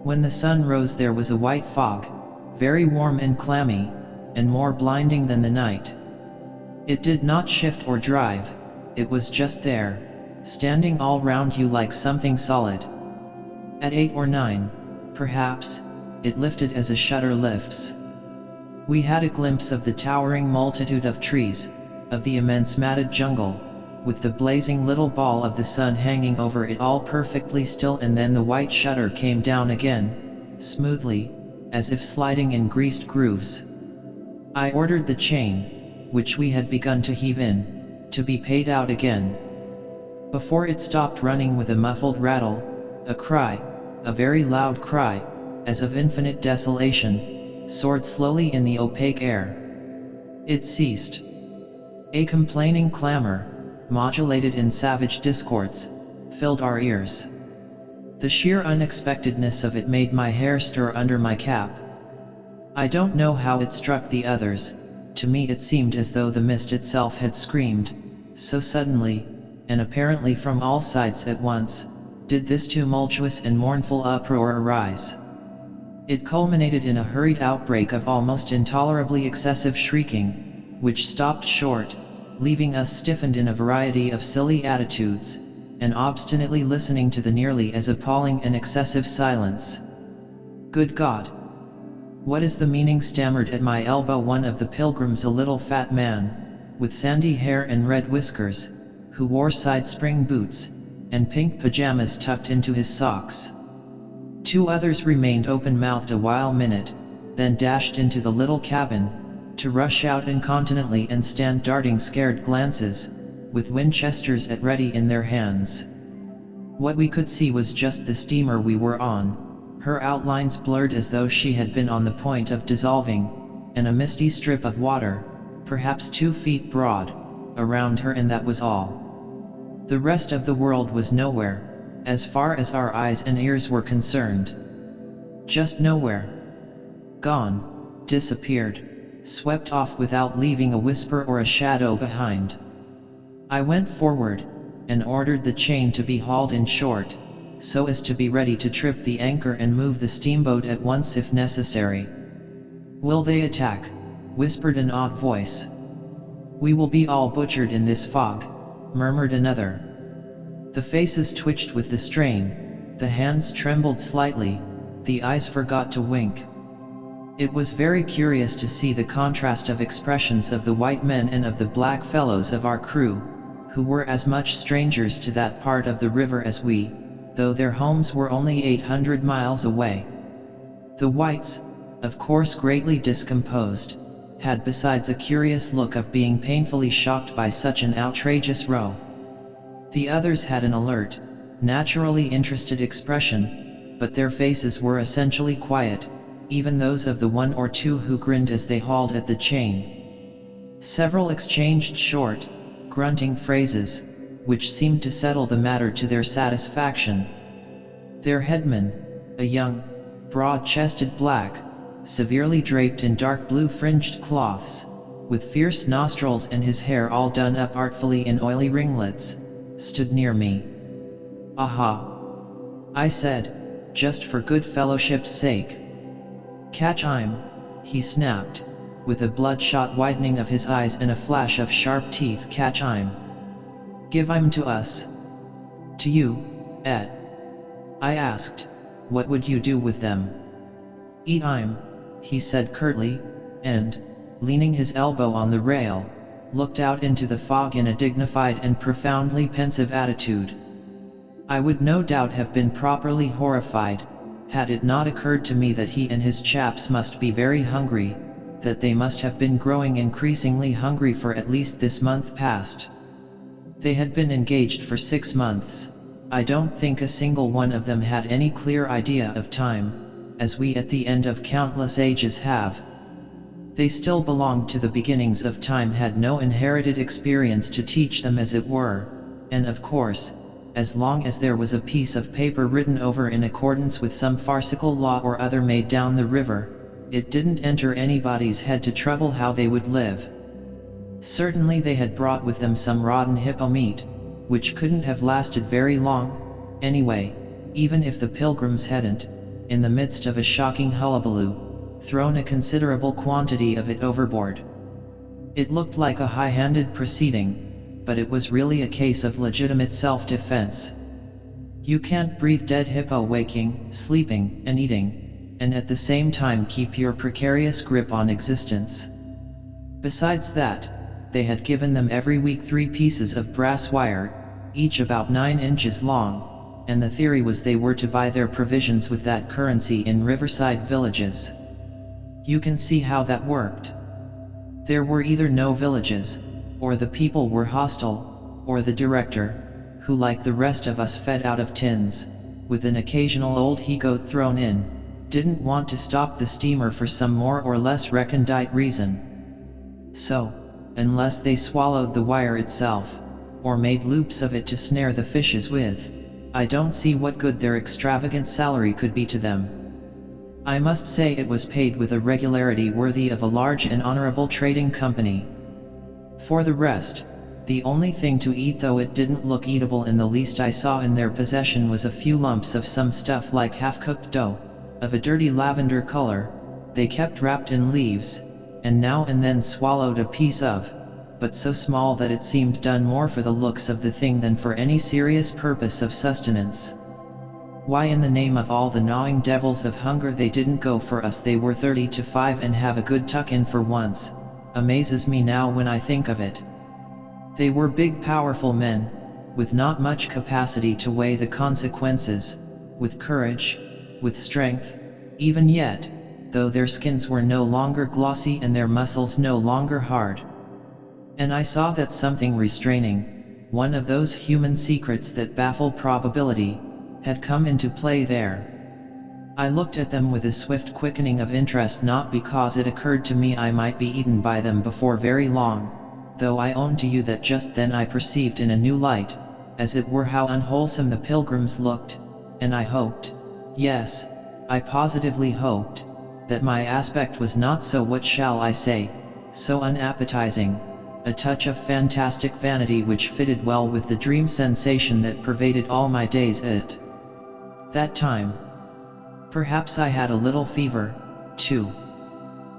When the sun rose there was a white fog, very warm and clammy, and more blinding than the night. It did not shift or drive, it was just there, standing all round you like something solid. At 8 or 9, perhaps, it lifted as a shutter lifts. We had a glimpse of the towering multitude of trees, of the immense matted jungle, with the blazing little ball of the sun hanging over it all perfectly still, and then the white shutter came down again, smoothly, as if sliding in greased grooves. I ordered the chain, which we had begun to heave in, to be paid out again. Before it stopped running with a muffled rattle, a cry, a very loud cry, as of infinite desolation, soared slowly in the opaque air. It ceased. A complaining clamor, modulated in savage discords, filled our ears. The sheer unexpectedness of it made my hair stir under my cap. I don't know how it struck the others, to me it seemed as though the mist itself had screamed, so suddenly, and apparently from all sides at once, did this tumultuous and mournful uproar arise. It culminated in a hurried outbreak of almost intolerably excessive shrieking, which stopped short, leaving us stiffened in a variety of silly attitudes, and obstinately listening to the nearly as appalling and excessive silence. Good God! What is the meaning? Stammered at my elbow one of the pilgrims, a little fat man, with sandy hair and red whiskers, who wore side-spring boots, and pink pajamas tucked into his socks. 2 others remained open-mouthed a while minute, then dashed into the little cabin, to rush out incontinently and stand darting scared glances, with Winchesters at ready in their hands. What we could see was just the steamer we were on, her outlines blurred as though she had been on the point of dissolving, and a misty strip of water, perhaps 2 feet broad, around her, and that was all. The rest of the world was nowhere, as far as our eyes and ears were concerned. Just nowhere. Gone, disappeared, swept off without leaving a whisper or a shadow behind. I went forward, and ordered the chain to be hauled in short, so as to be ready to trip the anchor and move the steamboat at once if necessary. "Will they attack?" whispered an odd voice. "We will be all butchered in this fog," murmured another. The faces twitched with the strain, the hands trembled slightly, the eyes forgot to wink. It was very curious to see the contrast of expressions of the white men and of the black fellows of our crew, who were as much strangers to that part of the river as we, though their homes were only 800 miles away. The whites, of course greatly discomposed, had besides a curious look of being painfully shocked by such an outrageous row. The others had an alert, naturally interested expression, but their faces were essentially quiet, even those of the one or two who grinned as they hauled at the chain. Several exchanged short, grunting phrases, which seemed to settle the matter to their satisfaction. Their headman, a young, broad-chested black, severely draped in dark blue fringed cloths, with fierce nostrils and his hair all done up artfully in oily ringlets, stood near me. "Aha!" I said, just for good fellowship's sake. "Catch 'im," he snapped, with a bloodshot widening of his eyes and a flash of sharp teeth. "Catch 'im. Give 'im to us." "To you, eh?" I asked. "What would you do with them?" "Eat 'im," he said curtly, and, leaning his elbow on the rail, looked out into the fog in a dignified and profoundly pensive attitude. I would no doubt have been properly horrified, had it not occurred to me that he and his chaps must be very hungry, that they must have been growing increasingly hungry for at least this month past. They had been engaged for 6 months. I don't think a single one of them had any clear idea of time, as we at the end of countless ages have. They still belonged to the beginnings of time, had no inherited experience to teach them as it were, and of course, as long as there was a piece of paper written over in accordance with some farcical law or other made down the river, it didn't enter anybody's head to trouble how they would live. Certainly they had brought with them some rotten hippo meat, which couldn't have lasted very long, anyway, even if the pilgrims hadn't, in the midst of a shocking hullabaloo, thrown a considerable quantity of it overboard. It looked like a high-handed proceeding, but it was really a case of legitimate self-defense. You can't breathe dead hippo waking, sleeping, and eating, and at the same time keep your precarious grip on existence. Besides that, they had given them every week 3 pieces of brass wire, each about 9 inches long, and the theory was they were to buy their provisions with that currency in riverside villages. You can see how that worked. There were either no villages, or the people were hostile, or the director, who like the rest of us fed out of tins, with an occasional old he-goat thrown in, didn't want to stop the steamer for some more or less recondite reason. So, unless they swallowed the wire itself, or made loops of it to snare the fishes with, I don't see what good their extravagant salary could be to them. I must say it was paid with a regularity worthy of a large and honorable trading company. For the rest, the only thing to eat, though it didn't look eatable in the least, I saw in their possession was a few lumps of some stuff like half-cooked dough, of a dirty lavender color, they kept wrapped in leaves, and now and then swallowed a piece of, but so small that it seemed done more for the looks of the thing than for any serious purpose of sustenance. Why in the name of all the gnawing devils of hunger they didn't go for us they were 30 to 5 and have a good tuck-in for once, amazes me now when I think of it. They were big powerful men, with not much capacity to weigh the consequences, with courage, with strength, even yet, though their skins were no longer glossy and their muscles no longer hard. And I saw that something restraining, one of those human secrets that baffle probability, had come into play there. I looked at them with a swift quickening of interest, not because it occurred to me I might be eaten by them before very long, though I own to you that just then I perceived in a new light, as it were, how unwholesome the pilgrims looked, and I hoped, yes, I positively hoped, that my aspect was not so, what shall I say, so unappetizing, a touch of fantastic vanity which fitted well with the dream sensation that pervaded all my days at that time. Perhaps I had a little fever, too.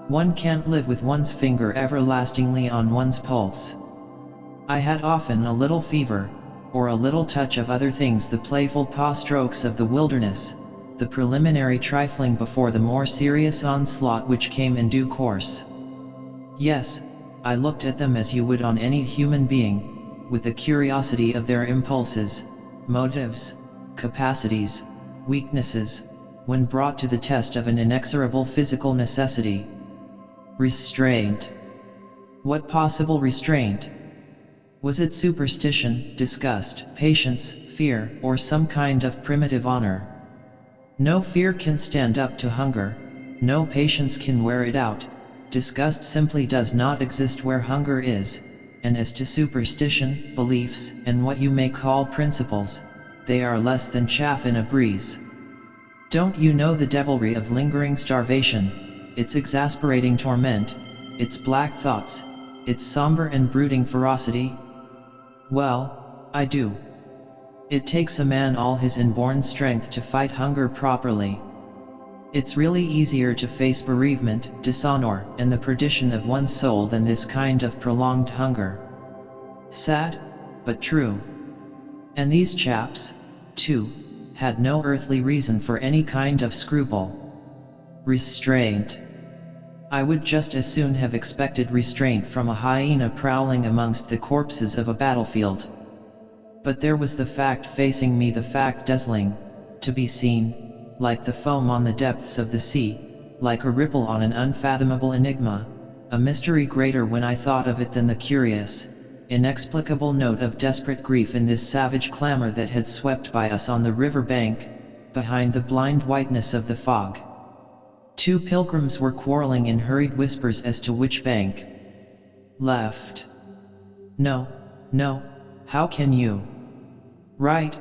One can't live with one's finger everlastingly on one's pulse. I had often a little fever, or a little touch of other things, the playful paw strokes of the wilderness, the preliminary trifling before the more serious onslaught which came in due course. Yes, I looked at them as you would on any human being, with the curiosity of their impulses, motives, capacities, weaknesses, when brought to the test of an inexorable physical necessity. Restraint. What possible restraint? Was it superstition, disgust, patience, fear, or some kind of primitive honor? No fear can stand up to hunger, no patience can wear it out, disgust simply does not exist where hunger is, and as to superstition, beliefs, and what you may call principles, they are less than chaff in a breeze. Don't you know the devilry of lingering starvation, its exasperating torment, its black thoughts, its somber and brooding ferocity? Well, I do. It takes a man all his inborn strength to fight hunger properly. It's really easier to face bereavement, dishonor, and the perdition of one's soul than this kind of prolonged hunger. Sad, but true. And these chaps, too, had no earthly reason for any kind of scruple. Restraint. I would just as soon have expected restraint from a hyena prowling amongst the corpses of a battlefield. But there was the fact facing me, the fact dazzling, to be seen, like the foam on the depths of the sea, like a ripple on an unfathomable enigma, a mystery greater when I thought of it than the curious, inexplicable note of desperate grief in this savage clamor that had swept by us on the river bank, behind the blind whiteness of the fog. Two pilgrims were quarreling in hurried whispers as to which bank. Left. No, no, how can you? Right,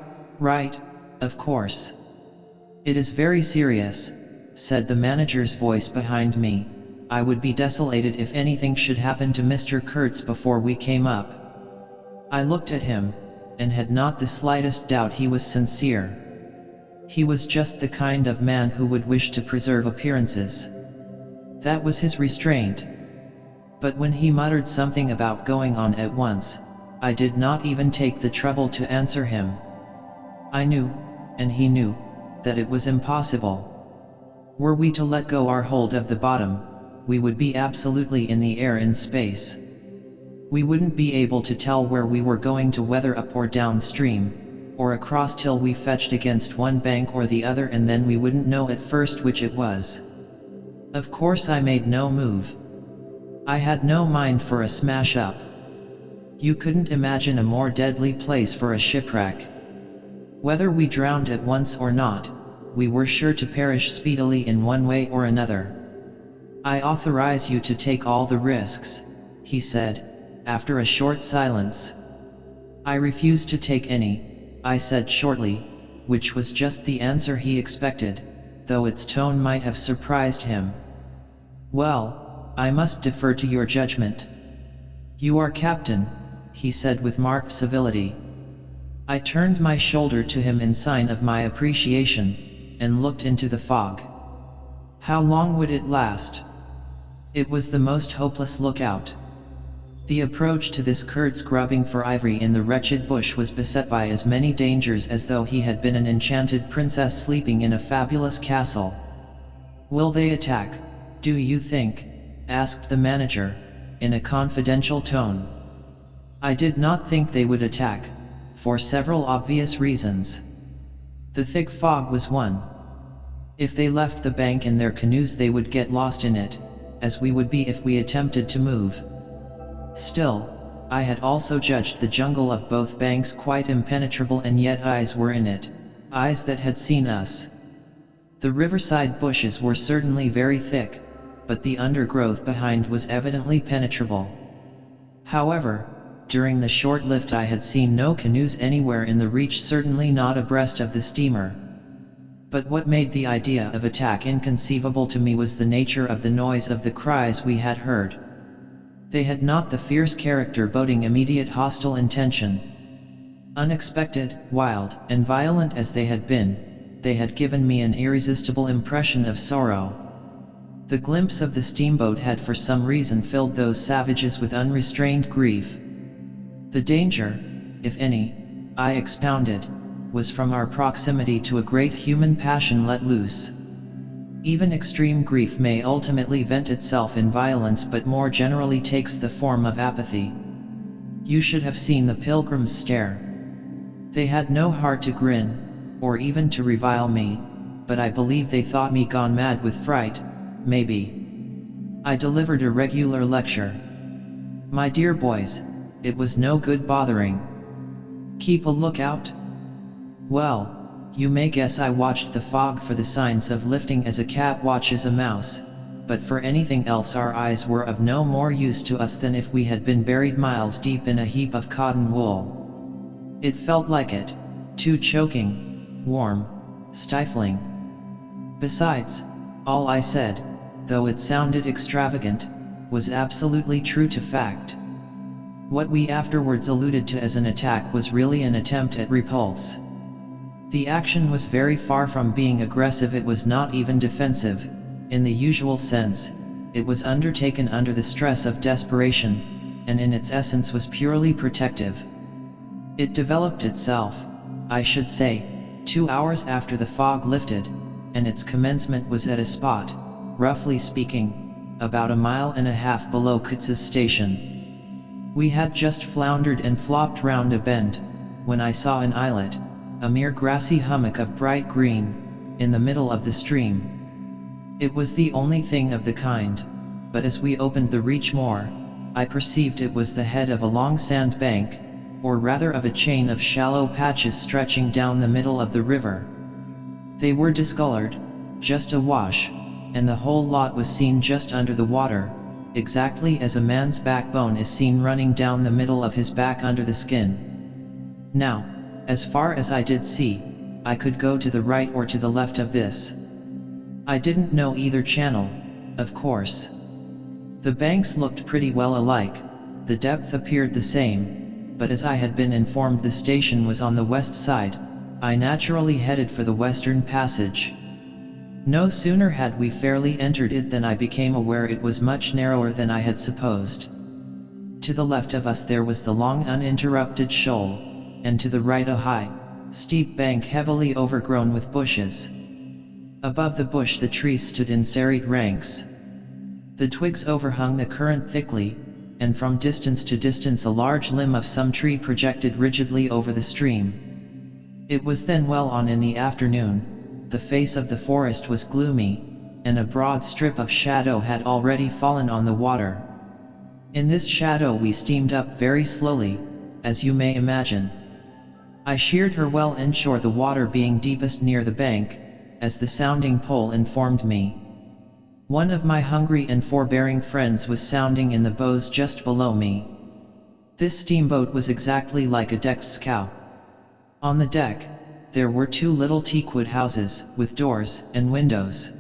of course. It is very serious, said the manager's voice behind me. I would be desolated if anything should happen to Mr. Kurtz before we came up. I looked at him, and had not the slightest doubt he was sincere. He was just the kind of man who would wish to preserve appearances. That was his restraint. But when he muttered something about going on at once, I did not even take the trouble to answer him. I knew, and he knew, that it was impossible. Were we to let go our hold of the bottom, we would be absolutely in the air in space. We wouldn't be able to tell where we were going to, whether up or downstream, or across till we fetched against one bank or the other, and then we wouldn't know at first which it was. Of course I made no move. I had no mind for a smash-up. You couldn't imagine a more deadly place for a shipwreck. Whether we drowned at once or not, we were sure to perish speedily in one way or another. I authorize you to take all the risks, he said, after a short silence. I refuse to take any, I said shortly, which was just the answer he expected, though its tone might have surprised him. Well, I must defer to your judgment. You are captain, he said with marked civility. I turned my shoulder to him in sign of my appreciation, and looked into the fog. How long would it last? It was the most hopeless lookout. The approach to this Kurtz grubbing for ivory in the wretched bush was beset by as many dangers as though he had been an enchanted princess sleeping in a fabulous castle. Will they attack, do you think? Asked the manager, in a confidential tone. I did not think they would attack, for several obvious reasons. The thick fog was one. If they left the bank in their canoes, they would get lost in it, as we would be if we attempted to move. Still, I had also judged the jungle of both banks quite impenetrable, and yet eyes were in it, eyes that had seen us. The riverside bushes were certainly very thick, but the undergrowth behind was evidently penetrable. However, during the short lift I had seen no canoes anywhere in the reach, certainly not abreast of the steamer. But what made the idea of attack inconceivable to me was the nature of the noise of the cries we had heard. They had not the fierce character boding immediate hostile intention. Unexpected, wild, and violent as they had been, they had given me an irresistible impression of sorrow. The glimpse of the steamboat had for some reason filled those savages with unrestrained grief. The danger, if any, I expounded, was from our proximity to a great human passion let loose. Even extreme grief may ultimately vent itself in violence, but more generally takes the form of apathy. You should have seen the pilgrims stare. They had no heart to grin, or even to revile me, but I believe they thought me gone mad with fright, maybe. I delivered a regular lecture. My dear boys, it was no good bothering. Keep a lookout? Well, you may guess I watched the fog for the signs of lifting as a cat watches a mouse, but for anything else our eyes were of no more use to us than if we had been buried miles deep in a heap of cotton wool. It felt like it, too choking, warm, stifling. Besides, all I said, though it sounded extravagant, was absolutely true to fact. What we afterwards alluded to as an attack was really an attempt at repulse. The action was very far from being aggressive. It was not even defensive, in the usual sense. It was undertaken under the stress of desperation, and in its essence was purely protective. It developed itself, I should say, 2 hours after the fog lifted, and its commencement was at a spot, roughly speaking, about 1.5 miles below Kutz's station. We had just floundered and flopped round a bend, when I saw an islet, a mere grassy hummock of bright green, in the middle of the stream. It was the only thing of the kind, but as we opened the reach more, I perceived it was the head of a long sand bank, or rather of a chain of shallow patches stretching down the middle of the river. They were discolored, just awash, and the whole lot was seen just under the water, exactly as a man's backbone is seen running down the middle of his back under the skin. Now, as far as I did see, I could go to the right or to the left of this. I didn't know either channel, of course. The banks looked pretty well alike, the depth appeared the same, but as I had been informed the station was on the west side, I naturally headed for the western passage. No sooner had we fairly entered it than I became aware it was much narrower than I had supposed. To the left of us there was the long uninterrupted shoal, and to the right a high, steep bank heavily overgrown with bushes. Above the bush the trees stood in serried ranks. The twigs overhung the current thickly, and from distance to distance a large limb of some tree projected rigidly over the stream. It was then well on in the afternoon, the face of the forest was gloomy, and a broad strip of shadow had already fallen on the water. In this shadow we steamed up very slowly, as you may imagine. I sheered her well inshore, the water being deepest near the bank, as the sounding pole informed me. One of my hungry and forbearing friends was sounding in the bows just below me. This steamboat was exactly like a decked scow. On the deck, there were 2 little teakwood houses, with doors and windows.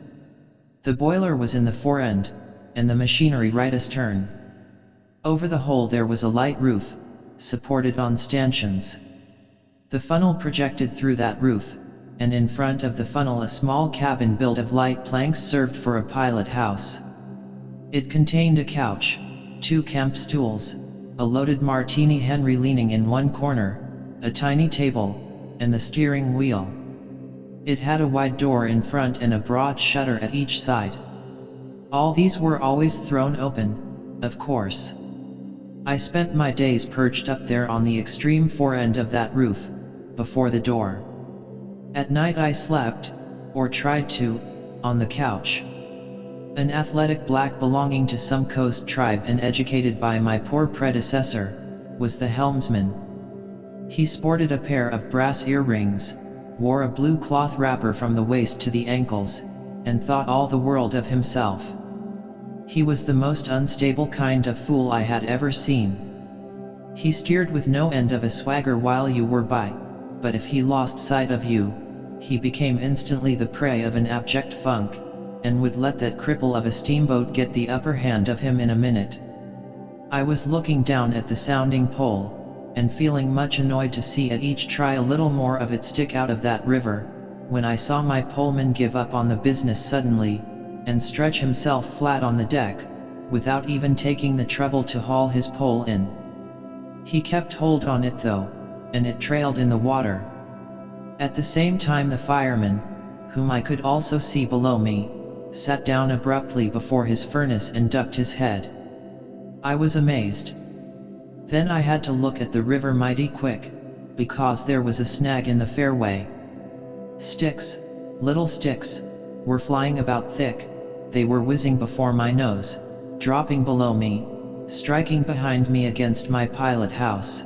The boiler was in the fore end, and the machinery right astern. Over the whole there was a light roof, supported on stanchions. The funnel projected through that roof, and in front of the funnel a small cabin built of light planks served for a pilot house. It contained a couch, 2 camp stools, a loaded Martini Henry leaning in one corner, a tiny table, and the steering wheel. It had a wide door in front and a broad shutter at each side. All these were always thrown open, of course. I spent my days perched up there on the extreme fore end of that roof, before the door. At night I slept, or tried to, on the couch. An athletic black belonging to some coast tribe and educated by my poor predecessor, was the helmsman. He sported a pair of brass earrings, wore a blue cloth wrapper from the waist to the ankles, and thought all the world of himself. He was the most unstable kind of fool I had ever seen. He steered with no end of a swagger while you were by, but if he lost sight of you, he became instantly the prey of an abject funk, and would let that cripple of a steamboat get the upper hand of him in a minute. I was looking down at the sounding pole, and feeling much annoyed to see at each try a little more of it stick out of that river, when I saw my poleman give up on the business suddenly, and stretch himself flat on the deck, without even taking the trouble to haul his pole in. He kept hold on it though, and it trailed in the water. At the same time the fireman, whom I could also see below me, sat down abruptly before his furnace and ducked his head. I was amazed. Then I had to look at the river mighty quick, because there was a snag in the fairway. Sticks, little sticks, were flying about thick. They were whizzing before my nose, dropping below me, striking behind me against my pilot house.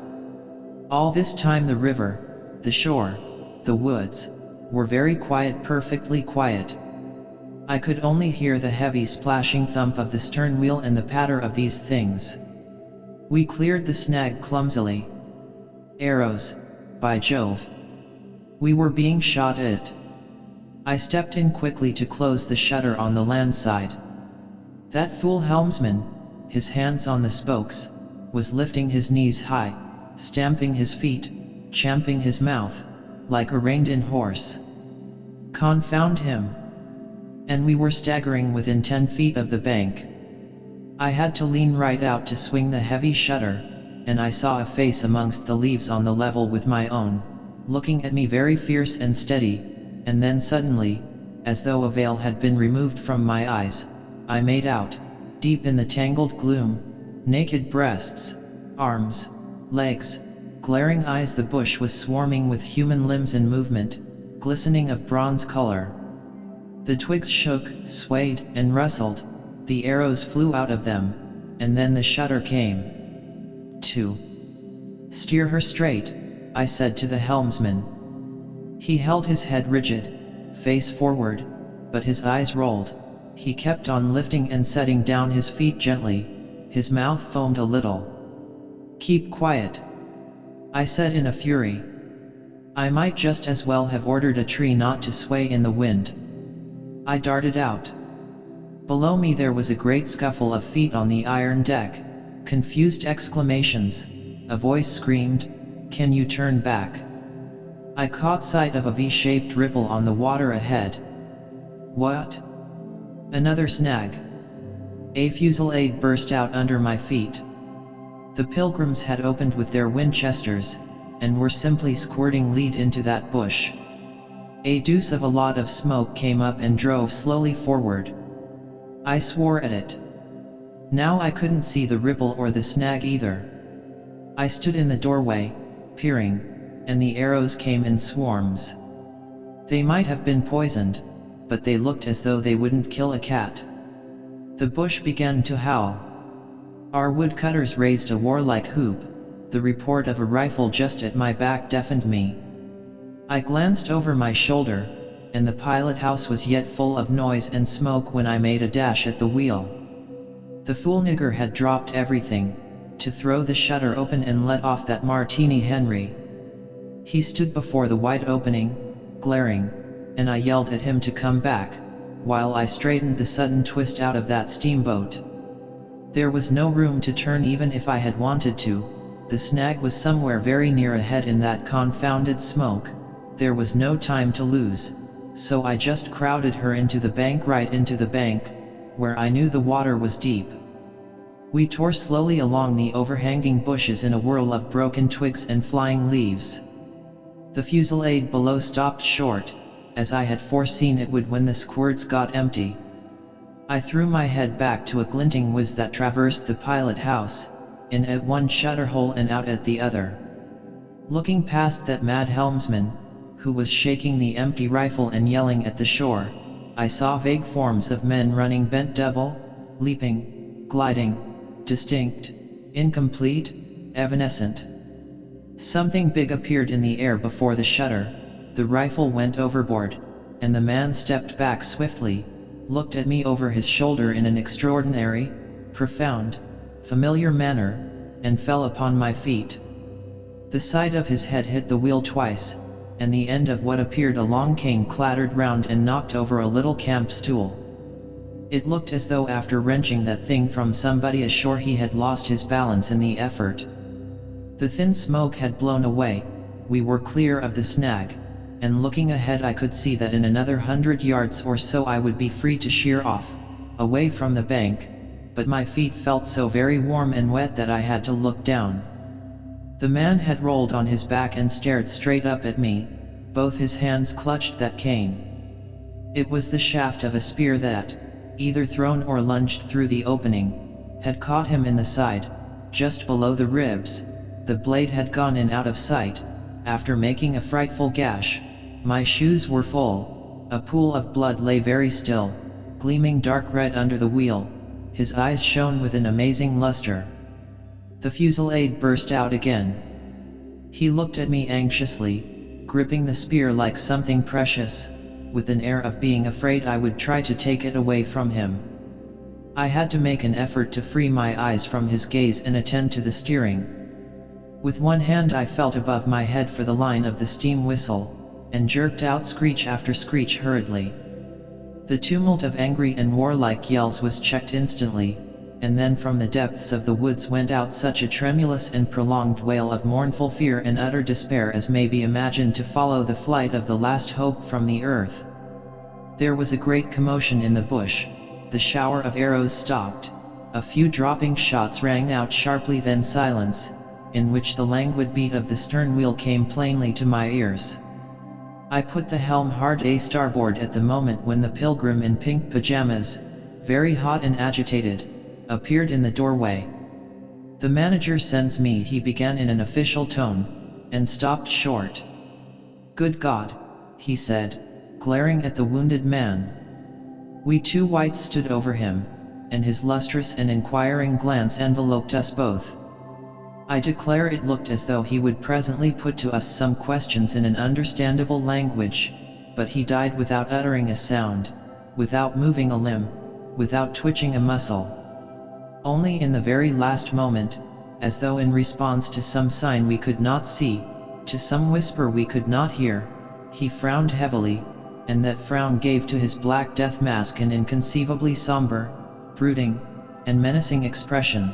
All this time the river, the shore, the woods, were very quiet, perfectly quiet. I could only hear the heavy splashing thump of the stern wheel and the patter of these things. We cleared the snag clumsily. Arrows, by Jove! We were being shot at. I stepped in quickly to close the shutter on the land side. That fool helmsman, his hands on the spokes, was lifting his knees high, stamping his feet, champing his mouth, like a reined-in horse. Confound him! And we were staggering within 10 feet of the bank. I had to lean right out to swing the heavy shutter, and I saw a face amongst the leaves on the level with my own, looking at me very fierce and steady, and then suddenly, as though a veil had been removed from my eyes, I made out, deep in the tangled gloom, naked breasts, arms, legs, glaring eyes. The bush was swarming with human limbs in movement, glistening of bronze color. The twigs shook, swayed, and rustled, the arrows flew out of them, and then the shutter came to. "Steer her straight," I said to the helmsman. He held his head rigid, face forward, but his eyes rolled. He kept on lifting and setting down his feet gently, his mouth foamed a little. "Keep quiet," I said in a fury. I might just as well have ordered a tree not to sway in the wind. I darted out. Below me there was a great scuffle of feet on the iron deck, confused exclamations. A voice screamed, "Can you turn back?" I caught sight of a V-shaped ripple on the water ahead. What? Another snag. A fusillade burst out under my feet. The pilgrims had opened with their Winchesters, and were simply squirting lead into that bush. A deuce of a lot of smoke came up and drove slowly forward. I swore at it. Now I couldn't see the ripple or the snag either. I stood in the doorway, peering, and the arrows came in swarms. They might have been poisoned, but they looked as though they wouldn't kill a cat. The bush began to howl. Our woodcutters raised a warlike whoop. The report of a rifle just at my back deafened me. I glanced over my shoulder, and the pilot house was yet full of noise and smoke when I made a dash at the wheel. The fool nigger had dropped everything, to throw the shutter open and let off that Martini Henry. He stood before the wide opening, glaring, and I yelled at him to come back, while I straightened the sudden twist out of that steamboat. There was no room to turn even if I had wanted to. The snag was somewhere very near ahead in that confounded smoke. There was no time to lose, so I just crowded her into the bank, right into the bank, where I knew the water was deep. We tore slowly along the overhanging bushes in a whirl of broken twigs and flying leaves. The fusillade below stopped short, as I had foreseen it would when the squirts got empty. I threw my head back to a glinting whiz that traversed the pilot house, in at one shutter hole and out at the other. Looking past that mad helmsman, who was shaking the empty rifle and yelling at the shore, I saw vague forms of men running bent double, leaping, gliding, distinct, incomplete, evanescent. Something big appeared in the air before the shutter, the rifle went overboard, and the man stepped back swiftly, looked at me over his shoulder in an extraordinary, profound, familiar manner, and fell upon my feet. The side of his head hit the wheel twice, and the end of what appeared a long cane clattered round and knocked over a little camp stool. It looked as though after wrenching that thing from somebody ashore he had lost his balance in the effort. The thin smoke had blown away, we were clear of the snag, and looking ahead I could see that in another 100 yards or so I would be free to sheer off, away from the bank, but my feet felt so very warm and wet that I had to look down. The man had rolled on his back and stared straight up at me, both his hands clutched that cane. It was the shaft of a spear that, either thrown or lunged through the opening, had caught him in the side, just below the ribs. The blade had gone in out of sight, after making a frightful gash. My shoes were full. A pool of blood lay very still, gleaming dark red under the wheel. His eyes shone with an amazing luster. The fusillade burst out again. He looked at me anxiously, gripping the spear like something precious, with an air of being afraid I would try to take it away from him. I had to make an effort to free my eyes from his gaze and attend to the steering. With one hand I felt above my head for the line of the steam whistle, and jerked out screech after screech hurriedly. The tumult of angry and warlike yells was checked instantly, and then from the depths of the woods went out such a tremulous and prolonged wail of mournful fear and utter despair as may be imagined to follow the flight of the last hope from the earth. There was a great commotion in the bush. The shower of arrows stopped. A few dropping shots rang out sharply, then silence, in which the languid beat of the stern wheel came plainly to my ears. I put the helm hard a starboard at the moment when the pilgrim in pink pajamas, very hot and agitated, appeared in the doorway. "The manager sends me," he began in an official tone, and stopped short. "Good God," he said, glaring at the wounded man. We two whites stood over him, and his lustrous and inquiring glance enveloped us both. I declare it looked as though he would presently put to us some questions in an understandable language, but he died without uttering a sound, without moving a limb, without twitching a muscle. Only in the very last moment, as though in response to some sign we could not see, to some whisper we could not hear, he frowned heavily, and that frown gave to his black death mask an inconceivably somber, brooding, and menacing expression.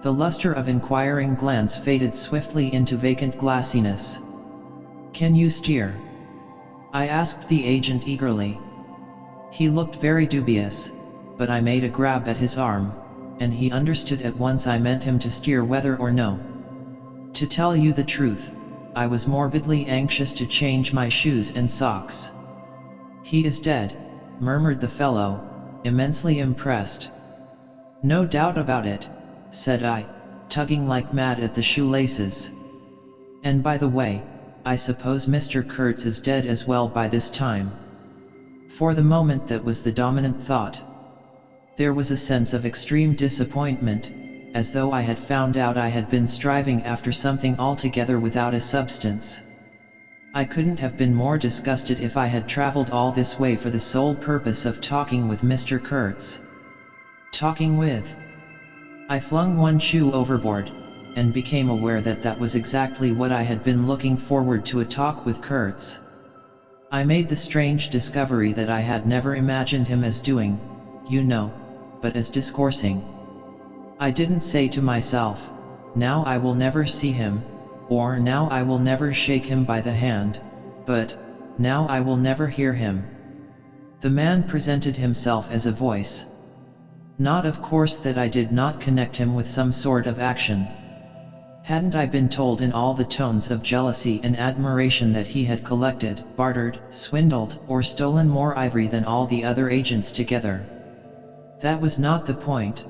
The luster of inquiring glance faded swiftly into vacant glassiness. "Can you steer?" I asked the agent eagerly. He looked very dubious, but I made a grab at his arm, and he understood at once I meant him to steer whether or no. To tell you the truth, I was morbidly anxious to change my shoes and socks. "He is dead," murmured the fellow, immensely impressed. "No doubt about it," said I, tugging like mad at the shoelaces. "And by the way, I suppose Mr. Kurtz is dead as well by this time." For the moment that was the dominant thought. There was a sense of extreme disappointment, as though I had found out I had been striving after something altogether without a substance. I couldn't have been more disgusted if I had traveled all this way for the sole purpose of talking with Mr. Kurtz. Talking with? I flung one shoe overboard, and became aware that that was exactly what I had been looking forward to, a talk with Kurtz. I made the strange discovery that I had never imagined him as doing, you know, but as discoursing. I didn't say to myself, "Now I will never see him," or "Now I will never shake him by the hand," but, "Now I will never hear him." The man presented himself as a voice. Not of course that I did not connect him with some sort of action. Hadn't I been told in all the tones of jealousy and admiration that he had collected, bartered, swindled, or stolen more ivory than all the other agents together? That was not the point.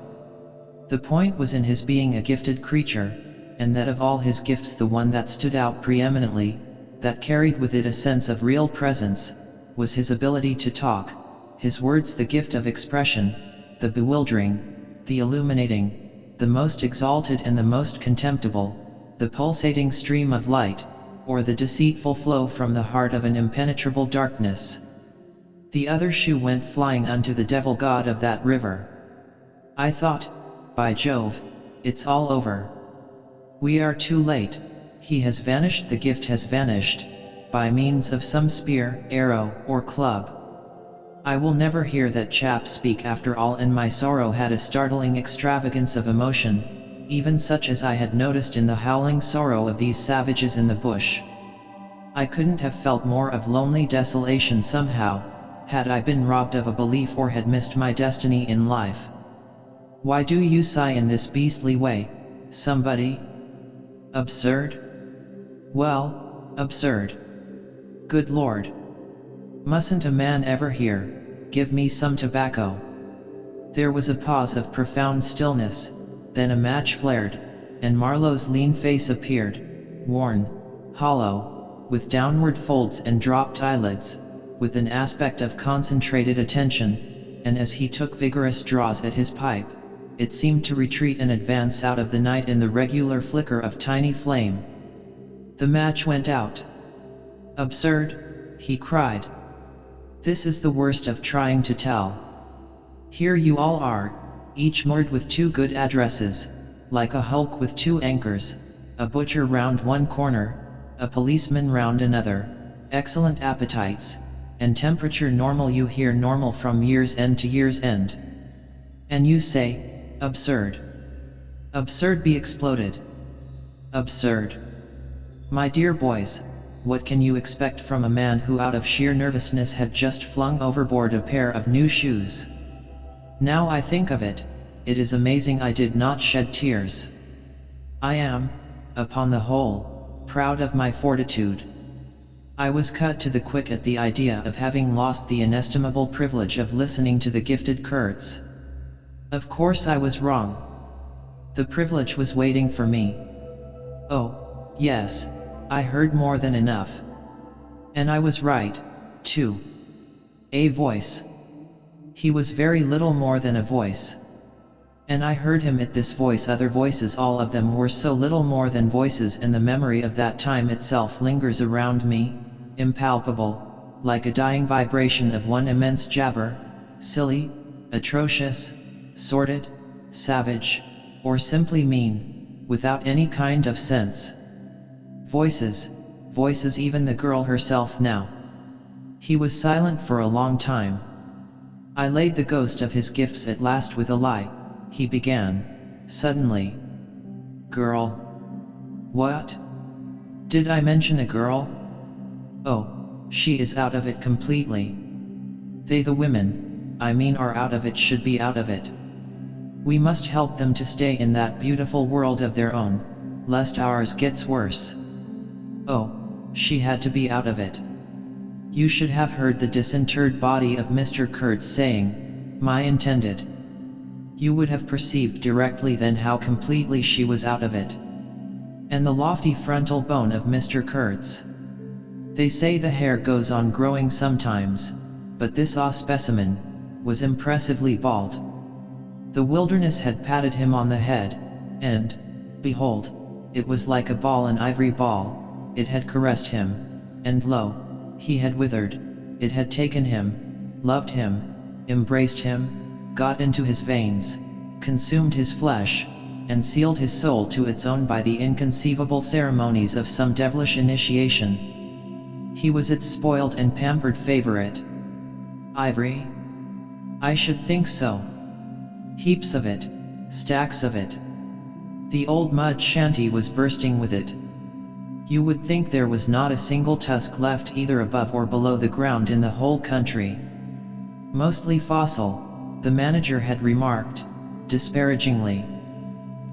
The point was in his being a gifted creature, and that of all his gifts the one that stood out preeminently, that carried with it a sense of real presence, was his ability to talk, his words the gift of expression, the bewildering, the illuminating, the most exalted and the most contemptible, the pulsating stream of light, or the deceitful flow from the heart of an impenetrable darkness. The other shoe went flying unto the devil god of that river. I thought, by Jove, it's all over. We are too late, he has vanished, the gift has vanished, by means of some spear, arrow, or club. I will never hear that chap speak after all, and my sorrow had a startling extravagance of emotion, even such as I had noticed in the howling sorrow of these savages in the bush. I couldn't have felt more of lonely desolation somehow, had I been robbed of a belief or had missed my destiny in life. "Why do you sigh in this beastly way, somebody? Absurd? Well, absurd. Good Lord! Mustn't a man ever hear, "Give me some tobacco"? There was a pause of profound stillness, then a match flared, and Marlowe's lean face appeared, worn, hollow, with downward folds and dropped eyelids, with an aspect of concentrated attention, and as he took vigorous draws at his pipe, it seemed to retreat and advance out of the night in the regular flicker of tiny flame. The match went out. "Absurd," he cried. "This is the worst of trying to tell. Here you all are, each moored with two good addresses, like a hulk with two anchors, a butcher round one corner, a policeman round another, excellent appetites, and temperature normal. You hear normal from year's end to year's end. And you say, absurd. Absurd be exploded. Absurd. My dear boys, what can you expect from a man who out of sheer nervousness had just flung overboard a pair of new shoes? Now I think of it, it is amazing I did not shed tears. I am, upon the whole, proud of my fortitude. I was cut to the quick at the idea of having lost the inestimable privilege of listening to the gifted Kurtz. Of course I was wrong. The privilege was waiting for me. Oh, yes, I heard more than enough. And I was right, too. A voice. He was very little more than a voice. And I heard him at this voice. Other voices, all of them, were so little more than voices, and the memory of that time itself lingers around me, impalpable, like a dying vibration of one immense jabber, silly, atrocious, sordid, savage, or simply mean, without any kind of sense. Voices, voices, even the girl herself now. He was silent for a long time. I laid the ghost of his gifts at last with a lie. He began, suddenly. Girl? What? Did I mention a girl? Oh, she is out of it completely. They, the women, I mean, are out of it, should be out of it. We must help them to stay in that beautiful world of their own, lest ours gets worse. Oh, she had to be out of it. You should have heard the disinterred body of Mr. Kurtz saying, "My intended." You would have perceived directly then how completely she was out of it. And the lofty frontal bone of Mr. Kurtz. They say the hair goes on growing sometimes, but this specimen was impressively bald. The wilderness had patted him on the head, and, behold, it was like a ball, an ivory ball. It had caressed him, and lo, he had withered. It had taken him, loved him, embraced him, got into his veins, consumed his flesh, and sealed his soul to its own by the inconceivable ceremonies of some devilish initiation. He was its spoiled and pampered favorite. Ivory? I should think so. Heaps of it, stacks of it. The old mud shanty was bursting with it. You would think there was not a single tusk left either above or below the ground in the whole country. Mostly fossil, the manager had remarked, disparagingly.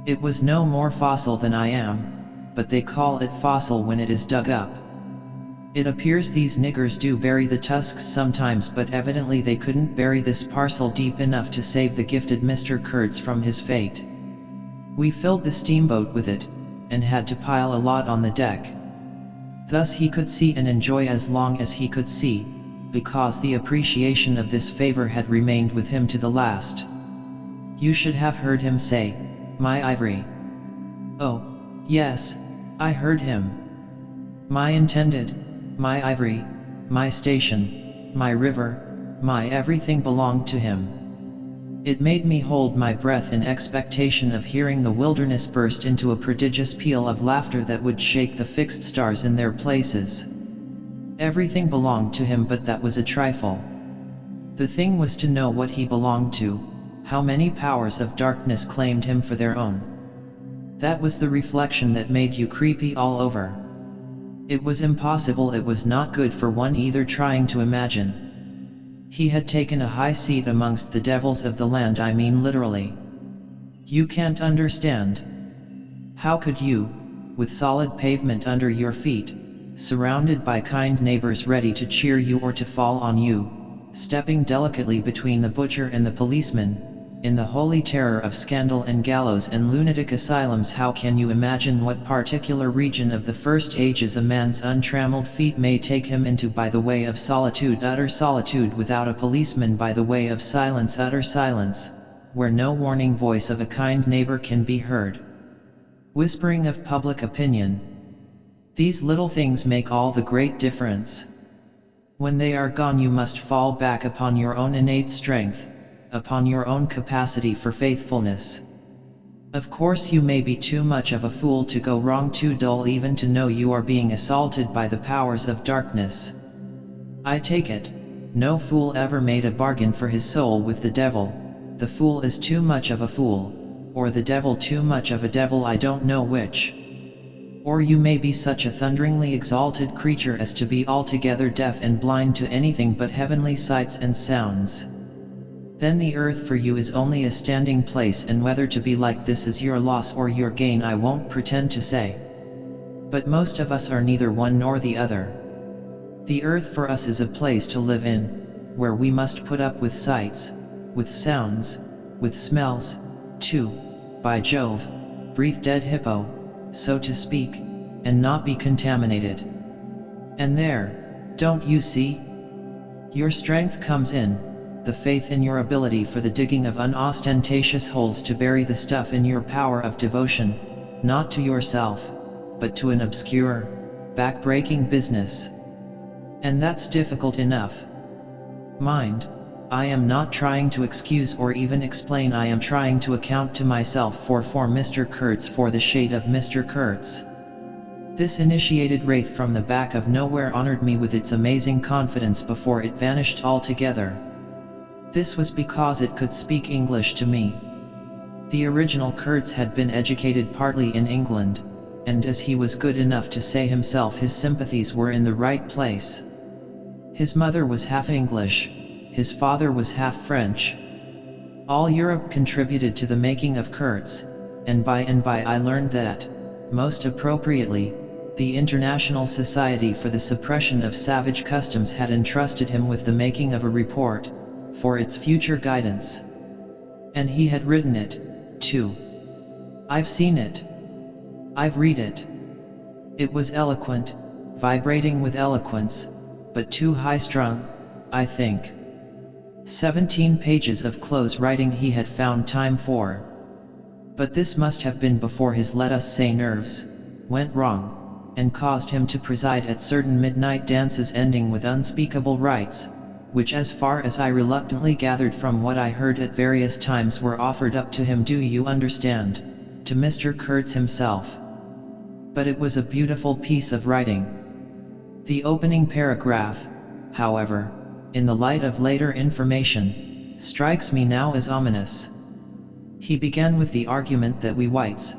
It was no more fossil than I am, but they call it fossil when it is dug up. It appears these niggers do bury the tusks sometimes, but evidently they couldn't bury this parcel deep enough to save the gifted Mr. Kurtz from his fate. We filled the steamboat with it, and had to pile a lot on the deck. Thus he could see and enjoy as long as he could see, because the appreciation of this favor had remained with him to the last. You should have heard him say, "My ivory." Oh, yes, I heard him. My intended, my ivory, my station, my river, my everything belonged to him. It made me hold my breath in expectation of hearing the wilderness burst into a prodigious peal of laughter that would shake the fixed stars in their places. Everything belonged to him, but that was a trifle. The thing was to know what he belonged to, how many powers of darkness claimed him for their own. That was the reflection that made you creepy all over. It was impossible, it was not good for one either trying to imagine. He had taken a high seat amongst the devils of the land, I mean literally. You can't understand. How could you, with solid pavement under your feet, surrounded by kind neighbors ready to cheer you or to fall on you, stepping delicately between the butcher and the policeman, in the holy terror of scandal and gallows and lunatic asylums. How can you imagine what particular region of the first ages a man's untrammeled feet may take him into by the way of solitude, utter solitude without a policeman, by the way of silence, utter silence, where no warning voice of a kind neighbor can be heard? Whispering of public opinion. These little things make all the great difference. When they are gone, you must fall back upon your own innate strength, upon your own capacity for faithfulness. Of course, you may be too much of a fool to go wrong, too dull even to know you are being assaulted by the powers of darkness. I take it, no fool ever made a bargain for his soul with the devil. The fool is too much of a fool, or the devil too much of a devil, I don't know which. Or you may be such a thunderingly exalted creature as to be altogether deaf and blind to anything but heavenly sights and sounds. Then the earth for you is only a standing place, and whether to be like this is your loss or your gain I won't pretend to say. But most of us are neither one nor the other. The earth for us is a place to live in, where we must put up with sights, with sounds, with smells, too, by Jove, breathe dead hippo, so to speak, and not be contaminated. And there, don't you see? Your strength comes in, the faith in your ability for the digging of unostentatious holes to bury the stuff in your power of devotion, not to yourself, but to an obscure, back-breaking business. And that's difficult enough. Mind, I am not trying to excuse or even explain, I am trying to account to myself for Mr. Kurtz, for the shade of Mr. Kurtz. This initiated wraith from the back of nowhere honored me with its amazing confidence before it vanished altogether. This was because it could speak English to me. The original Kurtz had been educated partly in England, and as he was good enough to say himself, his sympathies were in the right place. His mother was half English, his father was half French. All Europe contributed to the making of Kurtz, and by I learned that, most appropriately, the International Society for the Suppression of Savage Customs had entrusted him with the making of a report, for its future guidance. And he had written it, too. I've seen it. I've read it. It was eloquent, vibrating with eloquence, but too high-strung, I think. 17 pages of close writing he had found time for. But this must have been before his, let us say, nerves went wrong, and caused him to preside at certain midnight dances ending with unspeakable rites, which, as far as I reluctantly gathered from what I heard at various times, were offered up to him, do you understand, to Mr. Kurtz himself. But it was a beautiful piece of writing. The opening paragraph, however, in the light of later information, strikes me now as ominous. He began with the argument that we whites,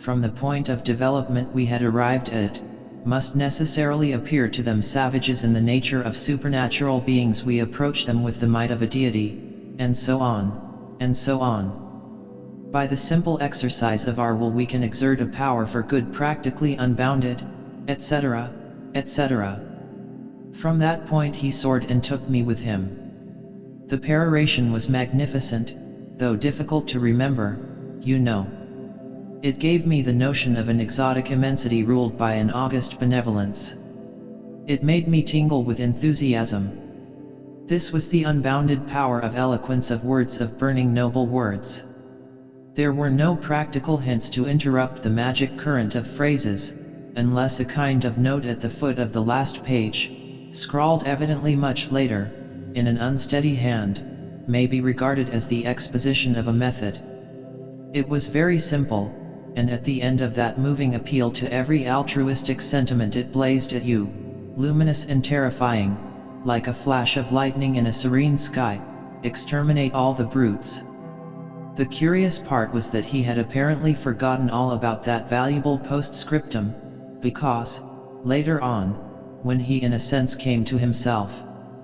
from the point of development we had arrived at, must necessarily appear to them savages in the nature of supernatural beings. We approach them with the might of a deity, and so on, and so on. By the simple exercise of our will we can exert a power for good practically unbounded, etc., etc. From that point he soared and took me with him. The peroration was magnificent, though difficult to remember, you know. It gave me the notion of an exotic immensity ruled by an august benevolence. It made me tingle with enthusiasm. This was the unbounded power of eloquence, of words, of burning noble words. There were no practical hints to interrupt the magic current of phrases, unless a kind of note at the foot of the last page, scrawled evidently much later, in an unsteady hand, may be regarded as the exposition of a method. It was very simple, and at the end of that moving appeal to every altruistic sentiment it blazed at you, luminous and terrifying, like a flash of lightning in a serene sky, exterminate all the brutes. The curious part was that he had apparently forgotten all about that valuable postscriptum, because, later on, when he in a sense came to himself,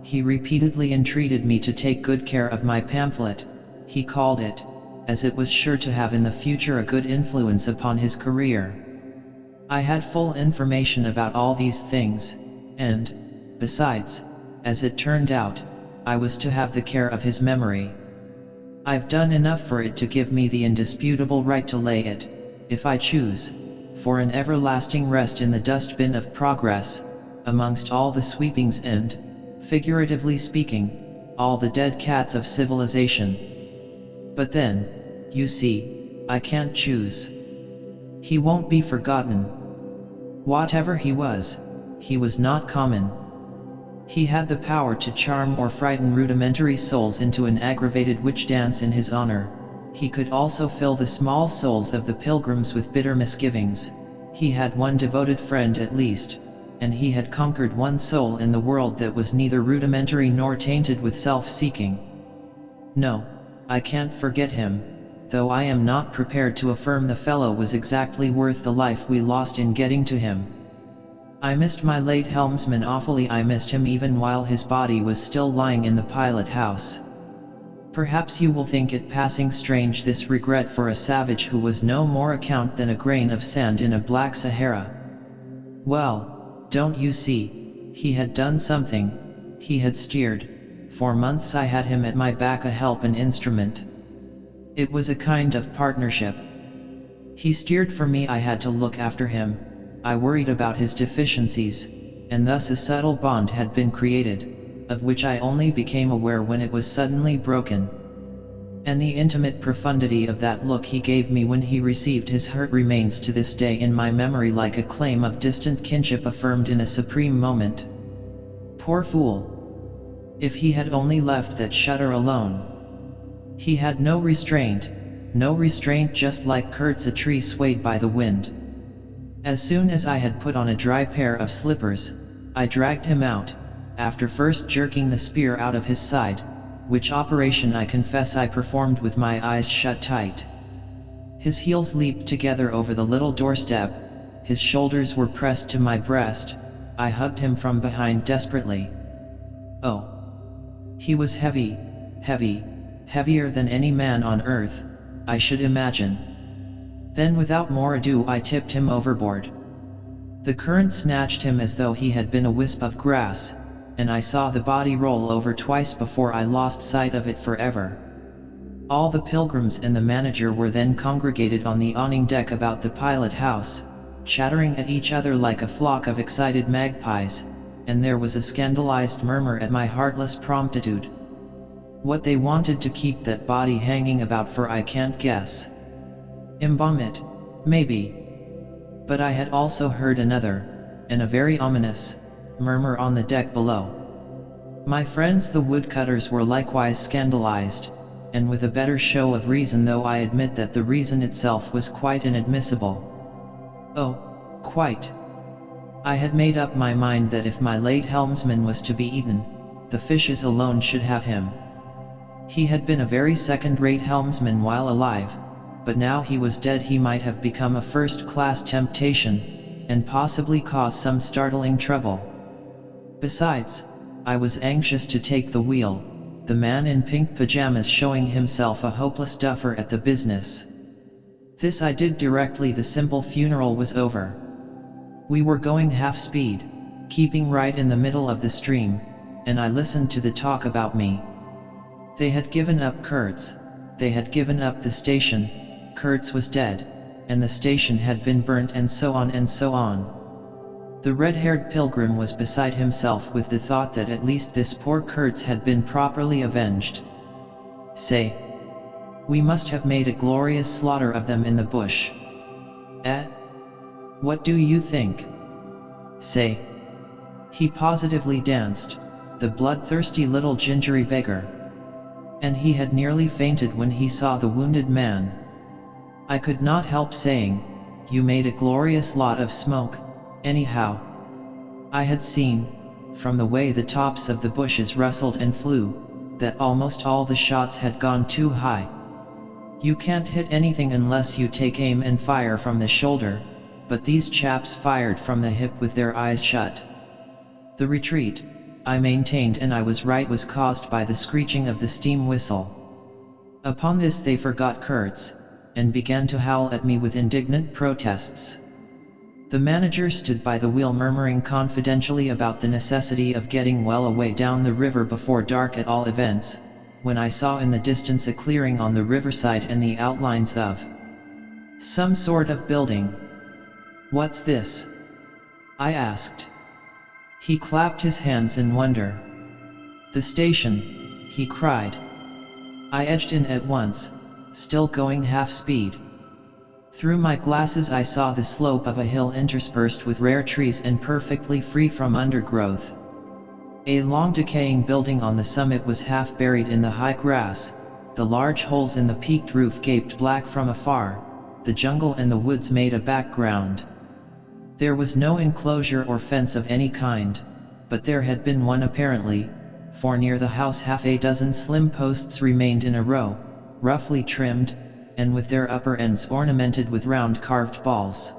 he repeatedly entreated me to take good care of my pamphlet, he called it, as it was sure to have in the future a good influence upon his career. I had full information about all these things, and, besides, as it turned out, I was to have the care of his memory. I've done enough for it to give me the indisputable right to lay it, if I choose, for an everlasting rest in the dustbin of progress, amongst all the sweepings and, figuratively speaking, all the dead cats of civilization. But then, you see, I can't choose. He won't be forgotten. Whatever he was not common. He had the power to charm or frighten rudimentary souls into an aggravated witch dance in his honor. He could also fill the small souls of the pilgrims with bitter misgivings. He had one devoted friend at least, and he had conquered one soul in the world that was neither rudimentary nor tainted with self-seeking. No, I can't forget him, though I am not prepared to affirm the fellow was exactly worth the life we lost in getting to him. I missed my late helmsman awfully. I missed him even while his body was still lying in the pilot house. Perhaps you will think it passing strange, this regret for a savage who was no more account than a grain of sand in a black Sahara. Well, don't you see, he had done something. He had steered. For months I had him at my back, a help, an instrument. It was a kind of partnership. He steered for me, I had to look after him. I worried about his deficiencies, and thus a subtle bond had been created, of which I only became aware when it was suddenly broken. And the intimate profundity of that look he gave me when he received his hurt remains to this day in my memory like a claim of distant kinship affirmed in a supreme moment. Poor fool! If he had only left that shutter alone! He had no restraint, just like Kurtz, a tree swayed by the wind. As soon as I had put on a dry pair of slippers, I dragged him out, after first jerking the spear out of his side, which operation I confess I performed with my eyes shut tight. His heels leaped together over the little doorstep, his shoulders were pressed to my breast, I hugged him from behind desperately. Oh! He was heavy, heavier than any man on earth, I should imagine. Then without more ado I tipped him overboard. The current snatched him as though he had been a wisp of grass, and I saw the body roll over twice before I lost sight of it forever. All the pilgrims and the manager were then congregated on the awning deck about the pilot house, chattering at each other like a flock of excited magpies, and there was a scandalized murmur at my heartless promptitude. What they wanted to keep that body hanging about for I can't guess. Embalm it, maybe. But I had also heard another, and a very ominous, murmur on the deck below. My friends the woodcutters were likewise scandalized, and with a better show of reason, though I admit that the reason itself was quite inadmissible. Oh, quite. I had made up my mind that if my late helmsman was to be eaten, the fishes alone should have him. He had been a very second-rate helmsman while alive, but now he was dead he might have become a first-class temptation, and possibly cause some startling trouble. Besides, I was anxious to take the wheel, the man in pink pajamas showing himself a hopeless duffer at the business. This I did directly the simple funeral was over. We were going half-speed, keeping right in the middle of the stream, and I listened to the talk about me. They had given up Kurtz, they had given up the station, Kurtz was dead, and the station had been burnt, and so on and so on. The red-haired pilgrim was beside himself with the thought that at least this poor Kurtz had been properly avenged. Say, we must have made a glorious slaughter of them in the bush. Eh? What do you think? Say. He positively danced, the bloodthirsty little gingery beggar. And he had nearly fainted when he saw the wounded man. I could not help saying, you made a glorious lot of smoke, anyhow. I had seen, from the way the tops of the bushes rustled and flew, that almost all the shots had gone too high. You can't hit anything unless you take aim and fire from the shoulder, but these chaps fired from the hip with their eyes shut. The retreat, I maintained, and I was right, was caused by the screeching of the steam whistle. Upon this they forgot Kurtz, and began to howl at me with indignant protests. The manager stood by the wheel murmuring confidentially about the necessity of getting well away down the river before dark at all events, when I saw in the distance a clearing on the riverside and the outlines of some sort of building. "What's this?" I asked. He clapped his hands in wonder. "The station," he cried. I edged in at once, still going half speed. Through my glasses I saw the slope of a hill interspersed with rare trees and perfectly free from undergrowth. A long decaying building on the summit was half buried in the high grass, the large holes in the peaked roof gaped black from afar, the jungle and the woods made a background. There was no enclosure or fence of any kind, but there had been one apparently, for near the house half a dozen slim posts remained in a row, roughly trimmed, and with their upper ends ornamented with round carved balls.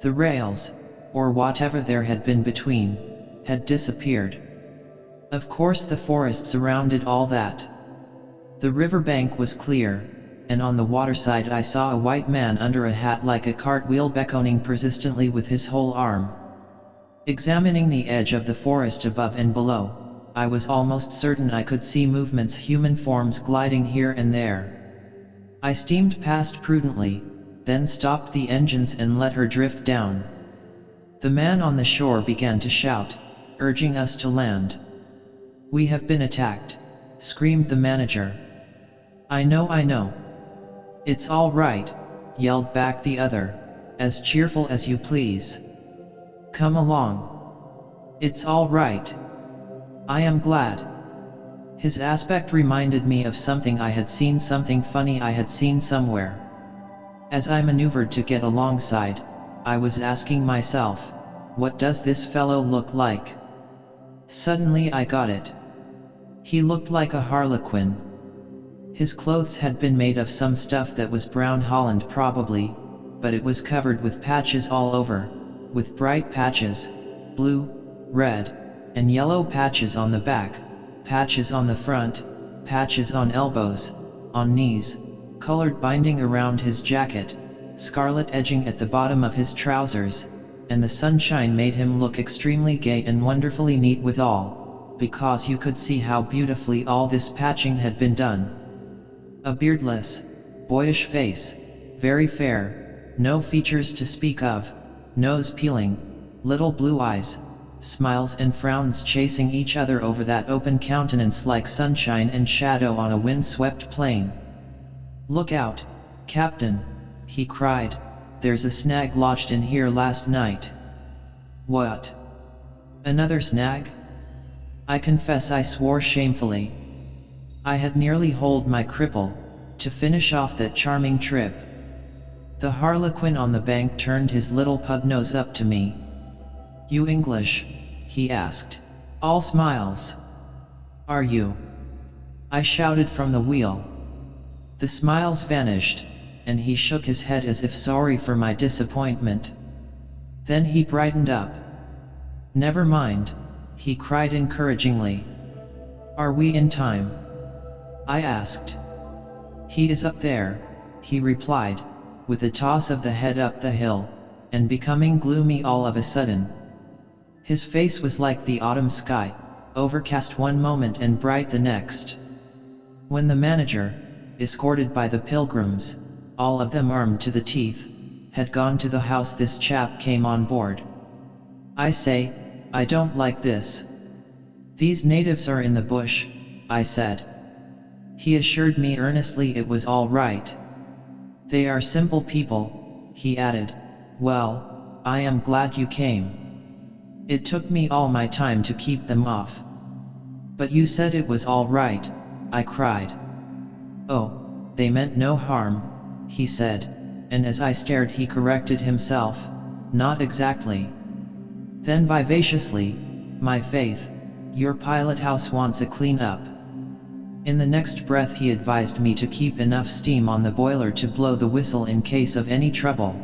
The rails, or whatever there had been between, had disappeared. Of course the forest surrounded all that. The river bank was clear, and on the waterside I saw a white man under a hat like a cartwheel beckoning persistently with his whole arm. Examining the edge of the forest above and below, I was almost certain I could see movements, human forms gliding here and there. I steamed past prudently, then stopped the engines and let her drift down. The man on the shore began to shout, urging us to land. "We have been attacked," screamed the manager. I know. "It's all right," yelled back the other, as cheerful as you please. "Come along. It's all right. I am glad." His aspect reminded me of something I had seen, something funny I had seen somewhere. As I maneuvered to get alongside, I was asking myself, what does this fellow look like? Suddenly I got it. He looked like a harlequin. His clothes had been made of some stuff that was brown holland probably, but it was covered with patches all over, with bright patches, blue, red, and yellow patches on the back, patches on the front, patches on elbows, on knees, colored binding around his jacket, scarlet edging at the bottom of his trousers, and the sunshine made him look extremely gay and wonderfully neat withal, because you could see how beautifully all this patching had been done. A beardless, boyish face, very fair, no features to speak of, nose peeling, little blue eyes, smiles and frowns chasing each other over that open countenance like sunshine and shadow on a wind-swept plain. "Look out, Captain," he cried, "there's a snag lodged in here last night." "What? Another snag?" I confess I swore shamefully. I had nearly holed my cripple, to finish off that charming trip. The harlequin on the bank turned his little pug nose up to me. "You English?" he asked. All smiles. "Are you?" I shouted from the wheel. The smiles vanished, and he shook his head as if sorry for my disappointment. Then he brightened up. "Never mind," he cried encouragingly. "Are we in time?" I asked. "He is up there," he replied, with a toss of the head up the hill, and becoming gloomy all of a sudden. His face was like the autumn sky, overcast one moment and bright the next. When the manager, escorted by the pilgrims, all of them armed to the teeth, had gone to the house, this chap came on board. "I say, I don't like this. These natives are in the bush," I said. He assured me earnestly it was all right. "They are simple people," he added. "Well, I am glad you came. It took me all my time to keep them off." "But you said it was all right," I cried. "Oh, they meant no harm," he said, and as I stared he corrected himself, "Not exactly." Then vivaciously, "My faith, your pilot house wants a clean up." In the next breath he advised me to keep enough steam on the boiler to blow the whistle in case of any trouble.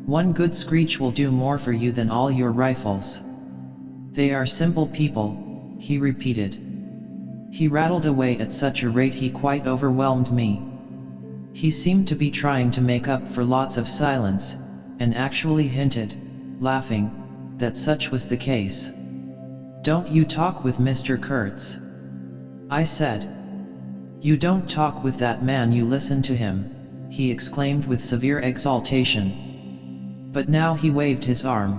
"One good screech will do more for you than all your rifles." "They are simple people," he repeated. He rattled away at such a rate he quite overwhelmed me. He seemed to be trying to make up for lots of silence, and actually hinted, laughing, that such was the case. "Don't you talk with Mr. Kurtz," I said. "You don't talk with that man, you listen to him," he exclaimed with severe exaltation. But now he waved his arm,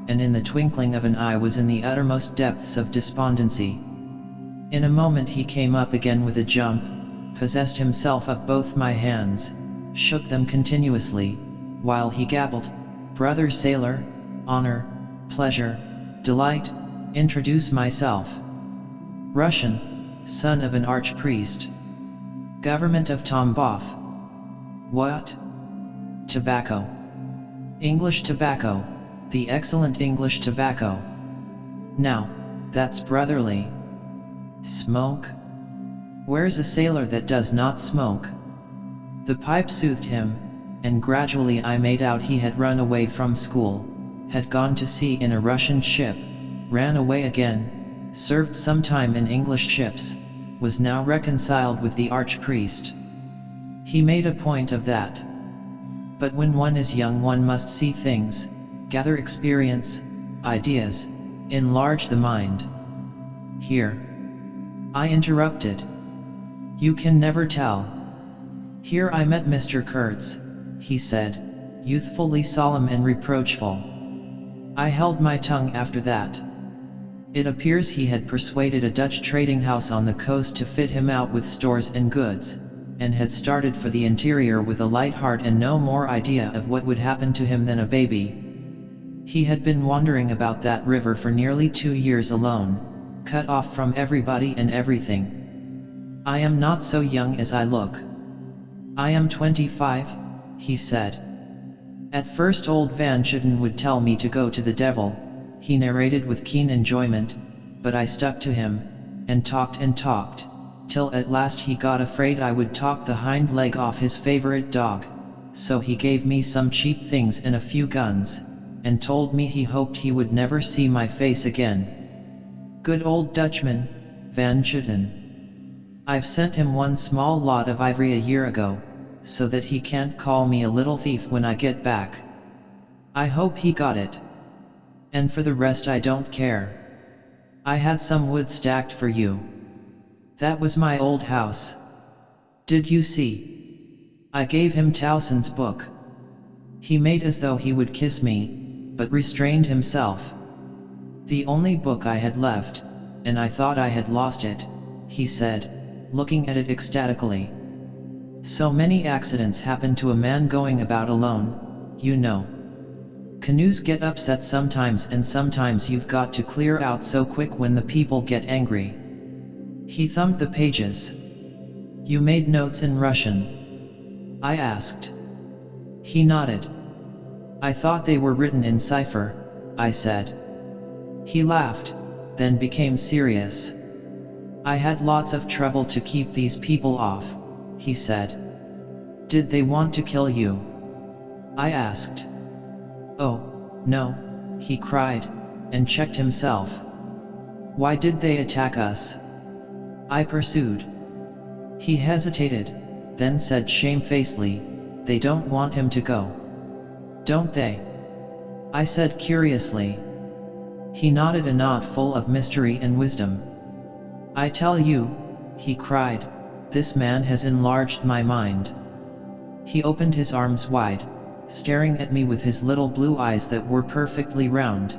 and in the twinkling of an eye was in the uttermost depths of despondency. In a moment he came up again with a jump, possessed himself of both my hands, shook them continuously, while he gabbled, "Brother sailor, honor, pleasure, delight, introduce myself. Russian, son of an archpriest. Government of Tambov. What? Tobacco. English tobacco, the excellent English tobacco. Now, that's brotherly. Smoke? Where's a sailor that does not smoke?" The pipe soothed him, and gradually I made out he had run away from school, had gone to sea in a Russian ship, ran away again, served some time in English ships, was now reconciled with the archpriest. He made a point of that. But when one is young one must see things, gather experience, ideas, enlarge the mind. Here, I interrupted. "You can never tell. Here I met Mr. Kurtz," he said, youthfully solemn and reproachful. I held my tongue after that. It appears he had persuaded a Dutch trading house on the coast to fit him out with stores and goods, and had started for the interior with a light heart and no more idea of what would happen to him than a baby. He had been wandering about that river for nearly 2 years alone, cut off from everybody and everything. "I am not so young as I look. I am 25, he said. "At first old Van Schuten would tell me to go to the devil," he narrated with keen enjoyment, but I stuck to him, and talked, till at last he got afraid I would talk the hind leg off his favorite dog, so he gave me some cheap things and a few guns, and told me he hoped he would never see my face again. Good old Dutchman, Van Schuten. I've sent him one small lot of ivory a year ago, so that he can't call me a little thief when I get back. I hope he got it. And for the rest I don't care. I had some wood stacked for you. That was my old house. Did you see? I gave him Towson's book. He made as though he would kiss me, but restrained himself. The only book I had left, and I thought I had lost it, he said, looking at it ecstatically. So many accidents happen to a man going about alone, you know. Canoes get upset sometimes, and sometimes you've got to clear out so quick when the people get angry. He thumbed the pages. "You made notes in Russian?" I asked. He nodded. "I thought they were written in cipher," I said. He laughed, then became serious. "I had lots of trouble to keep these people off," he said. "Did they want to kill you?" I asked. "Oh, no," he cried, and checked himself. "Why did they attack us?" I pursued. He hesitated, then said shamefacedly, "They don't want him to go. Don't they?" I said curiously. He nodded, a nod full of mystery and wisdom. "I tell you," he cried, "this man has enlarged my mind." He opened his arms wide, staring at me with his little blue eyes that were perfectly round.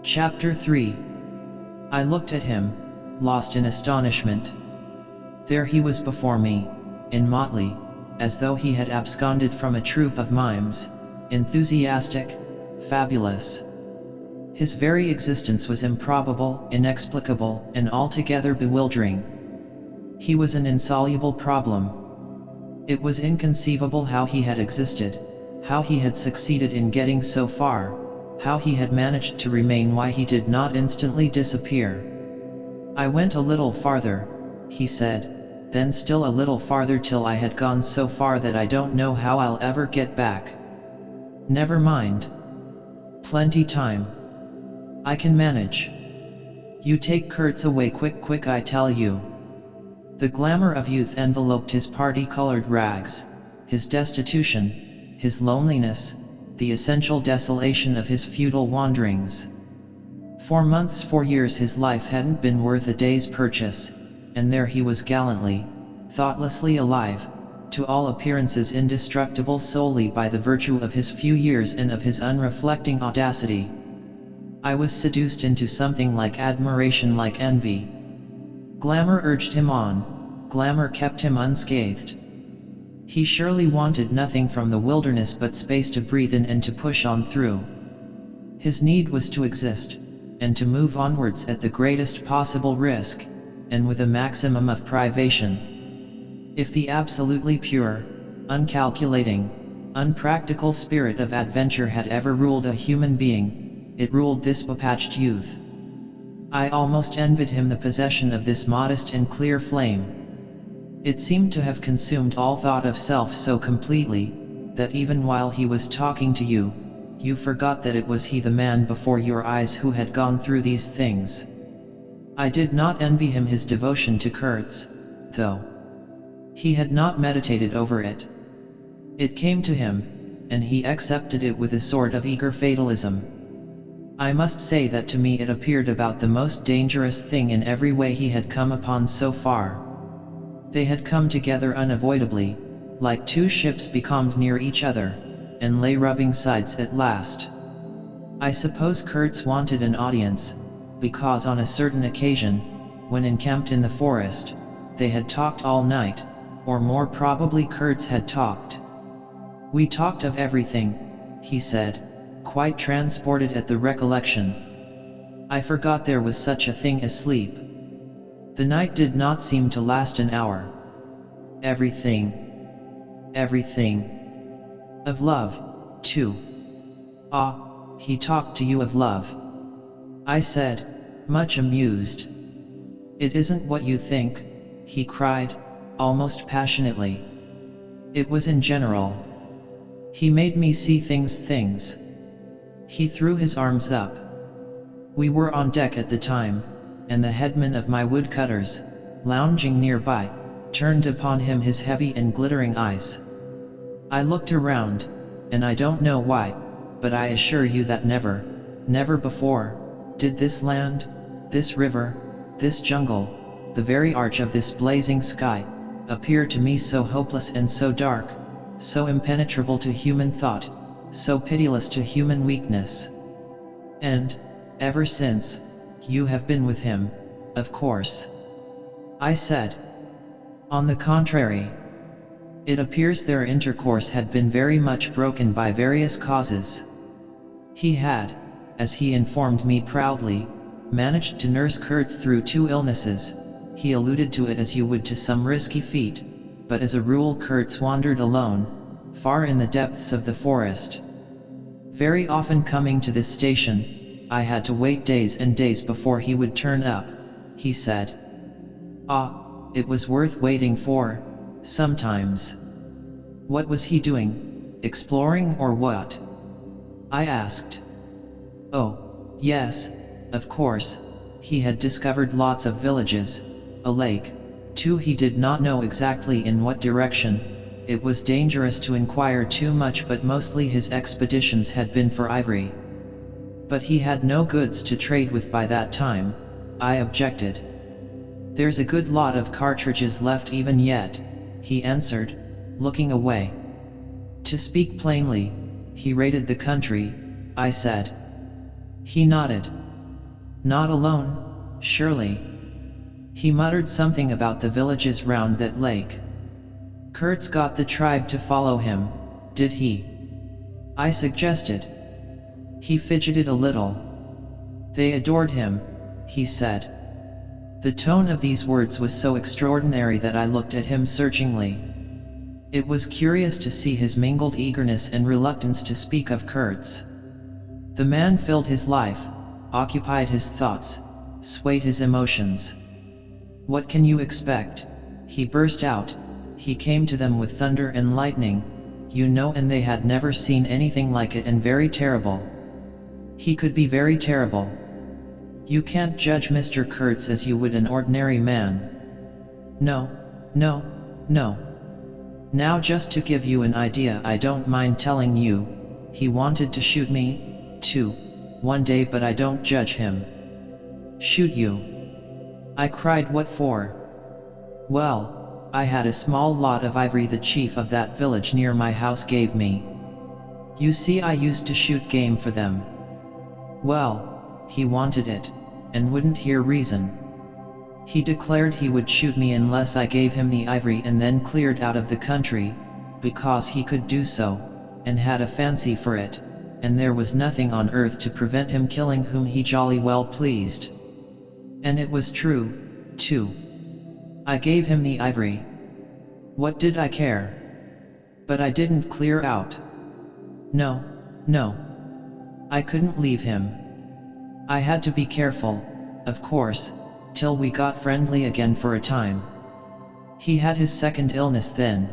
Chapter 3. I looked at him, lost in astonishment. There he was before me, in motley, as though he had absconded from a troupe of mimes, enthusiastic, fabulous. His very existence was improbable, inexplicable, and altogether bewildering. He was an insoluble problem. It was inconceivable how he had existed, how he had succeeded in getting so far, how he had managed to remain, why he did not instantly disappear. I went a little farther, he said, then still a little farther, till I had gone so far that I don't know how I'll ever get back. Never mind. Plenty time. I can manage. You take Kurtz away quick, I tell you. The glamour of youth enveloped his party-colored rags, his destitution, his loneliness, the essential desolation of his futile wanderings. For months, 4 years, his life hadn't been worth a day's purchase, and there he was gallantly, thoughtlessly alive, to all appearances indestructible solely by the virtue of his few years and of his unreflecting audacity. I was seduced into something like admiration, like envy. Glamour urged him on, glamour kept him unscathed. He surely wanted nothing from the wilderness but space to breathe in and to push on through. His need was to exist, and to move onwards at the greatest possible risk, and with a maximum of privation. If the absolutely pure, uncalculating, unpractical spirit of adventure had ever ruled a human being, it ruled this bepatched youth. I almost envied him the possession of this modest and clear flame. It seemed to have consumed all thought of self so completely, that even while he was talking to you, you forgot that it was he, the man before your eyes, who had gone through these things. I did not envy him his devotion to Kurtz, though. He had not meditated over it. It came to him, and he accepted it with a sort of eager fatalism. I must say that to me it appeared about the most dangerous thing in every way he had come upon so far. They had come together unavoidably, like two ships becalmed near each other, and lay rubbing sides at last. I suppose Kurtz wanted an audience, because on a certain occasion, when encamped in the forest, they had talked all night, or more probably Kurtz had talked. We talked of everything, he said, quite transported at the recollection. I forgot there was such a thing as sleep. The night did not seem to last an hour. Everything. Of love, too. Ah, he talked to you of love. I said, much amused. It isn't what you think, he cried, almost passionately. It was in general. He made me see things. He threw his arms up. We were on deck at the time, and the headman of my woodcutters, lounging nearby, turned upon him his heavy and glittering eyes. I looked around, and I don't know why, but I assure you that never before, did this land, this river, this jungle, the very arch of this blazing sky, appear to me so hopeless and so dark, so impenetrable to human thought, so pitiless to human weakness. And, ever since, you have been with him, of course. I said. On the contrary. It appears their intercourse had been very much broken by various causes. He had, as he informed me proudly, managed to nurse Kurtz through 2 illnesses. He alluded to it as you would to some risky feat, but as a rule Kurtz wandered alone, far in the depths of the forest. Very often coming to this station, I had to wait days and days before he would turn up, he said. Ah, it was worth waiting for, sometimes. What was he doing, exploring or what? I asked. Oh, yes, of course, he had discovered lots of villages, a lake, too. He did not know exactly in what direction. It was dangerous to inquire too much, but mostly his expeditions had been for ivory. But he had no goods to trade with by that time, I objected. There's a good lot of cartridges left even yet, he answered, looking away. To speak plainly, he raided the country, I said. He nodded. Not alone, surely. He muttered something about the villages round that lake. Kurtz got the tribe to follow him, did he? I suggested. He fidgeted a little. They adored him, he said. The tone of these words was so extraordinary that I looked at him searchingly. It was curious to see his mingled eagerness and reluctance to speak of Kurtz. The man filled his life, occupied his thoughts, swayed his emotions. What can you expect? He burst out. He came to them with thunder and lightning, you know, and they had never seen anything like it, and very terrible. He could be very terrible. You can't judge Mr. Kurtz as you would an ordinary man. No. Now just to give you an idea, I don't mind telling you, he wanted to shoot me, too, one day, but I don't judge him. Shoot you? I cried. What for? Well, I had a small lot of ivory the chief of that village near my house gave me. You see, I used to shoot game for them. Well, he wanted it, and wouldn't hear reason. He declared he would shoot me unless I gave him the ivory, and then cleared out of the country, because he could do so, and had a fancy for it, and there was nothing on earth to prevent him killing whom he jolly well pleased. And it was true, too. I gave him the ivory. What did I care? But I didn't clear out. No, no. I couldn't leave him. I had to be careful, of course, till we got friendly again for a time. He had his second illness then.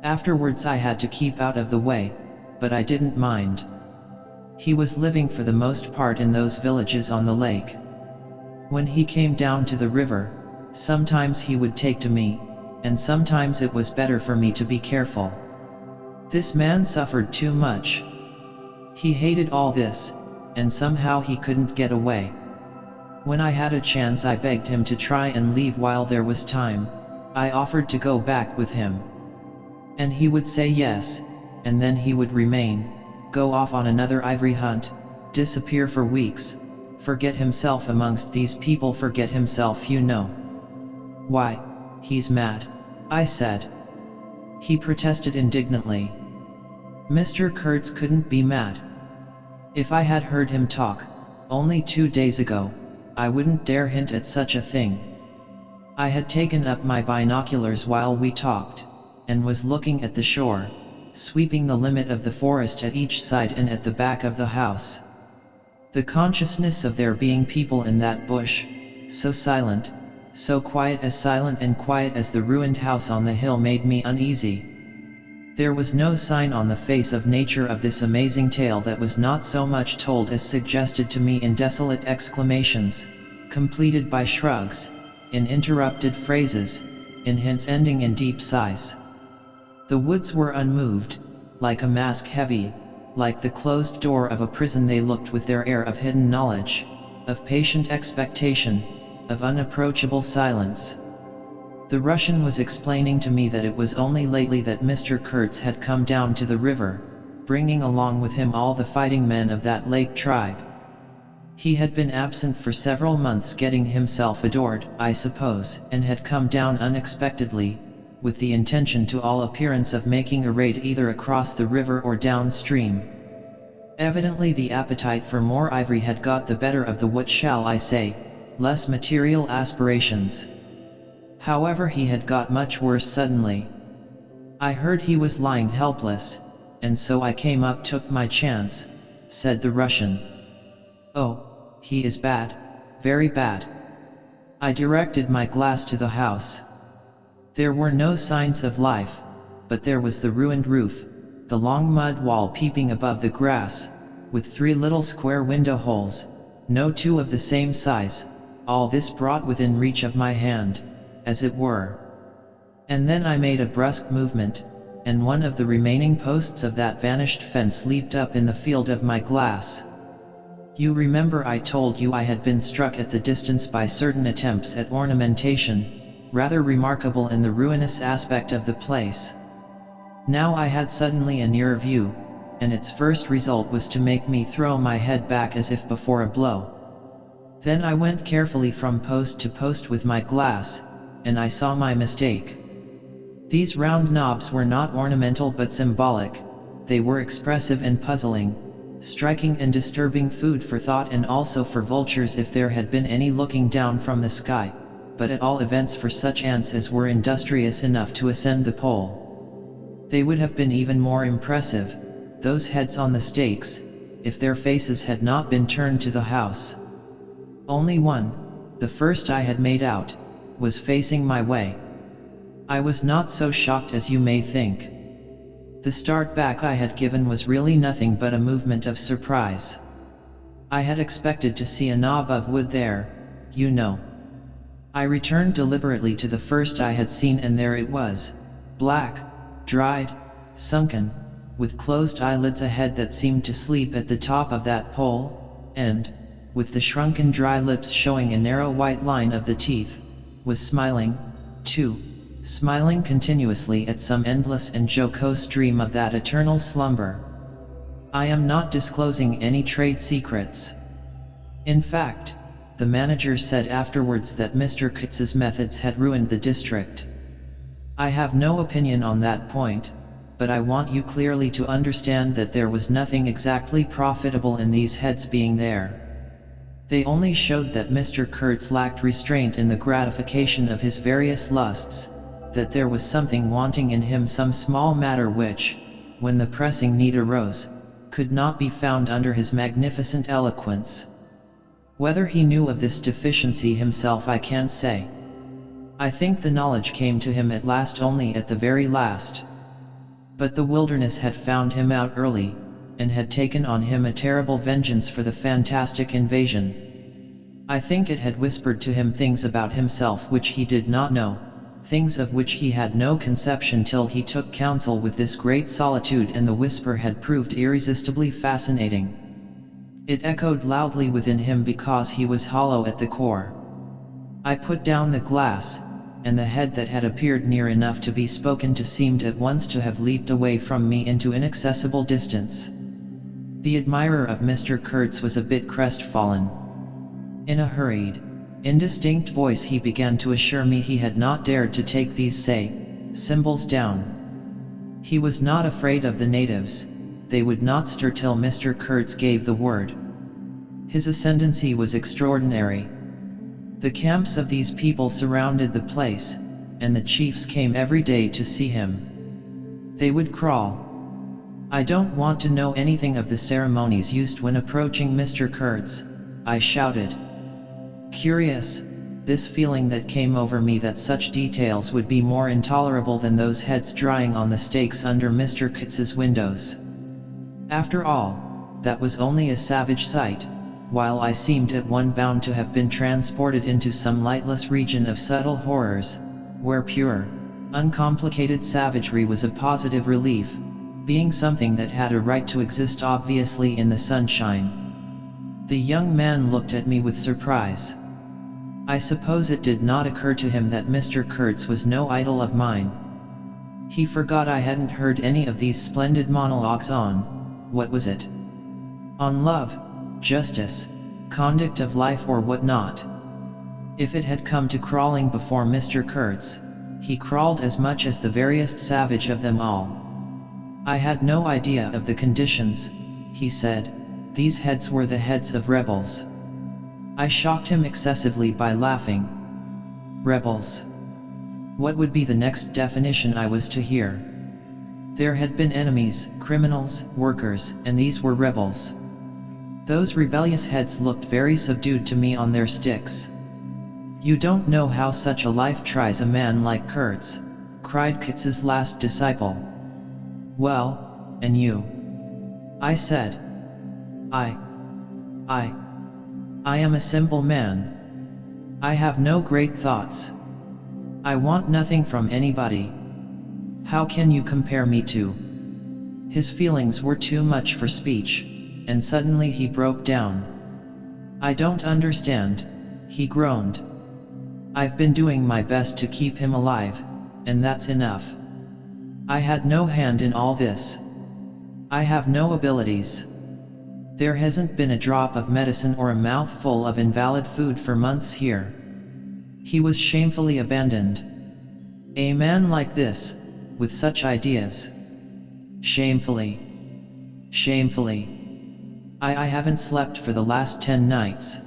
Afterwards I had to keep out of the way, but I didn't mind. He was living for the most part in those villages on the lake. When he came down to the river, sometimes he would take to me, and sometimes it was better for me to be careful. This man suffered too much. He hated all this, and somehow he couldn't get away. When I had a chance, I begged him to try and leave while there was time. I offered to go back with him. And he would say yes, and then he would remain, go off on another ivory hunt, disappear for weeks, forget himself amongst these people, forget himself, you know. Why, he's mad, I said. He protested indignantly. Mr. Kurtz couldn't be mad. If I had heard him talk, only 2 days ago, I wouldn't dare hint at such a thing. I had taken up my binoculars while we talked, and was looking at the shore, sweeping the limit of the forest at each side and at the back of the house. The consciousness of there being people in that bush, so silent, so quiet, as silent and quiet as the ruined house on the hill, made me uneasy. There was no sign on the face of nature of this amazing tale that was not so much told as suggested to me in desolate exclamations, completed by shrugs, in interrupted phrases, in hints ending in deep sighs. The woods were unmoved, like a mask heavy, like the closed door of a prison. They looked with their air of hidden knowledge, of patient expectation, of unapproachable silence. The Russian was explaining to me that it was only lately that Mr. Kurtz had come down to the river, bringing along with him all the fighting men of that lake tribe. He had been absent for several months, getting himself adored, I suppose, and had come down unexpectedly, with the intention to all appearance of making a raid either across the river or downstream. Evidently the appetite for more ivory had got the better of the, what shall I say, less material aspirations. However, he had got much worse suddenly. I heard he was lying helpless, and so I came up, took my chance, said the Russian. Oh, he is bad, very bad. I directed my glass to the house. There were no signs of life, but there was the ruined roof, the long mud wall peeping above the grass, with 3 little square window holes, no 2 of the same size, all this brought within reach of my hand, as it were. And then I made a brusque movement, and one of the remaining posts of that vanished fence leaped up in the field of my glass. You remember I told you I had been struck at the distance by certain attempts at ornamentation, rather remarkable in the ruinous aspect of the place. Now I had suddenly a nearer view, and its first result was to make me throw my head back as if before a blow. Then I went carefully from post to post with my glass, and I saw my mistake. These round knobs were not ornamental but symbolic. They were expressive and puzzling, striking and disturbing food for thought, and also for vultures if there had been any looking down from the sky, but at all events for such ants as were industrious enough to ascend the pole. They would have been even more impressive, those heads on the stakes, if their faces had not been turned to the house. Only one, the first I had made out, was facing my way. I was not so shocked as you may think. The start back I had given was really nothing but a movement of surprise. I had expected to see a knob of wood there, you know. I returned deliberately to the first I had seen, and there it was, black, dried, sunken, with closed eyelids, a head that seemed to sleep at the top of that pole, and, with the shrunken dry lips showing a narrow white line of the teeth, was smiling, too, smiling continuously at some endless and jocose dream of that eternal slumber. I am not disclosing any trade secrets. In fact, the manager said afterwards that Mr. Kitz's methods had ruined the district. I have no opinion on that point, but I want you clearly to understand that there was nothing exactly profitable in these heads being there. They only showed that Mr. Kurtz lacked restraint in the gratification of his various lusts, that there was something wanting in him, some small matter which, when the pressing need arose, could not be found under his magnificent eloquence. Whether he knew of this deficiency himself I can't say. I think the knowledge came to him at last, only at the very last. But the wilderness had found him out early, and had taken on him a terrible vengeance for the fantastic invasion. I think it had whispered to him things about himself which he did not know, things of which he had no conception till he took counsel with this great solitude, and the whisper had proved irresistibly fascinating. It echoed loudly within him because he was hollow at the core. I put down the glass, and the head that had appeared near enough to be spoken to seemed at once to have leaped away from me into inaccessible distance. The admirer of Mr. Kurtz was a bit crestfallen. In a hurried, indistinct voice he began to assure me he had not dared to take these, symbols down. He was not afraid of the natives, they would not stir till Mr. Kurtz gave the word. His ascendancy was extraordinary. The camps of these people surrounded the place, and the chiefs came every day to see him. They would crawl. I don't want to know anything of the ceremonies used when approaching Mr. Kurtz, I shouted. Curious, this feeling that came over me that such details would be more intolerable than those heads drying on the stakes under Mr. Kitz's windows. After all, that was only a savage sight, while I seemed at one bound to have been transported into some lightless region of subtle horrors, where pure, uncomplicated savagery was a positive relief, being something that had a right to exist obviously in the sunshine. The young man looked at me with surprise. I suppose it did not occur to him that Mr. Kurtz was no idol of mine. He forgot I hadn't heard any of these splendid monologues on, what was it? On love, justice, conduct of life, or what not. If it had come to crawling before Mr. Kurtz, he crawled as much as the veriest savage of them all. I had no idea of the conditions, he said. These heads were the heads of rebels. I shocked him excessively by laughing. Rebels. What would be the next definition I was to hear? There had been enemies, criminals, workers, and these were rebels. Those rebellious heads looked very subdued to me on their sticks. You don't know how such a life tries a man like Kurtz, cried Kitz's last disciple. Well, and you? I said. I am a simple man. I have no great thoughts. I want nothing from anybody. How can you compare me to? His feelings were too much for speech, and suddenly he broke down. I don't understand, he groaned. I've been doing my best to keep him alive, and that's enough. I had no hand in all this. I have no abilities. There hasn't been a drop of medicine or a mouthful of invalid food for months here. He was shamefully abandoned. A man like this, with such ideas. Shamefully. I haven't slept for the last 10 nights.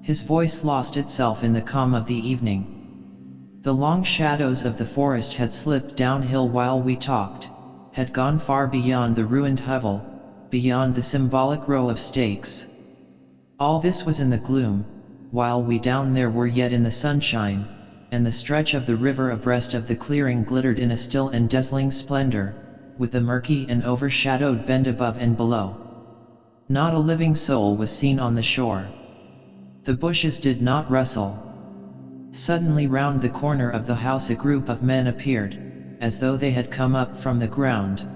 His voice lost itself in the calm of the evening. The long shadows of the forest had slipped downhill while we talked, had gone far beyond the ruined hovel, beyond the symbolic row of stakes. All this was in the gloom, while we down there were yet in the sunshine, and the stretch of the river abreast of the clearing glittered in a still and dazzling splendor, with the murky and overshadowed bend above and below. Not a living soul was seen on the shore. The bushes did not rustle. Suddenly round the corner of the house a group of men appeared, as though they had come up from the ground.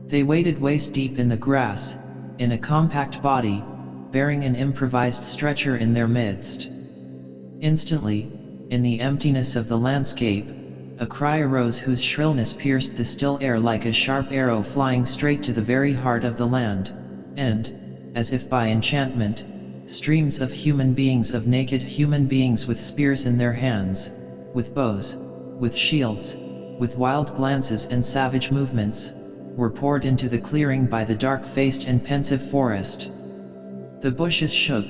They waded waist deep in the grass, in a compact body, bearing an improvised stretcher in their midst. Instantly, in the emptiness of the landscape, a cry arose whose shrillness pierced the still air like a sharp arrow flying straight to the very heart of the land, and, as if by enchantment, streams of human beings, of naked human beings with spears in their hands, with bows, with shields, with wild glances and savage movements, were poured into the clearing by the dark-faced and pensive forest. The bushes shook,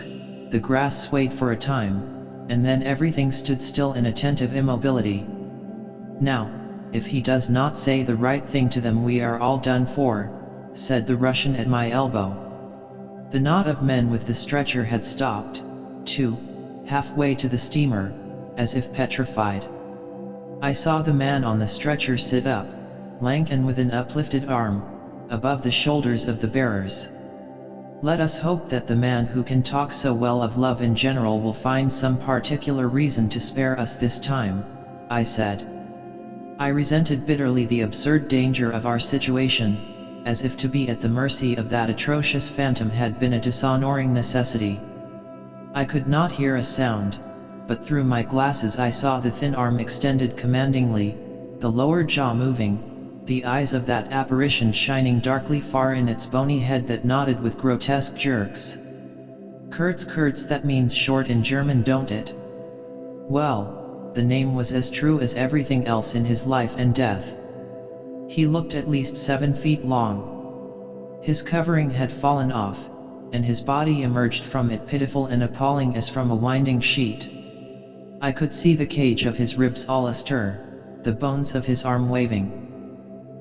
the grass swayed for a time, and then everything stood still in attentive immobility. "Now, if he does not say the right thing to them, we are all done for," said the Russian at my elbow. The knot of men with the stretcher had stopped, too, halfway to the steamer, as if petrified. I saw the man on the stretcher sit up, lank and with an uplifted arm, above the shoulders of the bearers. "Let us hope that the man who can talk so well of love in general will find some particular reason to spare us this time," I said. I resented bitterly the absurd danger of our situation, as if to be at the mercy of that atrocious phantom had been a dishonoring necessity. I could not hear a sound, but through my glasses I saw the thin arm extended commandingly, the lower jaw moving, the eyes of that apparition shining darkly far in its bony head that nodded with grotesque jerks. Kurz, that means short in German, don't it? Well, the name was as true as everything else in his life and death. He looked at least 7 feet long. His covering had fallen off, and his body emerged from it pitiful and appalling as from a winding sheet. I could see the cage of his ribs all astir, the bones of his arm waving.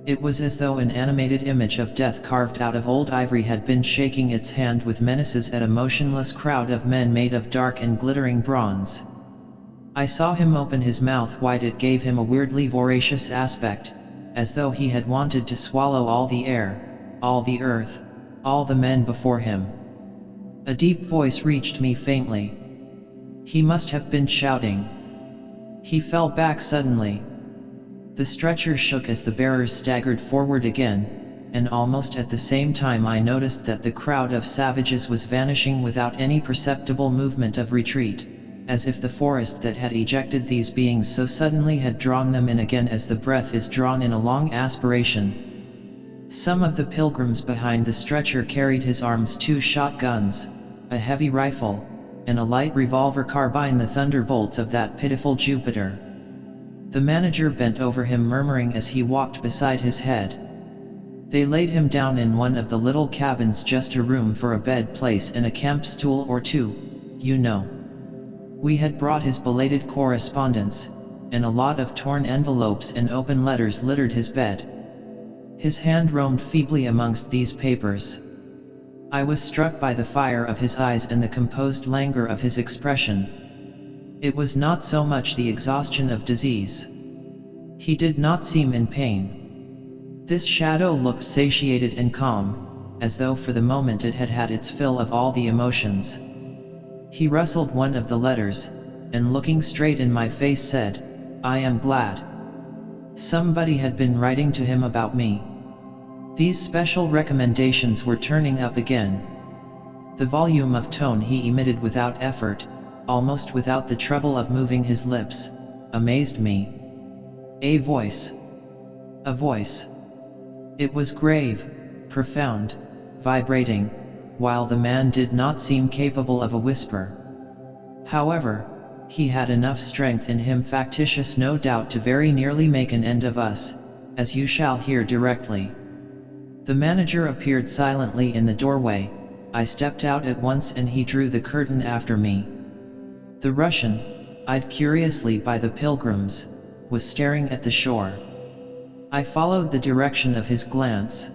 It was as though an animated image of death carved out of old ivory had been shaking its hand with menaces at a motionless crowd of men made of dark and glittering bronze. I saw him open his mouth wide. It gave him a weirdly voracious aspect, as though he had wanted to swallow all the air, all the earth, all the men before him. A deep voice reached me faintly. He must have been shouting. He fell back suddenly. The stretcher shook as the bearers staggered forward again, and almost at the same time I noticed that the crowd of savages was vanishing without any perceptible movement of retreat, as if the forest that had ejected these beings so suddenly had drawn them in again as the breath is drawn in a long aspiration. Some of the pilgrims behind the stretcher carried his arms 2 shotguns, a heavy rifle, and a light revolver carbine, the thunderbolts of that pitiful Jupiter. The manager bent over him murmuring as he walked beside his head. They laid him down in one of the little cabins, just a room for a bed place and a camp stool or 2, you know. We had brought his belated correspondence, and a lot of torn envelopes and open letters littered his bed. His hand roamed feebly amongst these papers. I was struck by the fire of his eyes and the composed languor of his expression. It was not so much the exhaustion of disease. He did not seem in pain. This shadow looked satiated and calm, as though for the moment it had had its fill of all the emotions. He rustled one of the letters, and looking straight in my face said, "I am glad. Somebody had been writing to him about me." These special recommendations were turning up again. The volume of tone he emitted without effort, almost without the trouble of moving his lips, amazed me. A voice. A voice. It was grave, profound, vibrating, while the man did not seem capable of a whisper. However, he had enough strength in him, factitious no doubt, to very nearly make an end of us, as you shall hear directly. The manager appeared silently in the doorway. I stepped out at once and he drew the curtain after me. The Russian, eyed curiously by the pilgrims, was staring at the shore. I followed the direction of his glance.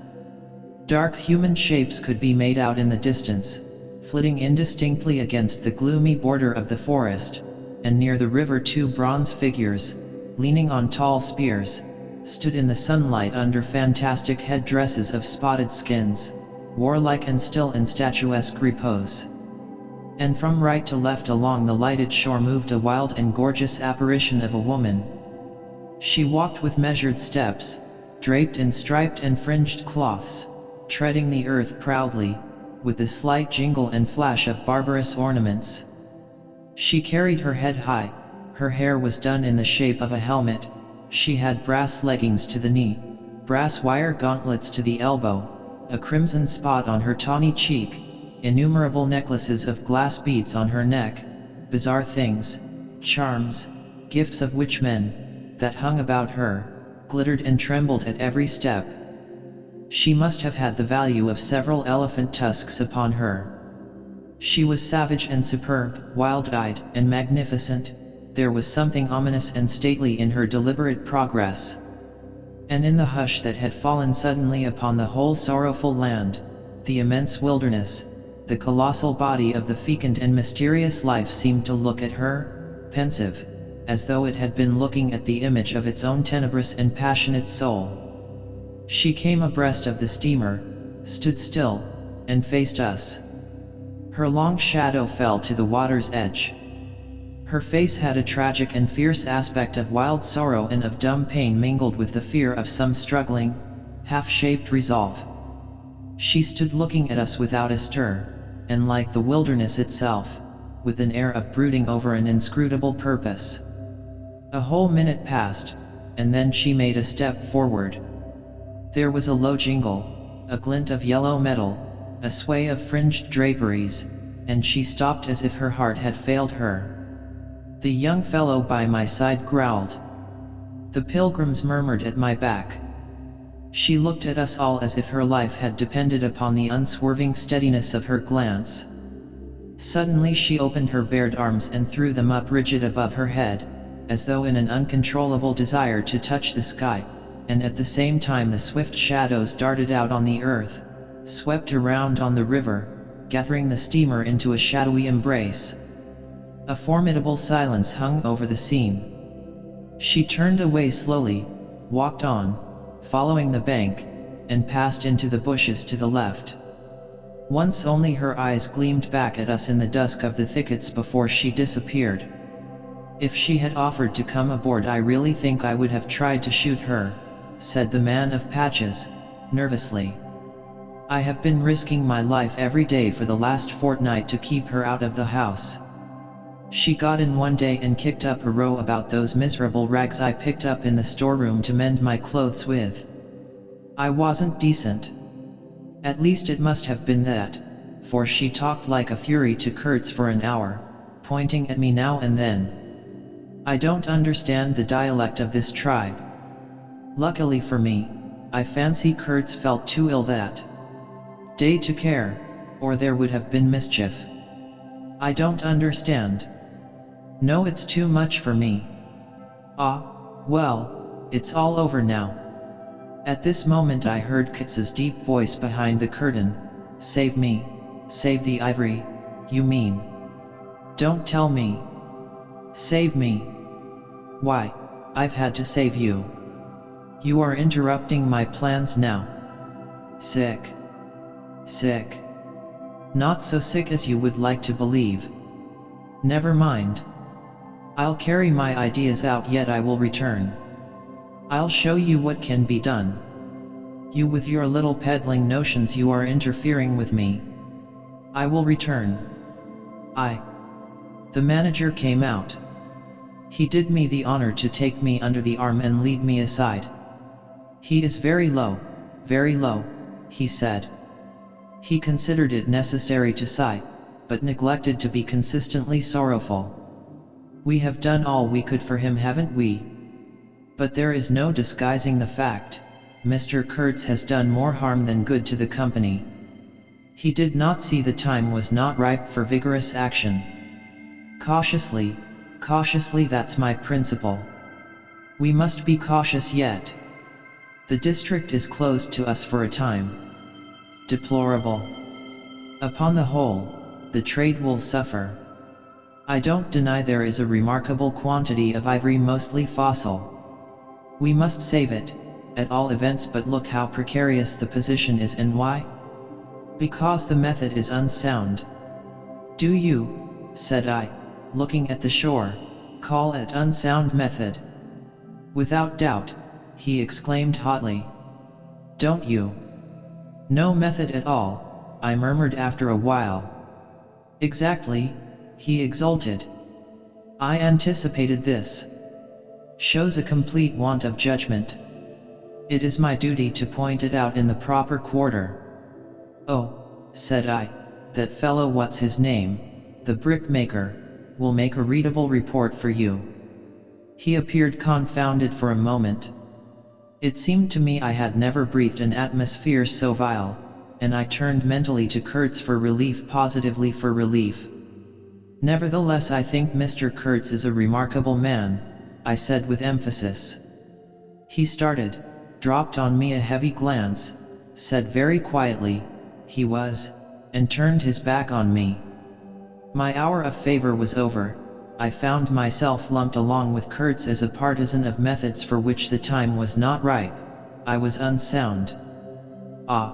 Dark human shapes could be made out in the distance, flitting indistinctly against the gloomy border of the forest, and near the river 2 bronze figures, leaning on tall spears, stood in the sunlight under fantastic headdresses of spotted skins, warlike and still in statuesque repose. And from right to left along the lighted shore moved a wild and gorgeous apparition of a woman. She walked with measured steps, draped in striped and fringed cloths, treading the earth proudly, with a slight jingle and flash of barbarous ornaments. She carried her head high, her hair was done in the shape of a helmet, she had brass leggings to the knee, brass wire gauntlets to the elbow, a crimson spot on her tawny cheek, innumerable necklaces of glass beads on her neck, bizarre things, charms, gifts of witch men, that hung about her, glittered and trembled at every step. She must have had the value of several elephant tusks upon her. She was savage and superb, wild-eyed and magnificent. There was something ominous and stately in her deliberate progress. And in the hush that had fallen suddenly upon the whole sorrowful land, the immense wilderness, the colossal body of the fecund and mysterious life seemed to look at her, pensive, as though it had been looking at the image of its own tenebrous and passionate soul. She came abreast of the steamer, stood still, and faced us. Her long shadow fell to the water's edge. Her face had a tragic and fierce aspect of wild sorrow and of dumb pain mingled with the fear of some struggling, half-shaped resolve. She stood looking at us without a stir, and like the wilderness itself, with an air of brooding over an inscrutable purpose. A whole minute passed, and then she made a step forward. There was a low jingle, a glint of yellow metal, a sway of fringed draperies, and she stopped as if her heart had failed her. The young fellow by my side growled. The pilgrims murmured at my back. She looked at us all as if her life had depended upon the unswerving steadiness of her glance. Suddenly she opened her bared arms and threw them up rigid above her head, as though in an uncontrollable desire to touch the sky, and at the same time the swift shadows darted out on the earth, swept around on the river, gathering the steamer into a shadowy embrace. A formidable silence hung over the scene. She turned away slowly, walked on, following the bank, and passed into the bushes to the left. Once only her eyes gleamed back at us in the dusk of the thickets before she disappeared. If she had offered to come aboard, I really think I would have tried to shoot her, said the man of patches, nervously. I have been risking my life every day for the last fortnight to keep her out of the house. She got in one day and kicked up a row about those miserable rags I picked up in the storeroom to mend my clothes with. I wasn't decent. At least it must have been that, for she talked like a fury to Kurtz for an hour, pointing at me now and then. I don't understand the dialect of this tribe. Luckily for me, I fancy Kurtz felt too ill that day to care, or there would have been mischief. I don't understand. No, it's too much for me. Ah, well, it's all over now. At this moment I heard Kurtz's deep voice behind the curtain. Save me, save the ivory, you mean? Don't tell me. Save me. Why, I've had to save you. You are interrupting my plans now. Sick. Sick. Not so sick as you would like to believe. Never mind. I'll carry my ideas out, yet I will return. I'll show you what can be done. You with your little peddling notions, you are interfering with me. I will return. The manager came out. He did me the honor to take me under the arm and lead me aside. He is very low, he said. He considered it necessary to sigh, but neglected to be consistently sorrowful. We have done all we could for him, haven't we? But there is no disguising the fact, Mr. Kurtz has done more harm than good to the company. He did not see the time was not ripe for vigorous action. Cautiously, that's my principle. We must be cautious yet. The district is closed to us for a time. Deplorable. Upon the whole, the trade will suffer. I don't deny there is a remarkable quantity of ivory, mostly fossil. We must save it, at all events, but look how precarious the position is, and why? Because the method is unsound. Do you, said I, looking at the shore, call it unsound method? Without doubt, he exclaimed hotly. Don't you? No method at all, I murmured after a while. Exactly, he exulted. I anticipated this. Shows a complete want of judgment. It is my duty to point it out in the proper quarter. Oh, said I, that fellow what's his name, the brickmaker, will make a readable report for you. He appeared confounded for a moment. It seemed to me I had never breathed an atmosphere so vile, and I turned mentally to Kurtz for relief, positively for relief. Nevertheless, I think Mr. Kurtz is a remarkable man, I said with emphasis. He started, dropped on me a heavy glance, said very quietly, he was, and turned his back on me. My hour of favor was over. I found myself lumped along with Kurtz as a partisan of methods for which the time was not ripe. I was unsound. Ah!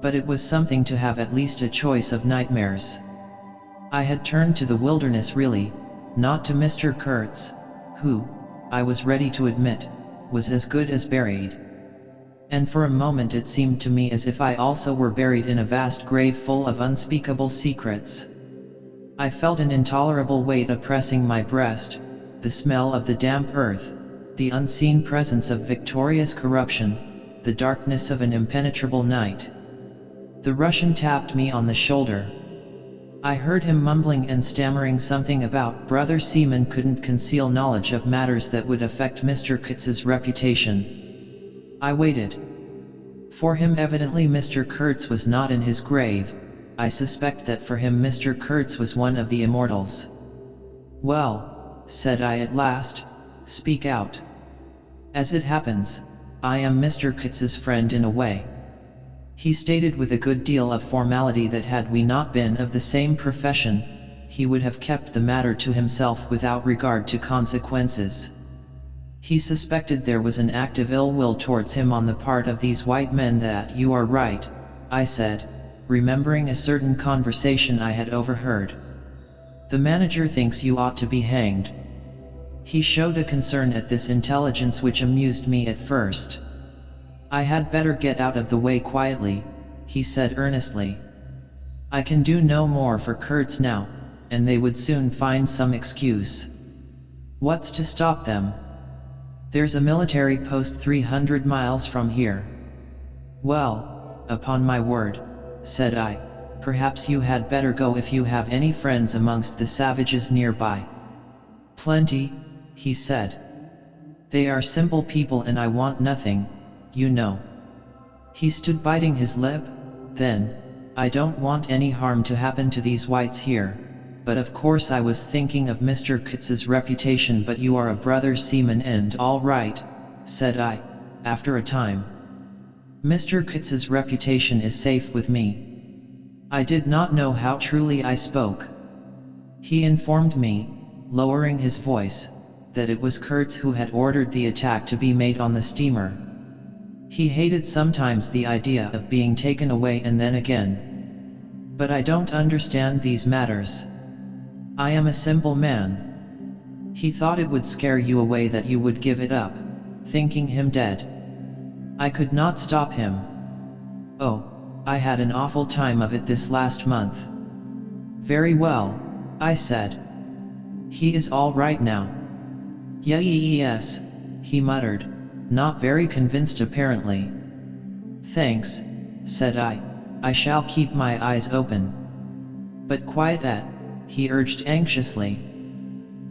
But it was something to have at least a choice of nightmares. I had turned to the wilderness really, not to Mr. Kurtz, who, I was ready to admit, was as good as buried. And for a moment it seemed to me as if I also were buried in a vast grave full of unspeakable secrets. I felt an intolerable weight oppressing my breast, the smell of the damp earth, the unseen presence of victorious corruption, the darkness of an impenetrable night. The Russian tapped me on the shoulder. I heard him mumbling and stammering something about brother Seaman couldn't conceal knowledge of matters that would affect Mr. Kurtz's reputation. I waited. For him evidently Mr. Kurtz was not in his grave. I suspect that for him Mr. Kurtz was one of the immortals. Well, said I at last, speak out. As it happens, I am Mr. Kurtz's friend in a way. He stated with a good deal of formality that had we not been of the same profession, he would have kept the matter to himself without regard to consequences. He suspected there was an active ill will towards him on the part of these white men. That you are right, I said, remembering a certain conversation I had overheard. The manager thinks you ought to be hanged. He showed a concern at this intelligence which amused me at first. I had better get out of the way quietly, he said earnestly. I can do no more for Kurtz now, and they would soon find some excuse. What's to stop them? There's a military post 300 miles from here. Well, upon my word, said I, perhaps you had better go if you have any friends amongst the savages nearby. Plenty, he said. They are simple people and I want nothing, you know. He stood biting his lip. Then, I don't want any harm to happen to these whites here, but of course I was thinking of Mr. Kurtz's reputation. But you are a brother seaman and all right, said I, after a time. Mr. Kurtz's reputation is safe with me. I did not know how truly I spoke. He informed me, lowering his voice, that it was Kurtz who had ordered the attack to be made on the steamer. He hated sometimes the idea of being taken away and then again. But I don't understand these matters. I am a simple man. He thought it would scare you away that you would give it up, thinking him dead. I could not stop him. Oh, I had an awful time of it this last month. Very well, I said. He is all right now. Yes, he muttered, not very convinced apparently. Thanks, said I shall keep my eyes open. But quiet that, he urged anxiously.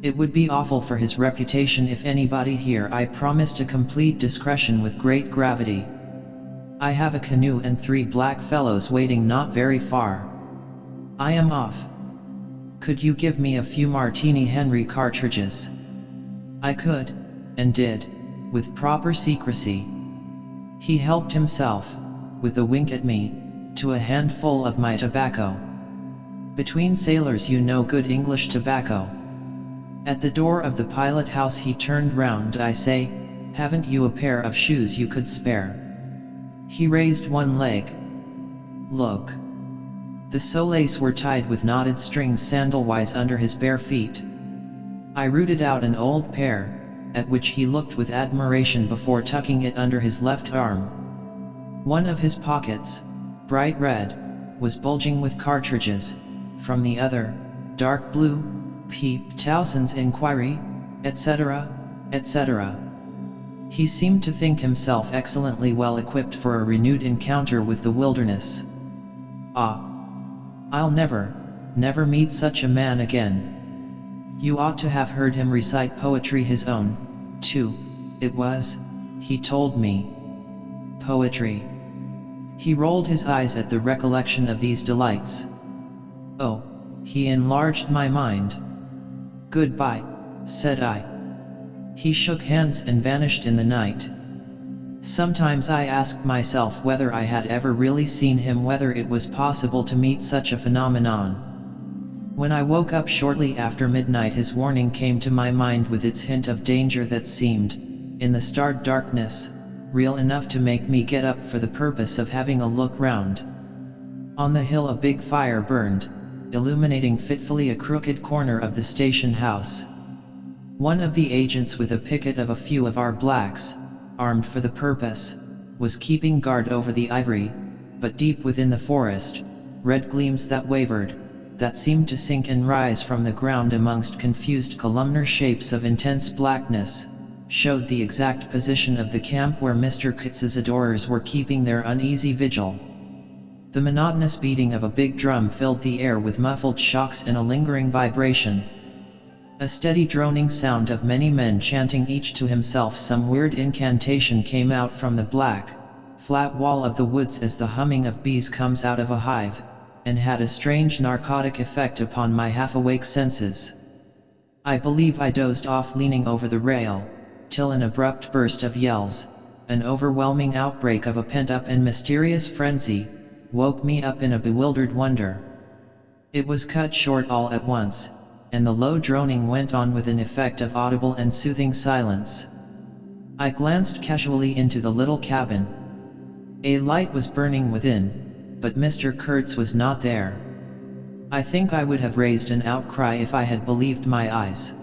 It would be awful for his reputation if anybody here. I promised a complete discretion with great gravity. I have a canoe and 3 black fellows waiting not very far. I am off. Could you give me a few Martini Henry cartridges? I could, and did, with proper secrecy. He helped himself, with a wink at me, to a handful of my tobacco. Between sailors you know good English tobacco. At the door of the pilot house he turned round. I say, haven't you a pair of shoes you could spare? He raised one leg. Look. The soles were tied with knotted strings sandalwise under his bare feet. I rooted out an old pair, at which he looked with admiration before tucking it under his left arm. One of his pockets, bright red, was bulging with cartridges, from the other, dark blue, peeped Towson's inquiry, etc., etc. He seemed to think himself excellently well equipped for a renewed encounter with the wilderness. Ah! I'll never meet such a man again. You ought to have heard him recite poetry his own, too, it was, he told me. Poetry. He rolled his eyes at the recollection of these delights. Oh, he enlarged my mind. Goodbye, said I. He shook hands and vanished in the night. Sometimes I asked myself whether I had ever really seen him, whether it was possible to meet such a phenomenon. When I woke up shortly after midnight, his warning came to my mind with its hint of danger that seemed, in the starred darkness, real enough to make me get up for the purpose of having a look round. On the hill a big fire burned, illuminating fitfully a crooked corner of the station house. One of the agents, with a picket of a few of our blacks, armed for the purpose, was keeping guard over the ivory, but deep within the forest, red gleams that wavered, that seemed to sink and rise from the ground amongst confused columnar shapes of intense blackness, showed the exact position of the camp where Mr. Kitz's adorers were keeping their uneasy vigil. The monotonous beating of a big drum filled the air with muffled shocks and a lingering vibration. A steady droning sound of many men chanting each to himself some weird incantation came out from the black, flat wall of the woods as the humming of bees comes out of a hive, and had a strange narcotic effect upon my half-awake senses. I believe I dozed off leaning over the rail, till an abrupt burst of yells, an overwhelming outbreak of a pent-up and mysterious frenzy, woke me up in a bewildered wonder. It was cut short all at once, and the low droning went on with an effect of audible and soothing silence. I glanced casually into the little cabin. A light was burning within, but Mr. Kurtz was not there. I think I would have raised an outcry if I had believed my eyes.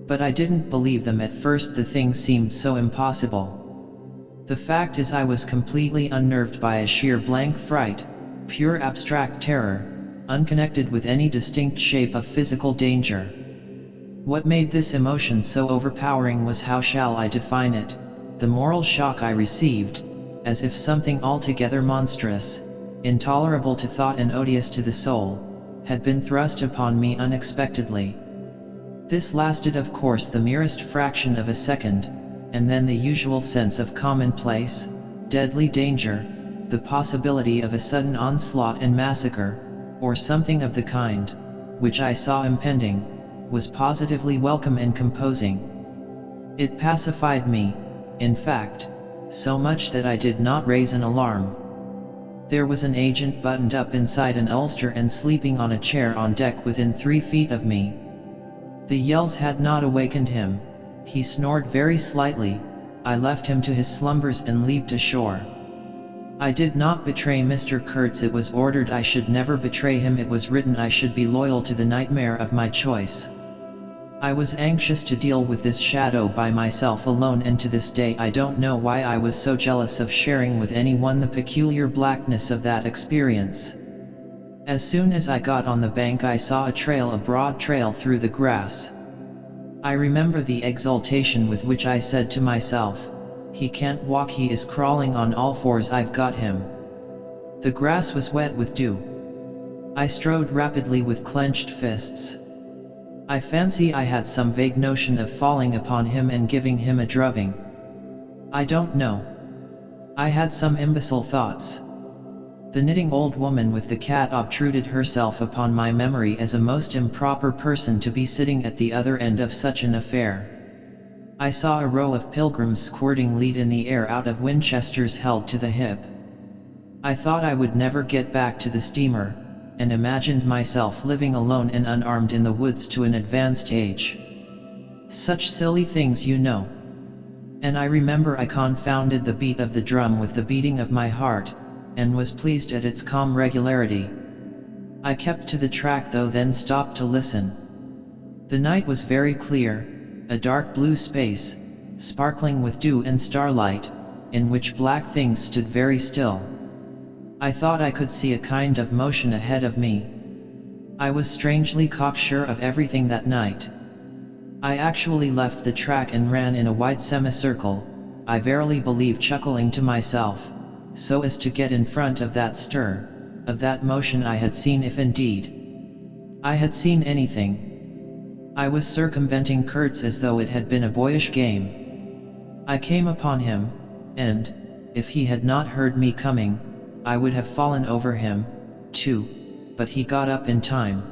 But I didn't believe them at first, the thing seemed so impossible. The fact is, I was completely unnerved by a sheer blank fright, pure abstract terror, unconnected with any distinct shape of physical danger. What made this emotion so overpowering was, how shall I define it, the moral shock I received, as if something altogether monstrous, intolerable to thought and odious to the soul, had been thrust upon me unexpectedly. This lasted, of course, the merest fraction of a second, and then the usual sense of commonplace, deadly danger, the possibility of a sudden onslaught and massacre, or something of the kind, which I saw impending, was positively welcome and composing. It pacified me, in fact, so much that I did not raise an alarm. There was an agent buttoned up inside an ulster and sleeping on a chair on deck within 3 feet of me. The yells had not awakened him. He snored very slightly. I left him to his slumbers and leaped ashore. I did not betray Mr. Kurtz. It was ordered I should never betray him. It was written I should be loyal to the nightmare of my choice. I was anxious to deal with this shadow by myself alone, and to this day I don't know why I was so jealous of sharing with anyone the peculiar blackness of that experience. As soon as I got on the bank I saw a broad trail through the grass. I remember the exultation with which I said to myself, "He can't walk, he is crawling on all fours, I've got him." The grass was wet with dew. I strode rapidly with clenched fists. I fancy I had some vague notion of falling upon him and giving him a drubbing. I don't know. I had some imbecile thoughts. The knitting old woman with the cat obtruded herself upon my memory as a most improper person to be sitting at the other end of such an affair. I saw a row of pilgrims squirting lead in the air out of Winchesters held to the hip. I thought I would never get back to the steamer, and imagined myself living alone and unarmed in the woods to an advanced age. Such silly things, you know. And I remember I confounded the beat of the drum with the beating of my heart, and was pleased at its calm regularity. I kept to the track though, then stopped to listen. The night was very clear, a dark blue space, sparkling with dew and starlight, in which black things stood very still. I thought I could see a kind of motion ahead of me. I was strangely cocksure of everything that night. I actually left the track and ran in a wide semicircle, I verily believe chuckling to myself, so as to get in front of that stir, of that motion I had seen, if indeed I had seen anything. I was circumventing Kurtz as though it had been a boyish game. I came upon him, and, if he had not heard me coming, I would have fallen over him, too, but he got up in time.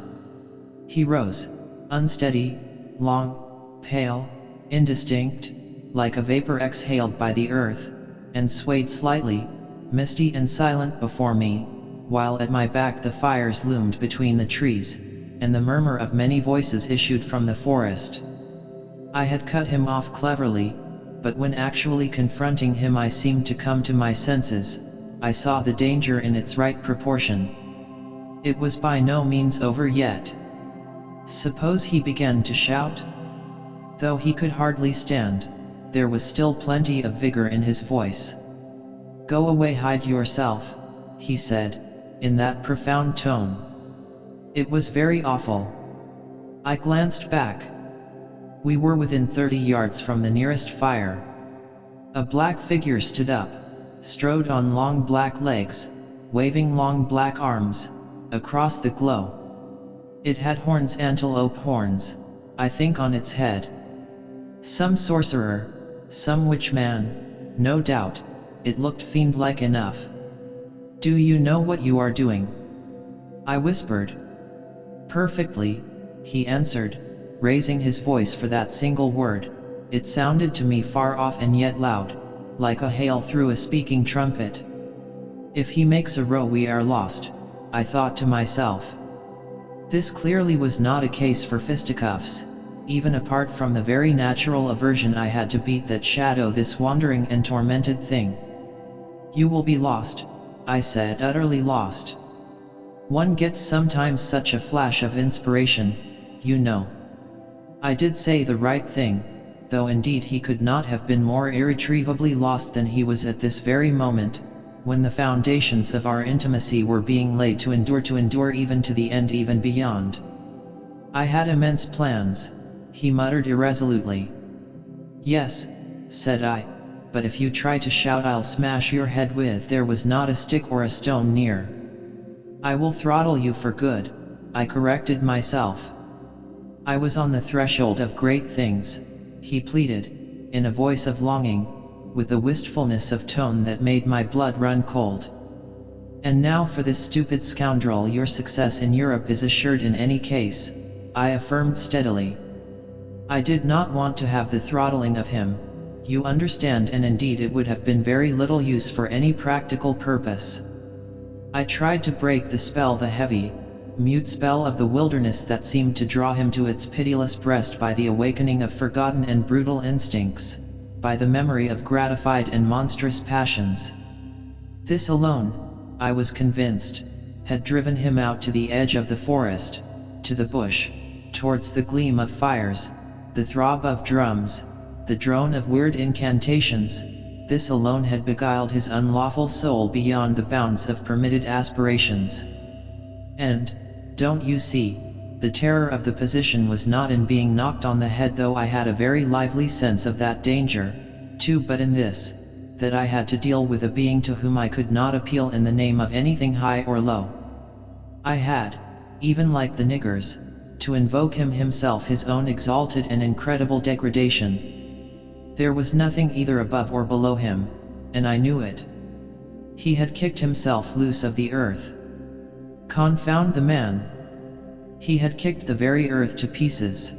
He rose, unsteady, long, pale, indistinct, like a vapor exhaled by the earth, and swayed slightly, misty and silent before me, while at my back the fires loomed between the trees, and the murmur of many voices issued from the forest. I had cut him off cleverly, but when actually confronting him I seemed to come to my senses. I saw the danger in its right proportion. It was by no means over yet. Suppose he began to shout? Though he could hardly stand, there was still plenty of vigor in his voice. "Go away, hide yourself," he said, in that profound tone. It was very awful. I glanced back. We were within 30 yards from the nearest fire. A black figure stood up, strode on long black legs, waving long black arms, across the glow. It had horns, antelope horns, I think, on its head. Some sorcerer, some witch man, no doubt. It looked fiend-like enough. "Do you know what you are doing?" I whispered. "Perfectly," he answered, raising his voice for that single word. It sounded to me far off and yet loud, like a hail through a speaking trumpet. "If he makes a row we are lost," I thought to myself. This clearly was not a case for fisticuffs, even apart from the very natural aversion I had to beat that shadow, this wandering and tormented thing. "You will be lost," I said, "utterly lost. One gets sometimes such a flash of inspiration, you know." I did say the right thing, though indeed he could not have been more irretrievably lost than he was at this very moment, when the foundations of our intimacy were being laid to endure even to the end, even beyond. "I had immense plans," he muttered irresolutely. "Yes," said I, "but if you try to shout I'll smash your head with." There was not a stick or a stone near. "I will throttle you for good," I corrected myself. "I was on the threshold of great things," he pleaded, in a voice of longing, with a wistfulness of tone that made my blood run cold. "And now for this stupid scoundrel your success in Europe is assured in any case," I affirmed steadily. I did not want to have the throttling of him, you understand, and indeed it would have been very little use for any practical purpose. I tried to break the spell, the heavy, mute spell of the wilderness that seemed to draw him to its pitiless breast by the awakening of forgotten and brutal instincts, by the memory of gratified and monstrous passions. This alone, I was convinced, had driven him out to the edge of the forest, to the bush, towards the gleam of fires, the throb of drums, the drone of weird incantations. This alone had beguiled his unlawful soul beyond the bounds of permitted aspirations. And, don't you see, the terror of the position was not in being knocked on the head, though I had a very lively sense of that danger, too, but in this, that I had to deal with a being to whom I could not appeal in the name of anything high or low. I had, even like the niggers, to invoke him himself, his own exalted and incredible degradation. There was nothing either above or below him, and I knew it. He had kicked himself loose of the earth. Confound the man! He had kicked the very earth to pieces.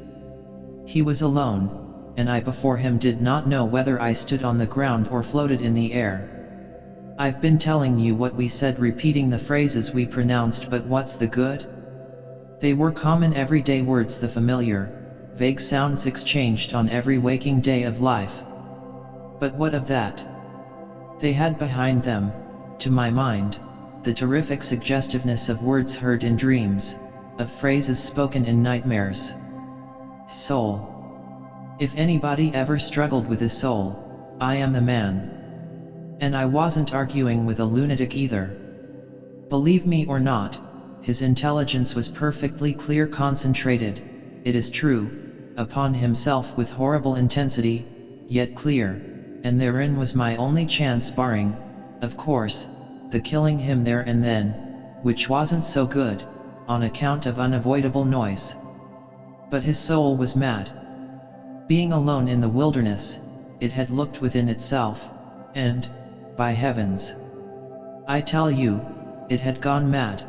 He was alone, and I before him did not know whether I stood on the ground or floated in the air. I've been telling you what we said, repeating the phrases we pronounced, but what's the good? They were common everyday words, the familiar, vague sounds exchanged on every waking day of life. But what of that? They had behind them, to my mind, the terrific suggestiveness of words heard in dreams, of phrases spoken in nightmares. Soul. If anybody ever struggled with his soul, I am the man. And I wasn't arguing with a lunatic either. Believe me or not, his intelligence was perfectly clear, concentrated, it is true, upon himself with horrible intensity, yet clear, and therein was my only chance, barring, of course, the killing him there and then, which wasn't so good, on account of unavoidable noise. But his soul was mad. Being alone in the wilderness, it had looked within itself, and, by heavens, I tell you, it had gone mad.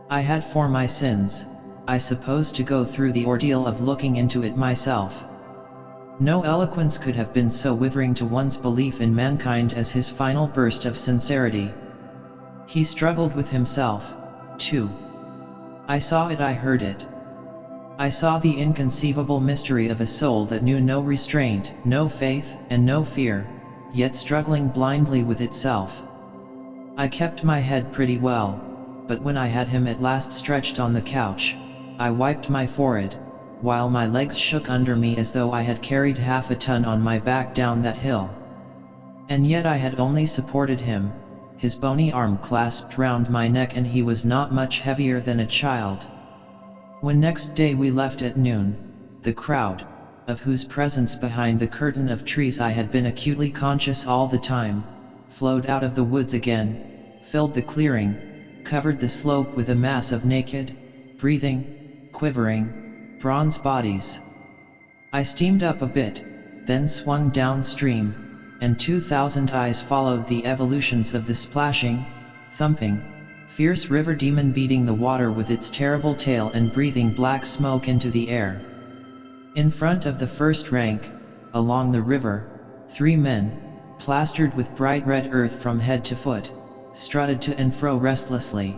I had for my sins, I suppose, to go through the ordeal of looking into it myself. No eloquence could have been so withering to one's belief in mankind as his final burst of sincerity. He struggled with himself, too. I saw it, I heard it. I saw the inconceivable mystery of a soul that knew no restraint, no faith, and no fear, yet struggling blindly with itself. I kept my head pretty well, but when I had him at last stretched on the couch, I wiped my forehead, while my legs shook under me as though I had carried half a ton on my back down that hill. And yet I had only supported him, his bony arm clasped round my neck, and he was not much heavier than a child. When next day we left at noon, the crowd, of whose presence behind the curtain of trees I had been acutely conscious all the time, flowed out of the woods again, filled the clearing, covered the slope with a mass of naked, breathing, quivering, bronze bodies. I steamed up a bit, then swung downstream, and 2,000 eyes followed the evolutions of the splashing, thumping, fierce river demon, beating the water with its terrible tail and breathing black smoke into the air. In front of the first rank, along the river, 3 men, plastered with bright red earth from head to foot, strutted to and fro restlessly.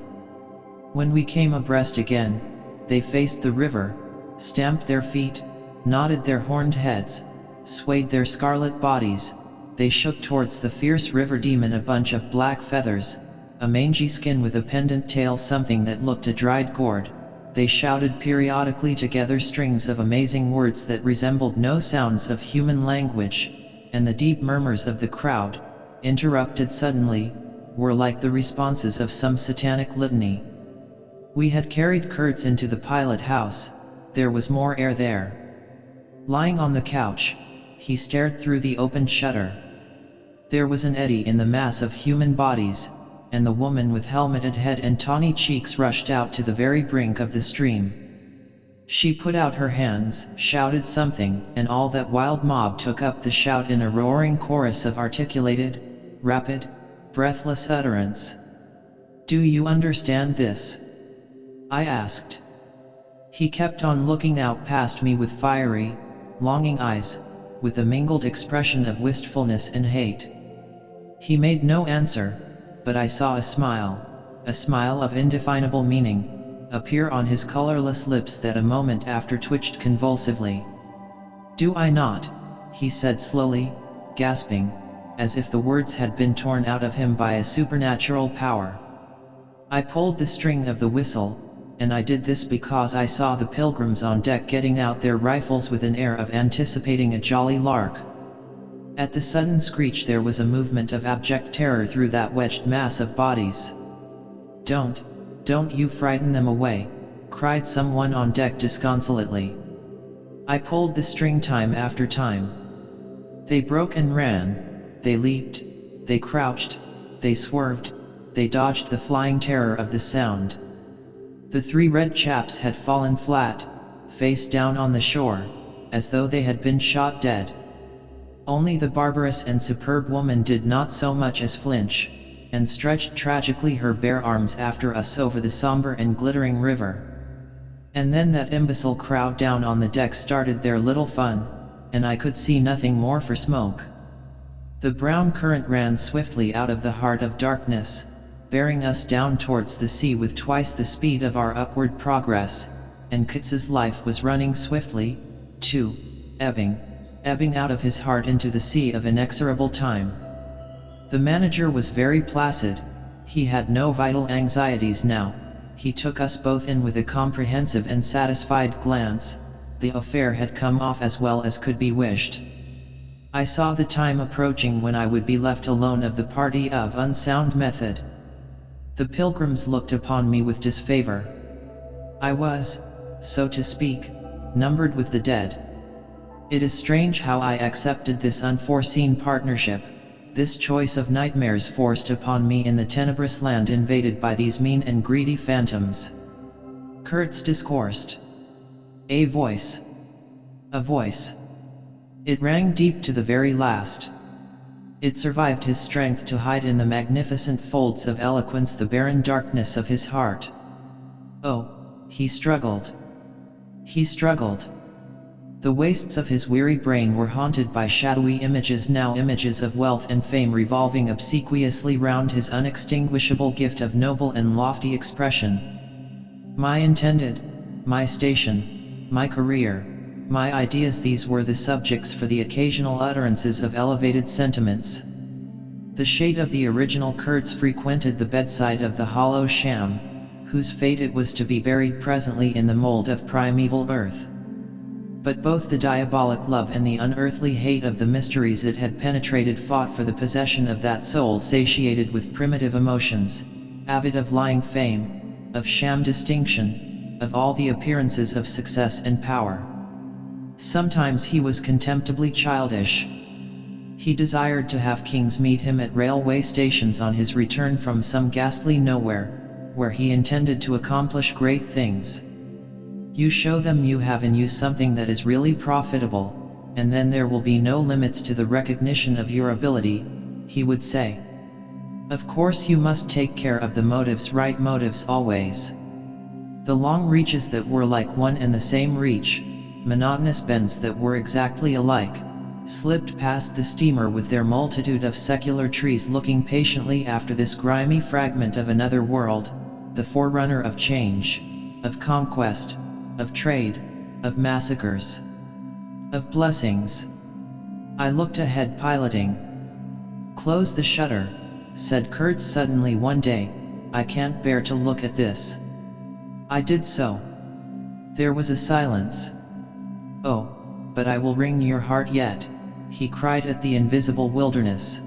When we came abreast again, they faced the river, stamped their feet, nodded their horned heads, swayed their scarlet bodies. They shook towards the fierce river demon a bunch of black feathers, a mangy skin with a pendant tail, something that looked a dried gourd. They shouted periodically together strings of amazing words that resembled no sounds of human language, and the deep murmurs of the crowd, interrupted suddenly, were like the responses of some satanic litany. We had carried Kurtz into the pilot house. There was more air there. Lying on the couch, he stared through the opened shutter. There was an eddy in the mass of human bodies, and the woman with helmeted head and tawny cheeks rushed out to the very brink of the stream. She put out her hands, shouted something, and all that wild mob took up the shout in a roaring chorus of articulated, rapid, breathless utterance. "Do you understand this?" I asked. He kept on looking out past me with fiery, longing eyes, with a mingled expression of wistfulness and hate. He made no answer, but I saw a smile of indefinable meaning, appear on his colorless lips that a moment after twitched convulsively. "Do I not?" he said slowly, gasping, as if the words had been torn out of him by a supernatural power. I pulled the string of the whistle, and I did this because I saw the pilgrims on deck getting out their rifles with an air of anticipating a jolly lark. At the sudden screech there was a movement of abject terror through that wedged mass of bodies. Don't you frighten them away," cried someone on deck disconsolately. I pulled the string time after time. They broke and ran, they leaped, they crouched, they swerved, they dodged the flying terror of the sound. The 3 red chaps had fallen flat, face down on the shore, as though they had been shot dead. Only the barbarous and superb woman did not so much as flinch, and stretched tragically her bare arms after us over the somber and glittering river. And then that imbecile crowd down on the deck started their little fun, and I could see nothing more for smoke. The brown current ran swiftly out of the heart of darkness, bearing us down towards the sea with twice the speed of our upward progress, and Kutz's life was running swiftly, too, ebbing out of his heart into the sea of inexorable time. The manager was very placid. He had no vital anxieties now. He took us both in with a comprehensive and satisfied glance, the affair had come off as well as could be wished. I saw the time approaching when I would be left alone of the party of unsound method. The pilgrims looked upon me with disfavor. I was, so to speak, numbered with the dead. It is strange how I accepted this unforeseen partnership, this choice of nightmares forced upon me in the tenebrous land invaded by these mean and greedy phantoms. Kurtz discoursed. A voice. A voice. It rang deep to the very last. It survived his strength to hide in the magnificent folds of eloquence the barren darkness of his heart. Oh, he struggled. He struggled. The wastes of his weary brain were haunted by shadowy images, now images of wealth and fame revolving obsequiously round his unextinguishable gift of noble and lofty expression. My intended, my station, my career, my ideas, these were the subjects for the occasional utterances of elevated sentiments. The shade of the original Kurtz frequented the bedside of the hollow sham, whose fate it was to be buried presently in the mold of primeval earth. But both the diabolic love and the unearthly hate of the mysteries it had penetrated fought for the possession of that soul satiated with primitive emotions, avid of lying fame, of sham distinction, of all the appearances of success and power. Sometimes he was contemptibly childish. He desired to have kings meet him at railway stations on his return from some ghastly nowhere, where he intended to accomplish great things. You show them you have in you something that is really profitable, and then there will be no limits to the recognition of your ability, he would say. Of course you must take care of the motives, right motives always. The long reaches that were like one and the same reach, monotonous bends that were exactly alike, slipped past the steamer with their multitude of secular trees looking patiently after this grimy fragment of another world, the forerunner of change, of conquest, of trade, of massacres, of blessings. I looked ahead piloting. Close the shutter, said Kurtz suddenly one day, I can't bear to look at this. I did so. There was a silence. Oh, but I will wring your heart yet, he cried at the invisible wilderness.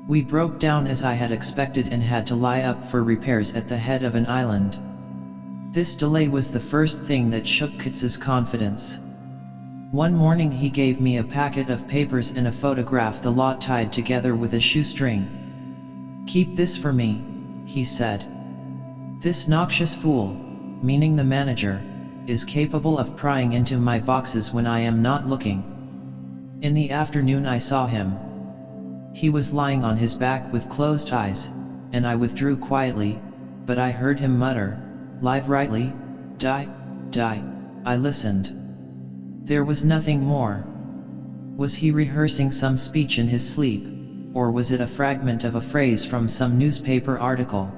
We broke down as I had expected and had to lie up for repairs at the head of an island. This delay was the first thing that shook Kurtz's confidence. One morning he gave me a packet of papers and a photograph, the lot tied together with a shoestring. Keep this for me, he said. This noxious fool, meaning the manager, is capable of prying into my boxes when I am not looking. In the afternoon I saw him. He was lying on his back with closed eyes, and I withdrew quietly, but I heard him mutter, "Live rightly, die, die." I listened. There was nothing more. Was he rehearsing some speech in his sleep, or was it a fragment of a phrase from some newspaper article?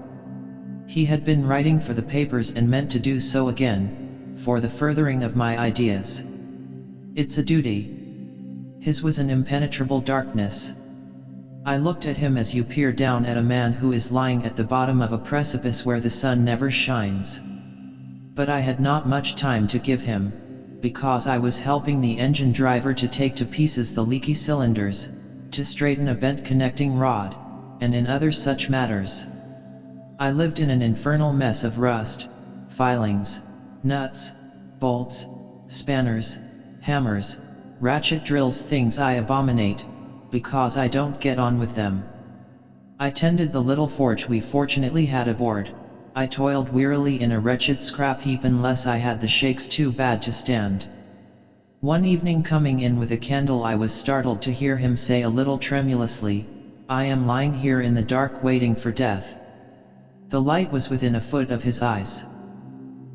He had been writing for the papers and meant to do so again, for the furthering of my ideas. It's a duty. His was an impenetrable darkness. I looked at him as you peer down at a man who is lying at the bottom of a precipice where the sun never shines. But I had not much time to give him, because I was helping the engine driver to take to pieces the leaky cylinders, to straighten a bent connecting rod, and in other such matters. I lived in an infernal mess of rust, filings, nuts, bolts, spanners, hammers, ratchet drills, things I abominate, because I don't get on with them. I tended the little forge we fortunately had aboard. I toiled wearily in a wretched scrap heap unless I had the shakes too bad to stand. One evening, coming in with a candle, I was startled to hear him say a little tremulously, "I am lying here in the dark waiting for death." The light was within a foot of his eyes.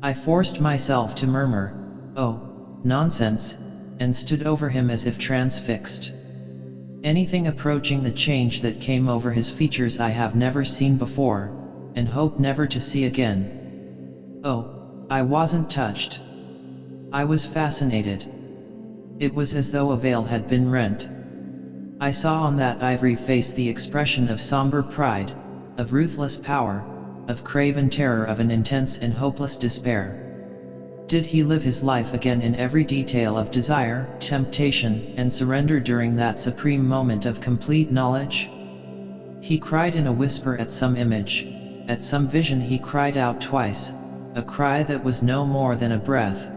I forced myself to murmur, "Oh, nonsense," and stood over him as if transfixed. Anything approaching the change that came over his features I have never seen before, and hope never to see again. Oh, I wasn't touched. I was fascinated. It was as though a veil had been rent. I saw on that ivory face the expression of somber pride, of ruthless power, of craven terror, of an intense and hopeless despair. Did he live his life again in every detail of desire, temptation, and surrender during that supreme moment of complete knowledge? He cried in a whisper at some image, at some vision. He cried out twice, a cry that was no more than a breath.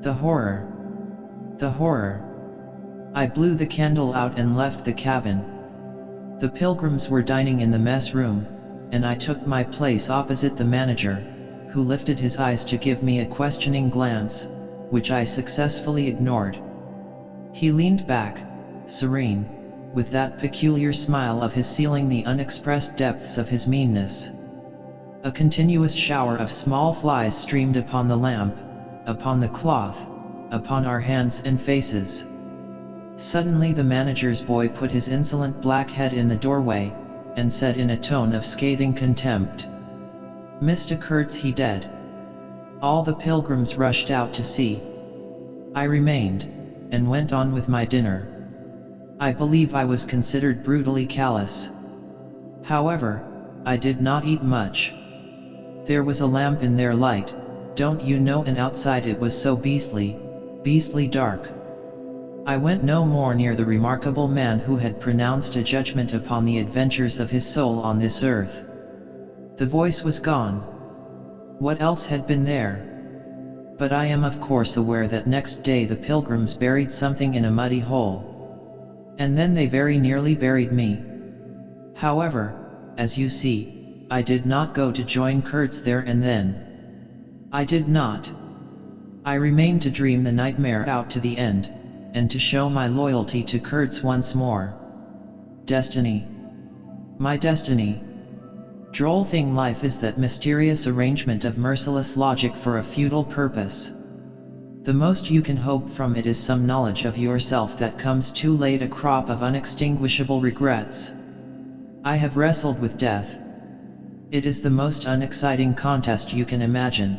The horror! The horror! I blew the candle out and left the cabin. The pilgrims were dining in the mess room, and I took my place opposite the manager, who lifted his eyes to give me a questioning glance, which I successfully ignored. He leaned back, serene, with that peculiar smile of his sealing the unexpressed depths of his meanness. A continuous shower of small flies streamed upon the lamp, upon the cloth, upon our hands and faces. Suddenly the manager's boy put his insolent black head in the doorway, and said in a tone of scathing contempt, "Mr. Kurtz, he dead." All the pilgrims rushed out to see. I remained, and went on with my dinner. I believe I was considered brutally callous. However, I did not eat much. There was a lamp in their light, don't you know, and outside it was so beastly dark. I went no more near the remarkable man who had pronounced a judgment upon the adventures of his soul on this earth. The voice was gone. What else had been there? But I am of course aware that next day the pilgrims buried something in a muddy hole. And then they very nearly buried me. However, as you see, I did not go to join Kurtz there and then. I did not. I remained to dream the nightmare out to the end, and to show my loyalty to Kurtz once more. Destiny. My destiny. Droll thing life is, that mysterious arrangement of merciless logic for a futile purpose. The most you can hope from it is some knowledge of yourself that comes too late, a crop of unextinguishable regrets. I have wrestled with death. It is the most unexciting contest you can imagine.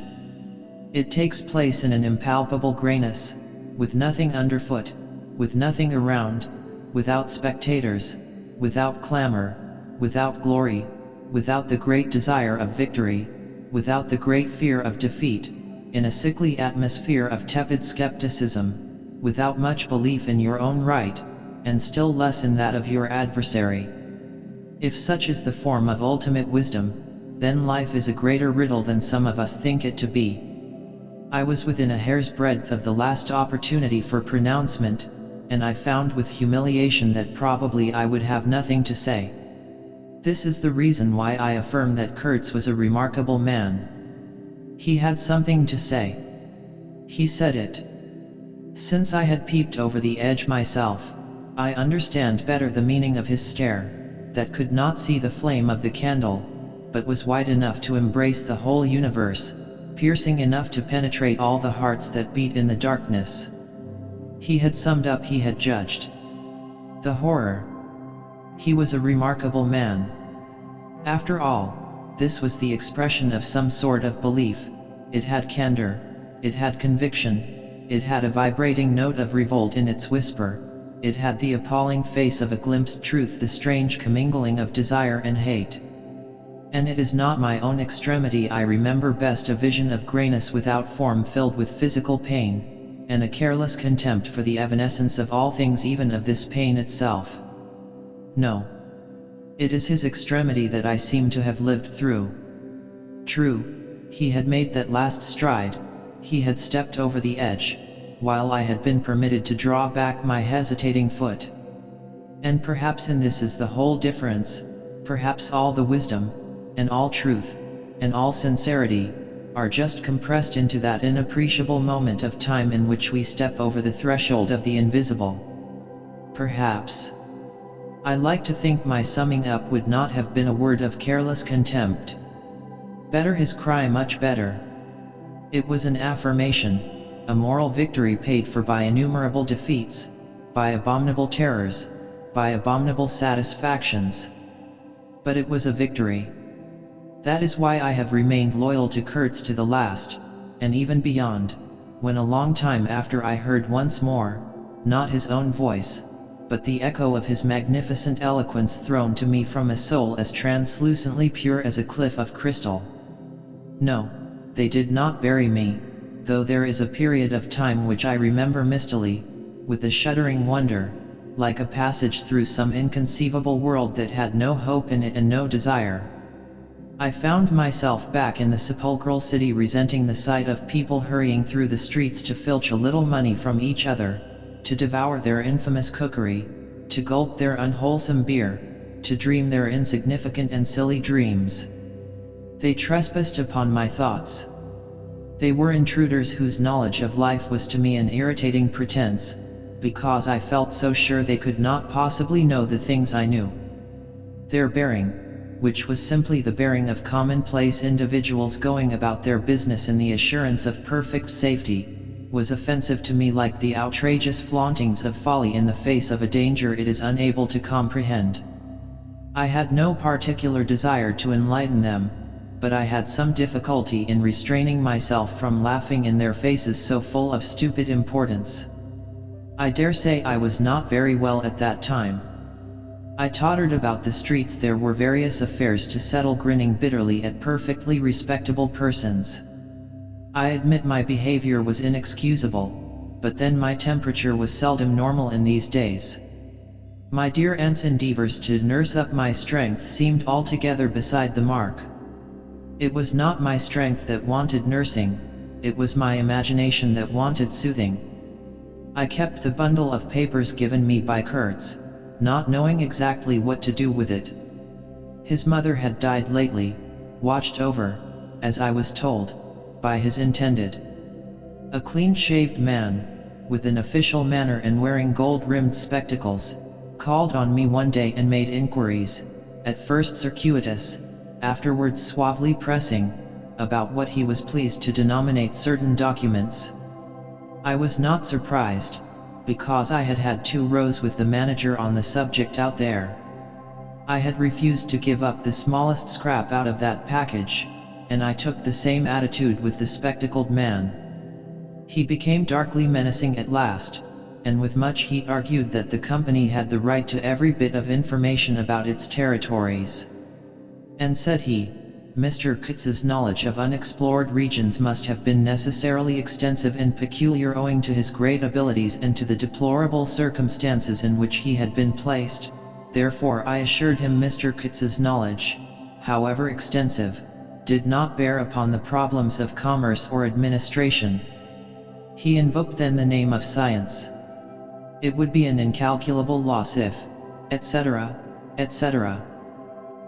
It takes place in an impalpable grayness, with nothing underfoot, with nothing around, without spectators, without clamor, without glory, without the great desire of victory, without the great fear of defeat, in a sickly atmosphere of tepid skepticism, without much belief in your own right, and still less in that of your adversary. If such is the form of ultimate wisdom, then life is a greater riddle than some of us think it to be. I was within a hair's breadth of the last opportunity for pronouncement, and I found with humiliation that probably I would have nothing to say. This is the reason why I affirm that Kurtz was a remarkable man. He had something to say. He said it. Since I had peeped over the edge myself, I understand better the meaning of his stare, that could not see the flame of the candle, but was wide enough to embrace the whole universe, piercing enough to penetrate all the hearts that beat in the darkness. He had summed up, he had judged. The horror. He was a remarkable man. After all, this was the expression of some sort of belief. It had candor, it had conviction, it had a vibrating note of revolt in its whisper, it had the appalling face of a glimpsed truth, the strange commingling of desire and hate. And it is not my own extremity I remember best, a vision of grayness without form filled with physical pain, and a careless contempt for the evanescence of all things, even of this pain itself. No. It is his extremity that I seem to have lived through. True, he had made that last stride, he had stepped over the edge, while I had been permitted to draw back my hesitating foot. And perhaps in this is the whole difference, perhaps all the wisdom, and all truth, and all sincerity, are just compressed into that inappreciable moment of time in which we step over the threshold of the invisible. Perhaps. I like to think my summing up would not have been a word of careless contempt. Better his cry, much better. It was an affirmation, a moral victory paid for by innumerable defeats, by abominable terrors, by abominable satisfactions. But it was a victory. That is why I have remained loyal to Kurtz to the last, and even beyond, when a long time after I heard once more, not his own voice, but the echo of his magnificent eloquence thrown to me from a soul as translucently pure as a cliff of crystal. No, they did not bury me. though there is a period of time which I remember mistily, with a shuddering wonder, like a passage through some inconceivable world that had no hope in it and no desire. I found myself back in the sepulchral city, resenting the sight of people hurrying through the streets to filch a little money from each other, to devour their infamous cookery, to gulp their unwholesome beer, to dream their insignificant and silly dreams. They trespassed upon my thoughts. They were intruders whose knowledge of life was to me an irritating pretense, because I felt so sure they could not possibly know the things I knew. Their bearing, which was simply the bearing of commonplace individuals going about their business in the assurance of perfect safety, was offensive to me like the outrageous flauntings of folly in the face of a danger it is unable to comprehend. I had no particular desire to enlighten them, but I had some difficulty in restraining myself from laughing in their faces so full of stupid importance. I dare say I was not very well at that time. I tottered about the streets. There were various affairs to settle, grinning bitterly at perfectly respectable persons. I admit my behavior was inexcusable, but then my temperature was seldom normal in these days. My dear aunt's endeavors to nurse up my strength seemed altogether beside the mark. It was not my strength that wanted nursing, it was my imagination that wanted soothing. I kept the bundle of papers given me by Kurtz, not knowing exactly what to do with it. His mother had died lately, watched over, as I was told, by his intended. A clean-shaved man, with an official manner and wearing gold-rimmed spectacles, called on me one day and made inquiries, at first circuitous, afterwards suavely pressing, about what he was pleased to denominate certain documents. I was not surprised, because I had had 2 rows with the manager on the subject out there. I had refused to give up the smallest scrap out of that package, and I took the same attitude with the spectacled man. He became darkly menacing at last, and with much heat argued that the company had the right to every bit of information about its territories. And said he, Mr. Kurtz's knowledge of unexplored regions must have been necessarily extensive and peculiar owing to his great abilities and to the deplorable circumstances in which he had been placed. Therefore I assured him Mr. Kurtz's knowledge, however extensive, did not bear upon the problems of commerce or administration. He invoked then the name of science. It would be an incalculable loss if, etc., etc.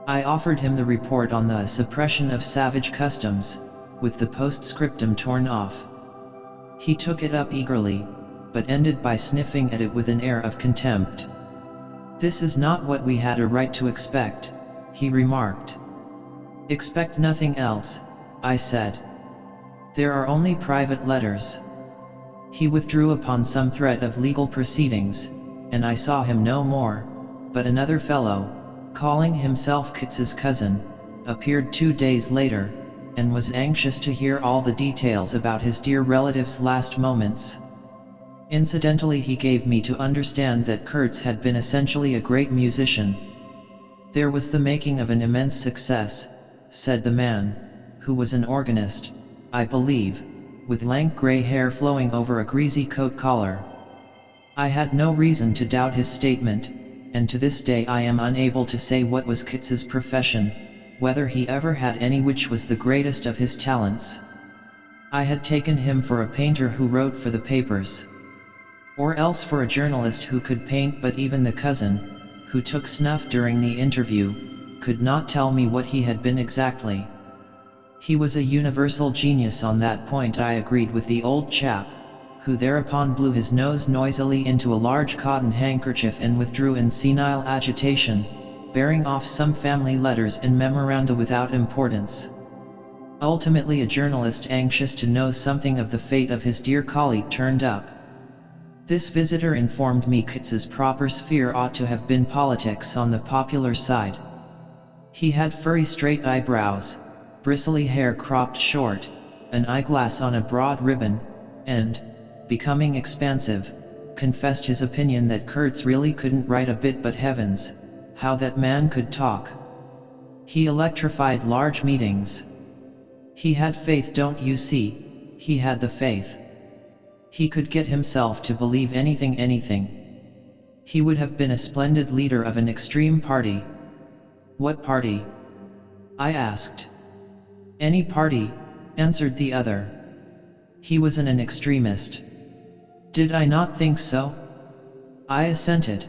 I offered him the report on the suppression of savage customs, with the postscriptum torn off. He took it up eagerly, but ended by sniffing at it with an air of contempt. "This is not what we had a right to expect," he remarked. "Expect nothing else," I said. "There are only private letters." He withdrew upon some threat of legal proceedings, and I saw him no more, but another fellow, calling himself Kurtz's cousin, appeared 2 days later, and was anxious to hear all the details about his dear relative's last moments. Incidentally he gave me to understand that Kurtz had been essentially a great musician. "There was the making of an immense success," said the man, who was an organist, I believe, with lank grey hair flowing over a greasy coat collar. I had no reason to doubt his statement, and to this day I am unable to say what was Kurtz's profession, whether he ever had any, which was the greatest of his talents. I had taken him for a painter who wrote for the papers, or else for a journalist who could paint, but even the cousin, who took snuff during the interview, could not tell me what he had been exactly. He was a universal genius on that point, I agreed with the old chap, who thereupon blew his nose noisily into a large cotton handkerchief and withdrew in senile agitation, bearing off some family letters and memoranda without importance. Ultimately a journalist anxious to know something of the fate of his dear colleague turned up. This visitor informed me Kurtz's proper sphere ought to have been politics on the popular side. He had furry straight eyebrows, bristly hair cropped short, an eyeglass on a broad ribbon, and, becoming expansive, confessed his opinion that Kurtz really couldn't write a bit, but heavens, how that man could talk. He electrified large meetings. He had faith, don't you see, he had the faith. He could get himself to believe anything. He would have been a splendid leader of an extreme party. What party? I asked. Any party, answered the other. He was an extremist. Did I not think so? I assented.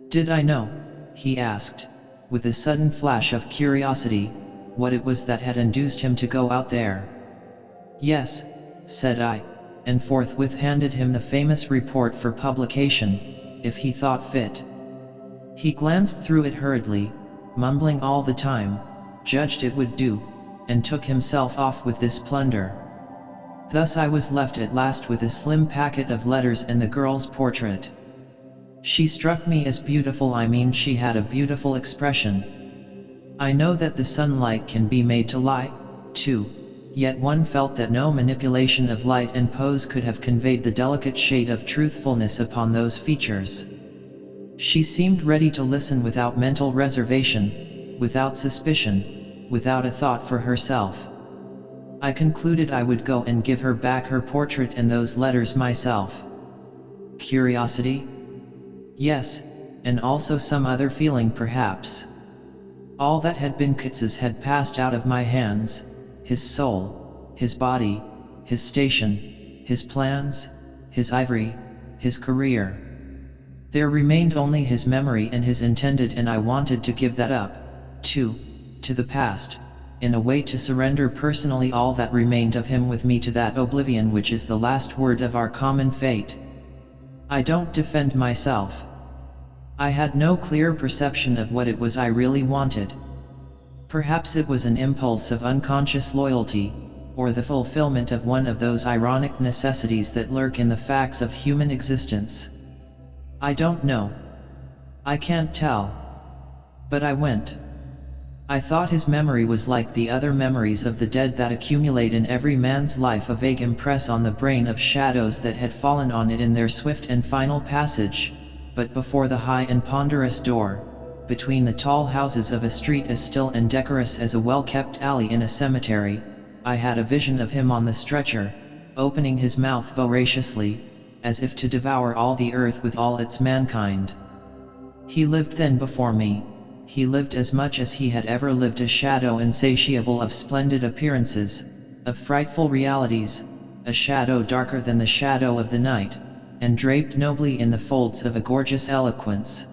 Did I know, he asked, with a sudden flash of curiosity, what it was that had induced him to go out there? Yes, said I, and forthwith handed him the famous report for publication, if he thought fit. He glanced through it hurriedly, mumbling all the time, judged it would do, and took himself off with this plunder. Thus I was left at last with a slim packet of letters and the girl's portrait. She struck me as beautiful. I mean, she had a beautiful expression. I know that the sunlight can be made to lie, too, yet one felt that no manipulation of light and pose could have conveyed the delicate shade of truthfulness upon those features. She seemed ready to listen without mental reservation, without suspicion, without a thought for herself. I concluded I would go and give her back her portrait and those letters myself. Curiosity? Yes, and also some other feeling perhaps. All that had been Kitz's had passed out of my hands, his soul, his body, his station, his plans, his ivory, his career. There remained only his memory and his intended, and I wanted to give that up, too, to the past, in a way to surrender personally all that remained of him with me to that oblivion which is the last word of our common fate. I don't defend myself. I had no clear perception of what it was I really wanted. Perhaps it was an impulse of unconscious loyalty, or the fulfillment of one of those ironic necessities that lurk in the facts of human existence. I don't know. I can't tell. But I went. I thought his memory was like the other memories of the dead that accumulate in every man's life, a vague impress on the brain of shadows that had fallen on it in their swift and final passage, but before the high and ponderous door, between the tall houses of a street as still and decorous as a well-kept alley in a cemetery, I had a vision of him on the stretcher, opening his mouth voraciously, as if to devour all the earth with all its mankind. He lived then before me. He lived as much as he had ever lived, a shadow insatiable of splendid appearances, of frightful realities, a shadow darker than the shadow of the night, and draped nobly in the folds of a gorgeous eloquence.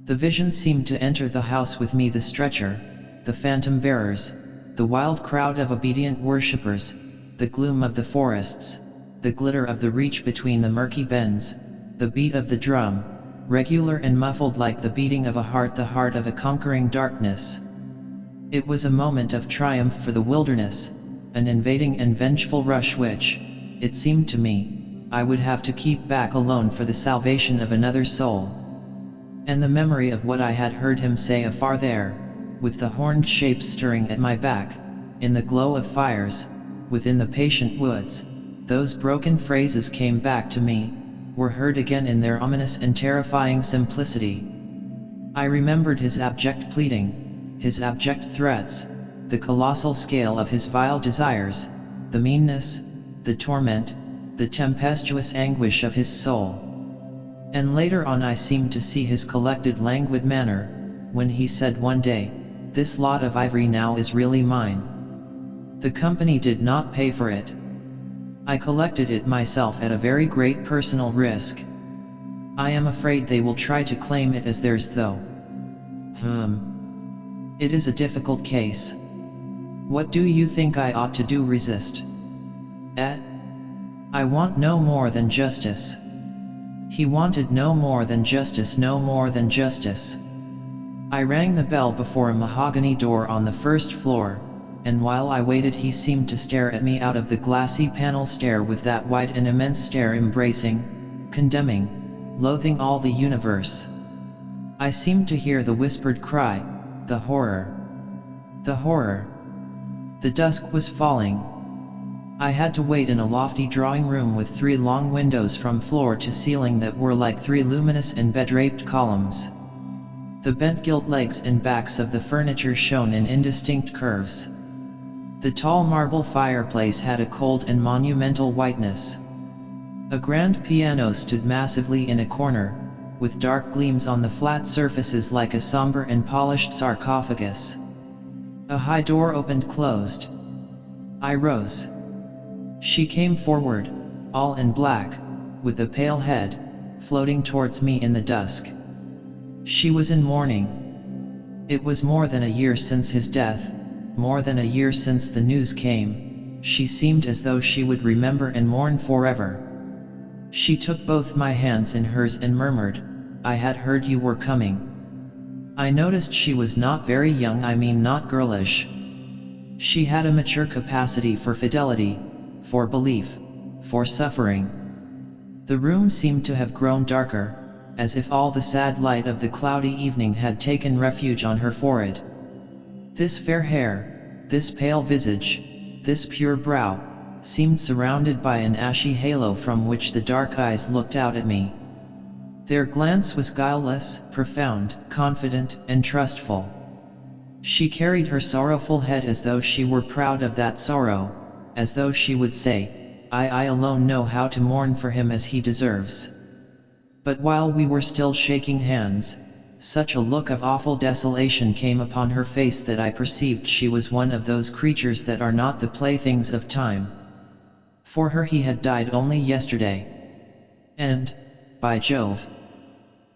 The vision seemed to enter the house with me, the stretcher, the phantom bearers, the wild crowd of obedient worshippers, the gloom of the forests, the glitter of the reach between the murky bends, the beat of the drum, regular and muffled like the beating of a heart, the heart of a conquering darkness. It was a moment of triumph for the wilderness, an invading and vengeful rush which, it seemed to me, I would have to keep back alone for the salvation of another soul. And the memory of what I had heard him say afar there, with the horned shapes stirring at my back, in the glow of fires, within the patient woods, those broken phrases came back to me, were heard again in their ominous and terrifying simplicity. I remembered his abject pleading, his abject threats, the colossal scale of his vile desires, the meanness, the torment, the tempestuous anguish of his soul. And later on I seemed to see his collected languid manner, when he said one day, "This lot of ivory now is really mine. The company did not pay for it. I collected it myself at a very great personal risk. I am afraid they will try to claim it as theirs though. It is a difficult case. What do you think I ought to do? Resist? I want no more than justice." He wanted no more than justice, no more than justice. I rang the bell before a mahogany door on the first floor, and while I waited he seemed to stare at me out of the glassy panel stare with that wide and immense stare, embracing, condemning, loathing all the universe. I seemed to hear the whispered cry, "The horror! The horror!" The dusk was falling. I had to wait in a lofty drawing room with 3 long windows from floor to ceiling that were like 3 luminous and bed-draped columns. The bent gilt legs and backs of the furniture shone in indistinct curves. The tall marble fireplace had a cold and monumental whiteness. A grand piano stood massively in a corner, with dark gleams on the flat surfaces like a somber and polished sarcophagus. A high door opened-closed. I rose. She came forward, all in black, with a pale head, floating towards me in the dusk. She was in mourning. It was more than a year since his death, more than a year since the news came. She seemed as though she would remember and mourn forever. She took both my hands in hers and murmured, "I had heard you were coming." I noticed she was not very young, I mean not girlish. She had a mature capacity for fidelity, for belief, for suffering. The room seemed to have grown darker, as if all the sad light of the cloudy evening had taken refuge on her forehead. This fair hair, this pale visage, this pure brow, seemed surrounded by an ashy halo from which the dark eyes looked out at me. Their glance was guileless, profound, confident, and trustful. She carried her sorrowful head as though she were proud of that sorrow, as though she would say, I alone know how to mourn for him as he deserves." But while we were still shaking hands, such a look of awful desolation came upon her face that I perceived she was one of those creatures that are not the playthings of time. For her he had died only yesterday. And, by Jove,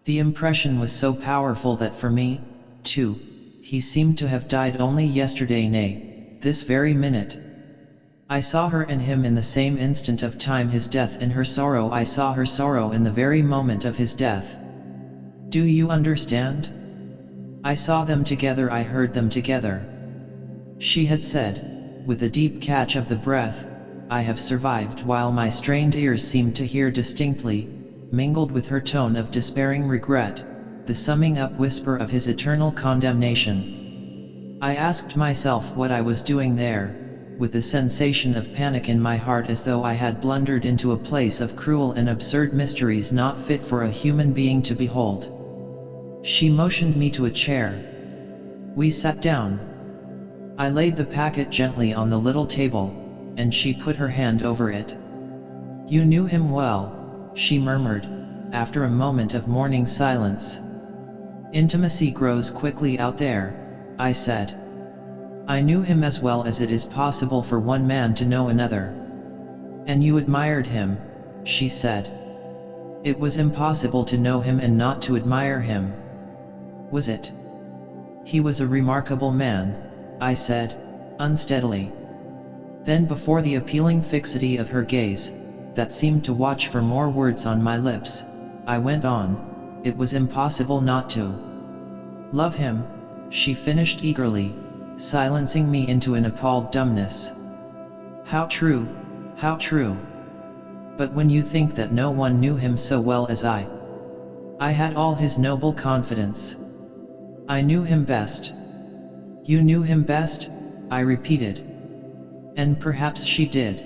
the impression was so powerful that for me, too, he seemed to have died only yesterday, nay, this very minute. I saw her and him in the same instant of time, his death and her sorrow. I saw her sorrow in the very moment of his death. Do you understand? I saw them together, I heard them together. She had said, with a deep catch of the breath, "I have survived," while my strained ears seemed to hear distinctly, mingled with her tone of despairing regret, the summing up whisper of his eternal condemnation. I asked myself what I was doing there, with a sensation of panic in my heart, as though I had blundered into a place of cruel and absurd mysteries not fit for a human being to behold. She motioned me to a chair. We sat down. I laid the packet gently on the little table, and she put her hand over it. "You knew him well," she murmured, after a moment of mourning silence. "Intimacy grows quickly out there," I said. "I knew him as well as it is possible for one man to know another." "And you admired him," she said. "It was impossible to know him and not to admire him." "Was it?" "He was a remarkable man," I said, unsteadily. Then, before the appealing fixity of her gaze, that seemed to watch for more words on my lips, I went on, "It was impossible not to love him," she finished eagerly, silencing me into an appalled dumbness. "How true, how true! But when you think that no one knew him so well as I had all his noble confidence. I knew him best." "You knew him best?" I repeated. And perhaps she did.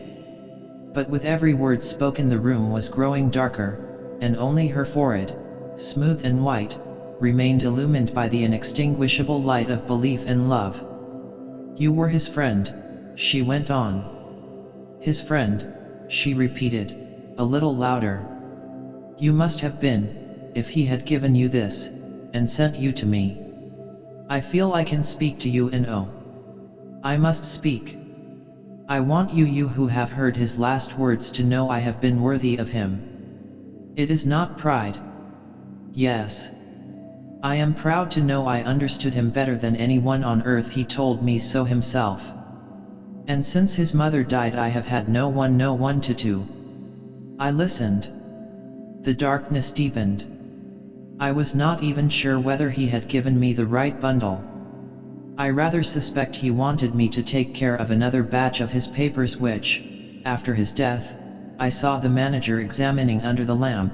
But with every word spoken the room was growing darker, and only her forehead, smooth and white, remained illumined by the inextinguishable light of belief and love. "You were his friend," she went on. "His friend," she repeated, a little louder. "You must have been, if he had given you this, and sent you to me. I feel I can speak to you, and oh, I must speak. I want you who have heard his last words to know I have been worthy of him. It is not pride. Yes, I am proud to know I understood him better than anyone on earth. He told me so himself. And since his mother died I have had no one to. I listened. The darkness deepened. I was not even sure whether he had given me the right bundle. I rather suspect he wanted me to take care of another batch of his papers which, after his death, I saw the manager examining under the lamp.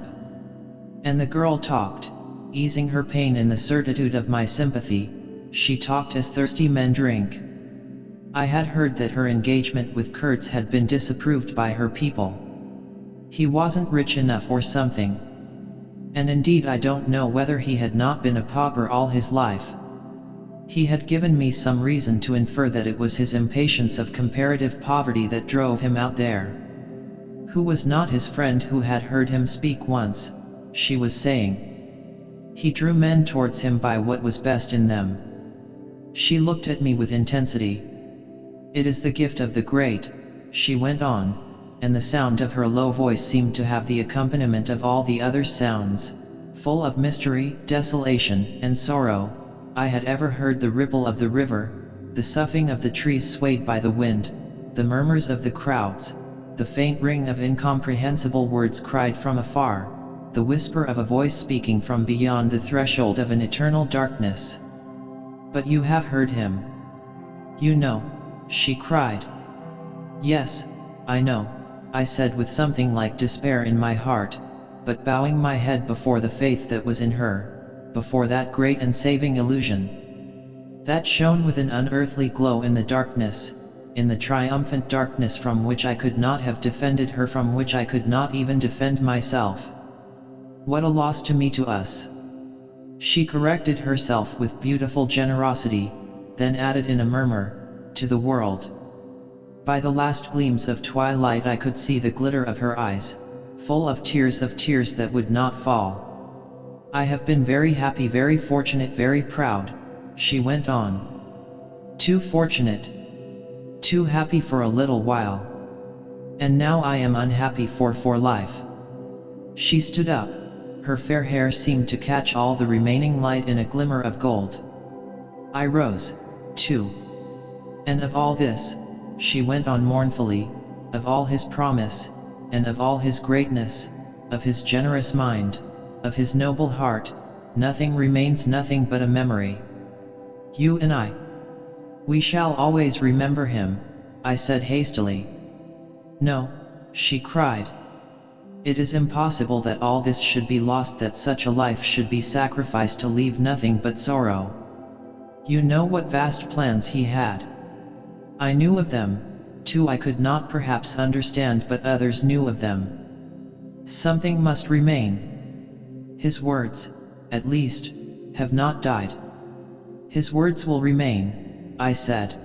And the girl talked, easing her pain in the certitude of my sympathy. She talked as thirsty men drink. I had heard that her engagement with Kurtz had been disapproved by her people. He wasn't rich enough or something. And indeed I don't know whether he had not been a pauper all his life. He had given me some reason to infer that it was his impatience of comparative poverty that drove him out there. Who was not his friend who had heard him speak once, she was saying. He drew men towards him by what was best in them. She looked at me with intensity. It is the gift of the great, she went on, and the sound of her low voice seemed to have the accompaniment of all the other sounds, full of mystery, desolation, and sorrow. I had ever heard the ripple of the river, the soughing of the trees swayed by the wind, the murmurs of the crowds, the faint ring of incomprehensible words cried from afar, the whisper of a voice speaking from beyond the threshold of an eternal darkness. But you have heard him. You know, she cried. Yes, I know, I said with something like despair in my heart, but bowing my head before the faith that was in her, before that great and saving illusion that shone with an unearthly glow in the darkness, in the triumphant darkness from which I could not have defended her, from which I could not even defend myself. What a loss to me, to us. She corrected herself with beautiful generosity, then added in a murmur, to the world. By the last gleams of twilight I could see the glitter of her eyes, full of tears that would not fall. I have been very happy, very fortunate, very proud, she went on. Too fortunate. Too happy for a little while. And now I am unhappy for life. She stood up. Her fair hair seemed to catch all the remaining light in a glimmer of gold. I rose, too. And of all this, she went on mournfully, of all his promise, and of all his greatness, of his generous mind, of his noble heart, nothing remains, nothing but a memory. You and I. We shall always remember him, I said hastily. No, she cried. It is impossible that all this should be lost, that such a life should be sacrificed to leave nothing but sorrow. You know what vast plans he had. I knew of them, too. I could not perhaps understand, but others knew of them. Something must remain. His words, at least, have not died. His words will remain, I said.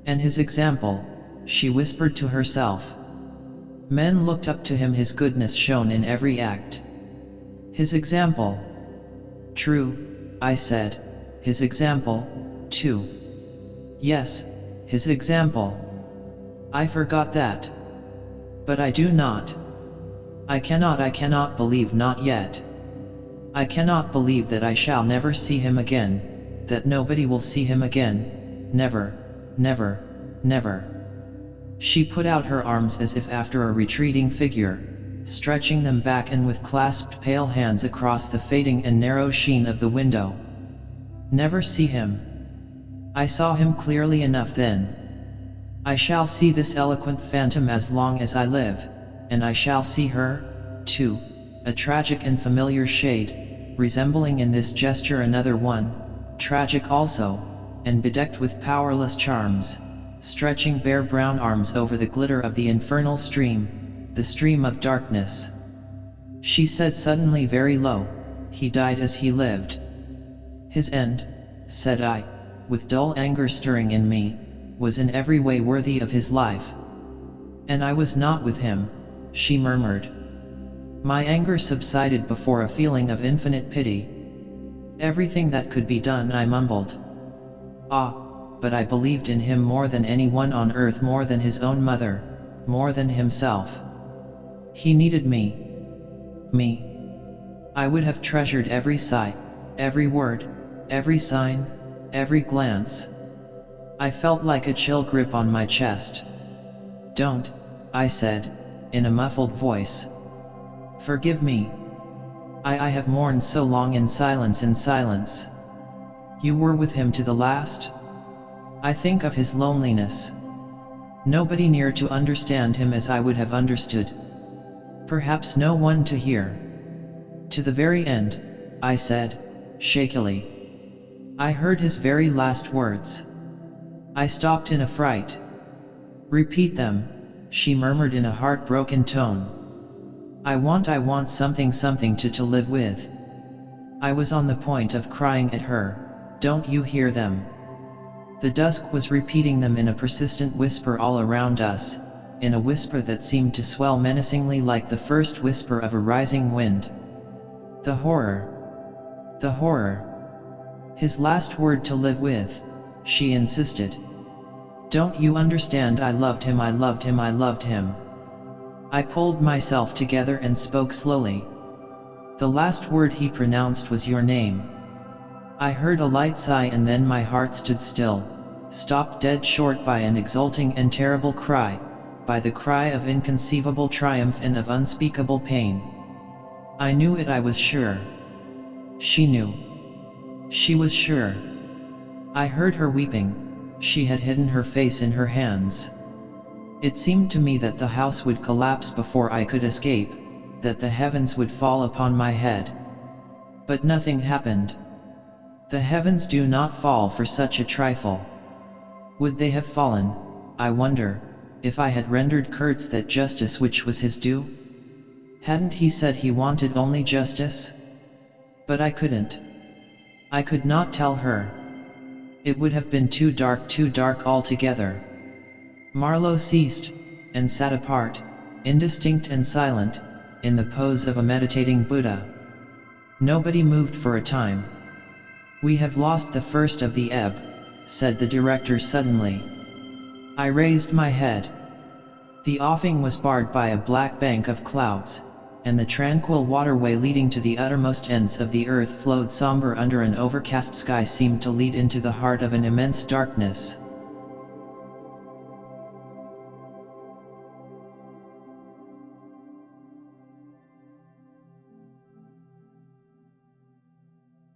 And his example, she whispered to herself. Men looked up to him, his goodness shone in every act. His example. True, I said, his example, too. Yes, his example. I forgot that. But I do not. I cannot believe, not yet. I cannot believe that I shall never see him again, that nobody will see him again, never, never, never. She put out her arms as if after a retreating figure, stretching them back and with clasped pale hands across the fading and narrow sheen of the window. Never see him. I saw him clearly enough then. I shall see this eloquent phantom as long as I live, and I shall see her, too, a tragic and familiar shade, resembling in this gesture another one, tragic also, and bedecked with powerless charms, stretching bare brown arms over the glitter of the infernal stream, the stream of darkness. She said suddenly, very low, he died as he lived. His end, said I, with dull anger stirring in me, was in every way worthy of his life. And I was not with him, she murmured. My anger subsided before a feeling of infinite pity. Everything that could be done, I mumbled. Ah, but I believed in him more than anyone on earth, more than his own mother, more than himself. He needed me. Me. I would have treasured every sight, every word, every sign, every glance. I felt like a chill grip on my chest. Don't, I said, in a muffled voice. Forgive me. I have mourned so long in silence, in silence. You were with him to the last? I think of his loneliness. Nobody near to understand him as I would have understood. Perhaps no one to hear. To the very end, I said, shakily. I heard his very last words. I stopped in a fright. Repeat them, she murmured in a heartbroken tone. I want something to live with. I was on the point of crying at her, don't you hear them?" The dusk was repeating them in a persistent whisper all around us, in a whisper that seemed to swell menacingly like the first whisper of a rising wind. "The horror! The horror! His last word to live with," she insisted. "Don't you understand? I loved him, I loved him, I loved him." I pulled myself together and spoke slowly. "The last word he pronounced was your name." I heard a light sigh, and then my heart stood still, stopped dead short by an exulting and terrible cry, by the cry of inconceivable triumph and of unspeakable pain. I knew it, I was sure. She knew. She was sure. I heard her weeping. She had hidden her face in her hands. It seemed to me that the house would collapse before I could escape, that the heavens would fall upon my head. But nothing happened. The heavens do not fall for such a trifle. Would they have fallen, I wonder, if I had rendered Kurtz that justice which was his due? Hadn't he said he wanted only justice? But I couldn't. I could not tell her. It would have been too dark altogether. Marlowe ceased, and sat apart, indistinct and silent, in the pose of a meditating Buddha. Nobody moved for a time. "We have lost the first of the ebb," said the director suddenly. I raised my head. The offing was barred by a black bank of clouds, and the tranquil waterway leading to the uttermost ends of the earth flowed somber under an overcast sky, seemed to lead into the heart of an immense darkness.